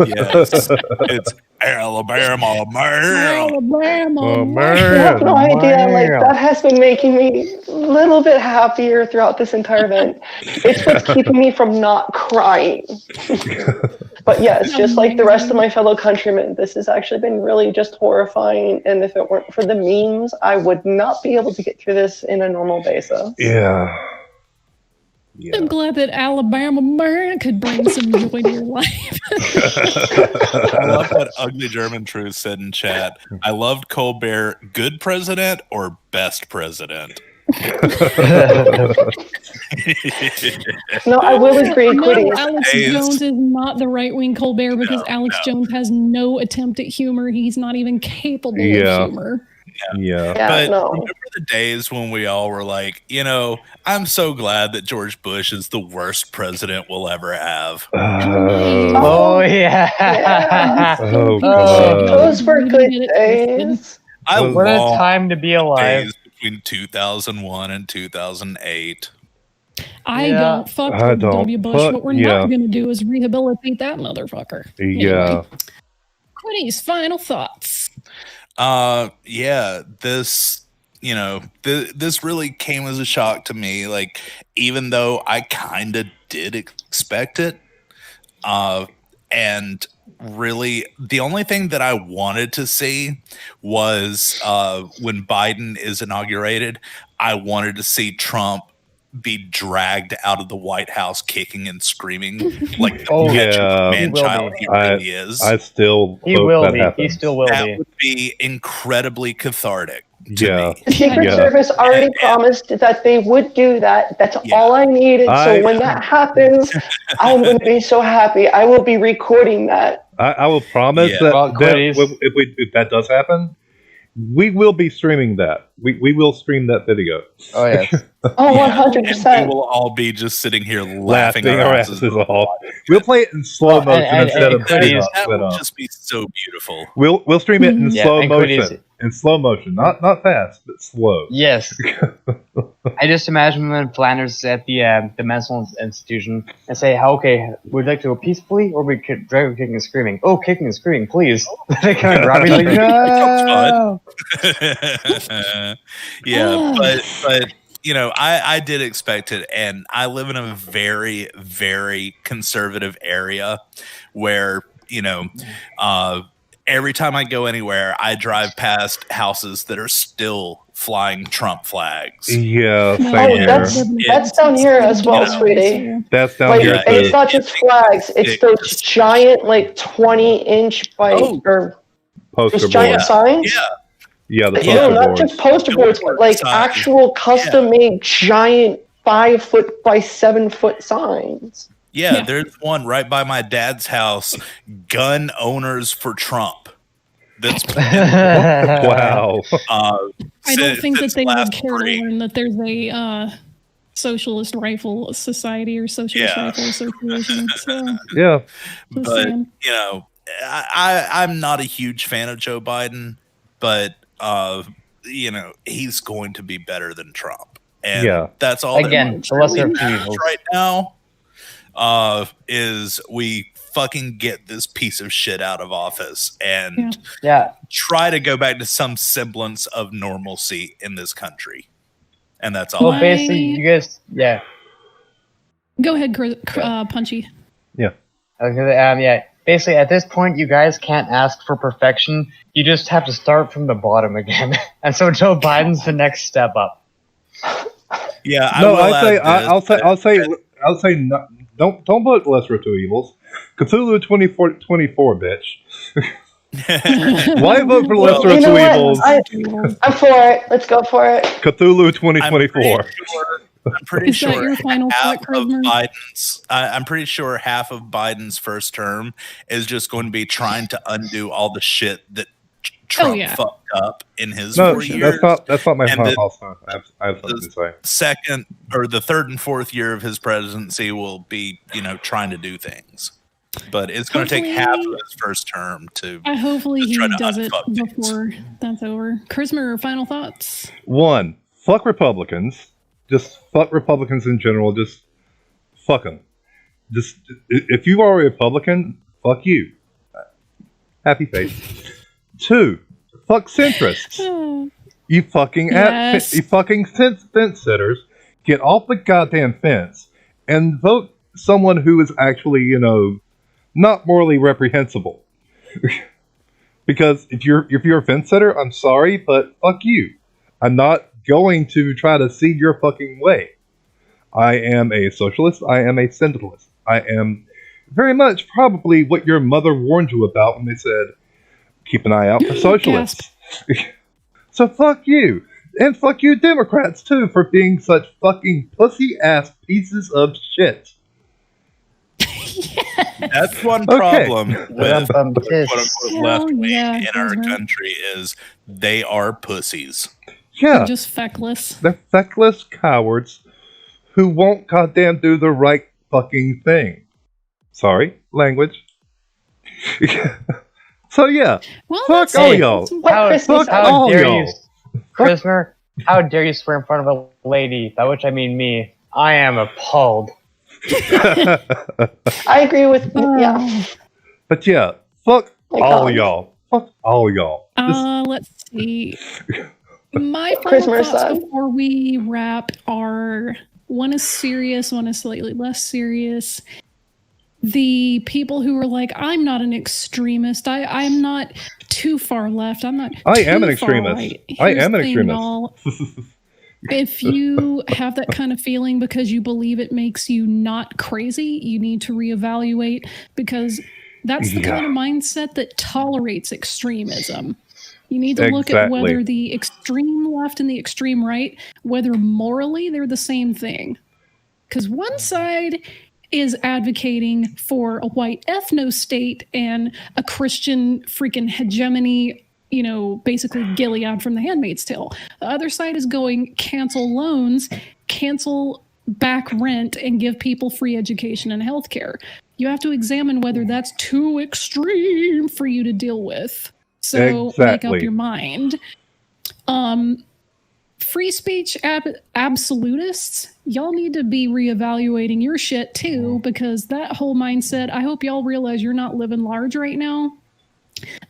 Yes, it's Alabama, man. You have no idea. Like, that has been making me a little bit happier throughout this entire event. It's what's keeping me from not crying. But yes, just like the rest of my fellow countrymen, this has actually been really just horrifying. And if it weren't for the memes, I would not be able to get through this in a normal basis. Yeah. I'm glad that Alabama man could bring some joy to your life. I love what Ugly German Truth said in chat. I loved Colbert. Good president or best president? No, I will agree, No, Quiddy. Alex Jones is not the right-wing Colbert because Alex Jones has no attempt at humor. He's not even capable of humor. Yeah. But remember the days when we all were like, I'm so glad that George Bush is the worst president we'll ever have. Oh, yeah. Oh, God. Those were good days. What a time to be alive. Days between 2001 and 2008. I don't fuck I with don't W. Bush. fuck- What we're yeah. not going to do is rehabilitate that motherfucker. Yeah. Quiddy's final thoughts. This this really came as a shock to me, like, even though I kind of did expect it, and really the only thing that I wanted to see was when Biden is inaugurated, I wanted to see Trump be dragged out of the White House kicking and screaming like the petulant man-child he really is. I still He hope will that be. happens. He still will That be. would be incredibly cathartic. Yeah. The Secret Service already promised that they would do that. That's all I needed. So when that happens, I'm going to be so happy. I will be recording that. I will promise that if that does happen, we will be streaming that. We will stream that video. Oh, yes. Oh, 100%. And we will all be just sitting here laughing our asses off. We'll play it in slow motion instead of speed up. That would just be so beautiful. We'll stream it in Yeah, slow and motion. In slow motion, not fast, but slow. Yes. I just imagine when Flanders is at the mental institution and say, "Okay, would you like to go peacefully, or we could drive kicking and screaming? Oh, kicking and screaming, please!" They kind of grab me like, "No." Yeah, but I did expect it, and I live in a very, very conservative area where every time I go anywhere, I drive past houses that are still flying Trump flags. Yeah, same Oh, here. that's down here as well, sweetie. That's down Like, here and it's too. not just flags; it's those giant, like 20-inch by or Poster those giant board. signs. Yeah, the No, poster not boards. just poster boards, but like actual custom-made giant 5-foot by 7-foot signs. Yeah, there's one right by my dad's house. Gun owners for Trump. That's Wow. I don't think that they would care to learn that there's a socialist rifle society or socialist rifle association. So, Yeah. just But saying. I'm not a huge fan of Joe Biden, but he's going to be better than Trump, and that's all. Again, the lesser of two evils. Right now, is we fucking get this piece of shit out of office and try to go back to some semblance of normalcy in this country, and that's all. Well, basically, you guys, Go ahead, Punchy. Yeah. Okay, basically, at this point, you guys can't ask for perfection. You just have to start from the bottom again. And so Joe Biden's the next step up. Yeah, No, I'll say no, don't put lesser of two evils. Cthulhu 24, bitch. Why vote for lesser of You two know evils? what? I'm for it. Let's go for it. Cthulhu 2024. I'm pretty Is that sure your final half thought, of Crismer? Biden's. I'm pretty sure half of Biden's first term is just going to be trying to undo all the shit that Trump fucked up in his 4 years. That's not my And final thought. I have something to say. Second or the third and fourth year of his presidency will be, trying to do things. But it's going to take half of his first term to. Hopefully he try to does it unfuck things. before that's over. Crismer, final thoughts? 1, fuck Republicans. Just fuck Republicans in general. Just fuck them. Just if you are a Republican, fuck you. Happy face. 2, fuck centrists. You fucking you fucking fence sitters. Get off the goddamn fence and vote someone who is actually, not morally reprehensible. Because if you're a fence sitter, I'm sorry, but fuck you. I'm not going to try to see your fucking way. I am a socialist. I am a syndicalist. I am very much probably what your mother warned you about when they said, keep an eye out for socialists. So fuck you. And fuck you Democrats too for being such fucking pussy-ass pieces of shit. That's one problem with the quote-unquote left wing in our Crismer. country is they are pussies. Yeah. They're just feckless. They're feckless cowards who won't goddamn do the right fucking thing. Sorry, language. So yeah, well, fuck all y'all. How dare you, Crismer? How dare you swear in front of a lady? By which I mean me. I am appalled. I agree with yeah. But yeah, fuck My all God. y'all. Fuck all y'all. Let's see. My final Christmas thoughts son. before we wrap are one is serious, one is slightly less serious. The people who are like, I'm not an extremist. I'm not too far left. I'm not. I am too an far extremist. right. I Here's am the an thing, extremist. y'all. If you have that kind of feeling because you believe it makes you not crazy, you need to reevaluate because that's the kind of mindset that tolerates extremism. You need to look at whether the extreme left and the extreme right, whether morally they're the same thing. Because one side is advocating for a white ethno-state and a Christian freaking hegemony, basically Gilead from The Handmaid's Tale. The other side is going cancel loans, cancel back rent, and give people free education and healthcare. You have to examine whether that's too extreme for you to deal with. So make up your mind. Free speech absolutists, y'all need to be reevaluating your shit too, because that whole mindset, I hope y'all realize you're not living large right now.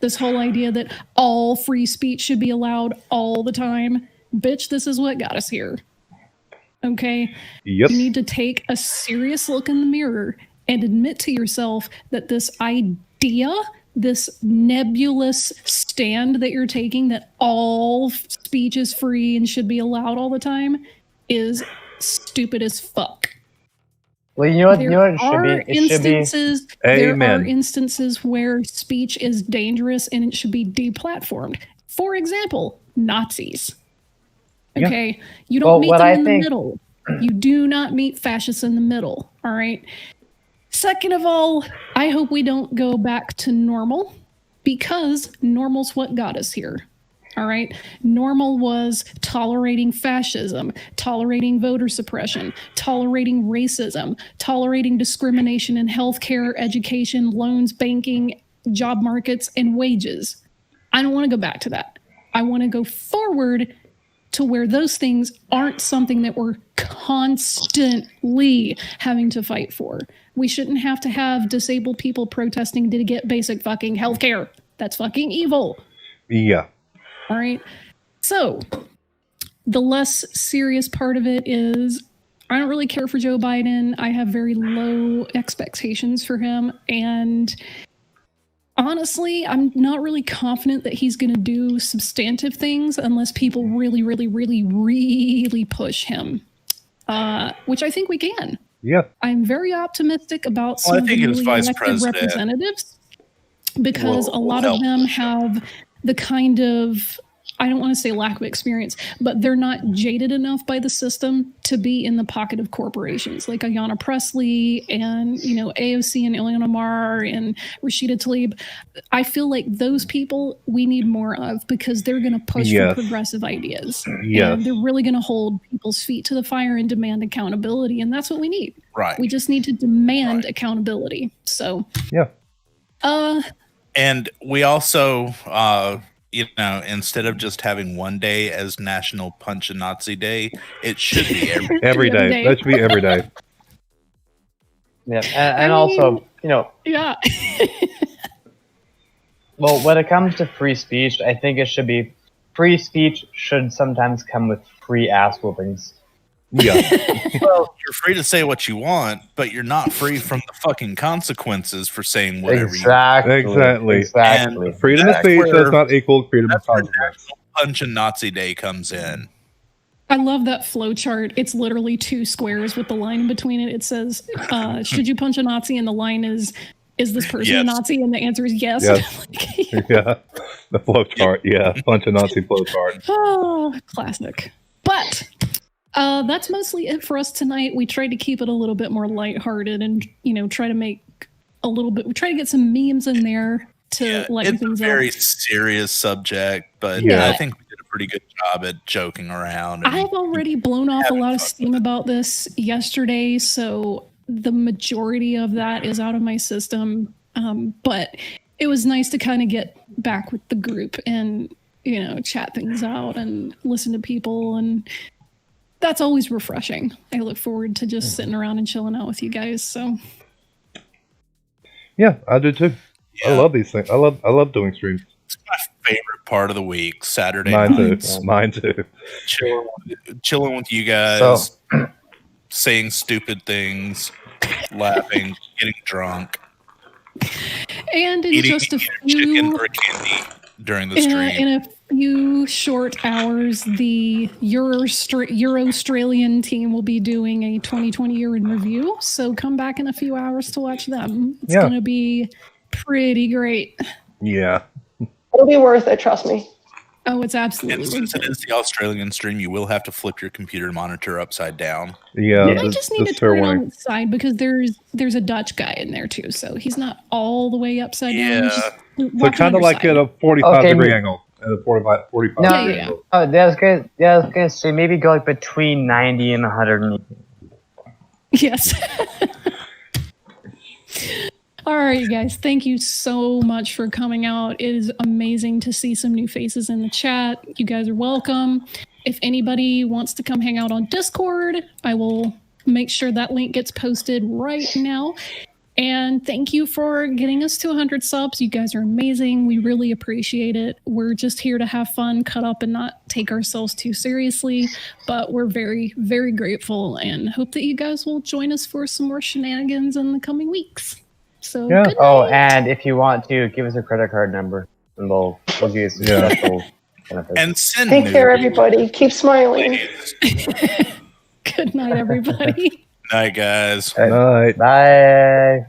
This whole idea that all free speech should be allowed all the time. Bitch, this is what got us here. Okay? Yep. You need to take a serious look in the mirror and admit to yourself that this idea, this nebulous stand that you're taking that all speech is free and should be allowed all the time is stupid as fuck. Well, you know what it should be? It should be. There are instances where speech is dangerous and it should be deplatformed. For example, Nazis. Okay, you don't meet them in the middle. You do not meet fascists in the middle. All right. Second of all, I hope we don't go back to normal because normal's what got us here. All right. Normal was tolerating fascism, tolerating voter suppression, tolerating racism, tolerating discrimination in healthcare, education, loans, banking, job markets, and wages. I don't want to go back to that. I want to go forward to where those things aren't something that we're constantly having to fight for. We shouldn't have to have disabled people protesting to get basic fucking healthcare. That's fucking evil. Yeah. All right. So the less serious part of it is I don't really care for Joe Biden. I have very low expectations for him. And honestly, I'm not really confident that he's going to do substantive things unless people really, really, really, really push him, which I think we can. Yeah. I'm very optimistic about some of the newly elected representatives. because a lot of them have the kind of, I don't want to say lack of experience, but they're not jaded enough by the system to be in the pocket of corporations like Ayanna Pressley and, AOC and Ilhan Omar and Rashida Tlaib. I feel like those people we need more of because they're going to push for progressive ideas. And they're really going to hold people's feet to the fire and demand accountability. And that's what we need. Right. We just need to demand accountability. So, and we also, instead of just having one day as National Punch a Nazi Day, it should be every day. That should be every day. Yeah, and also, Yeah. well, when it comes to free speech, I think it should be free speech should sometimes come with free ass whoopings. Yeah. Well, you're free to say what you want, but you're not free from the fucking consequences for saying whatever you want. Exactly. And freedom of speech does not equal freedom of consequence. Punch and Nazi Day comes in. I love that flow chart. It's literally 2 squares with the line in between it. It says, should you punch a Nazi? And the line is this person a Nazi? And the answer is yes. Yeah. The flow chart. Yeah. Punch a Nazi flow chart. Oh, classic. But that's mostly it for us tonight. We tried to keep it a little bit more lighthearted and, try to make we try to get some memes in there to lighten things up. It's a very serious subject, but I think we did a pretty good job at joking around. I've already blown off a lot of steam about this yesterday, so the majority of that is out of my system. But it was nice to kind of get back with the group and, chat things out and listen to people, and that's always refreshing. I look forward to just sitting around and chilling out with you guys. So, yeah, I do too. I love these things. I love doing streams. It's my favorite part of the week. Saturday nights. Mine too. Chilling with you guys, saying stupid things, laughing, getting drunk, and in eating just a chicken few or candy during the stream. In a few short hours, the Euro-Australian team will be doing a 2020 year in review. So come back in a few hours to watch them. It's going to be pretty great. Yeah. It'll be worth it, trust me. Oh, it's absolutely worth it. Since it is the Australian stream, you will have to flip your computer monitor upside down. Yeah. I just need to turn it on its side because there's a Dutch guy in there too, so he's not all the way upside down. So kind of like at a 45-degree angle. At a 45 angle. Oh, that's good. Yeah, I was gonna say maybe go like between 90 and 100. Yes. All right, you guys. Thank you so much for coming out. It is amazing to see some new faces in the chat. You guys are welcome. If anybody wants to come hang out on Discord, I will make sure that link gets posted right now. And thank you for getting us to 100 subs. You guys are amazing. We really appreciate it. We're just here to have fun, cut up, and not take ourselves too seriously. But we're very, very grateful and hope that you guys will join us for some more shenanigans in the coming weeks. So, good night. Oh, and if you want to, give us a credit card number, and we'll give you some special benefits. And send Take care, everybody. Keep smiling. Good night, everybody. Night, guys. Night. Bye.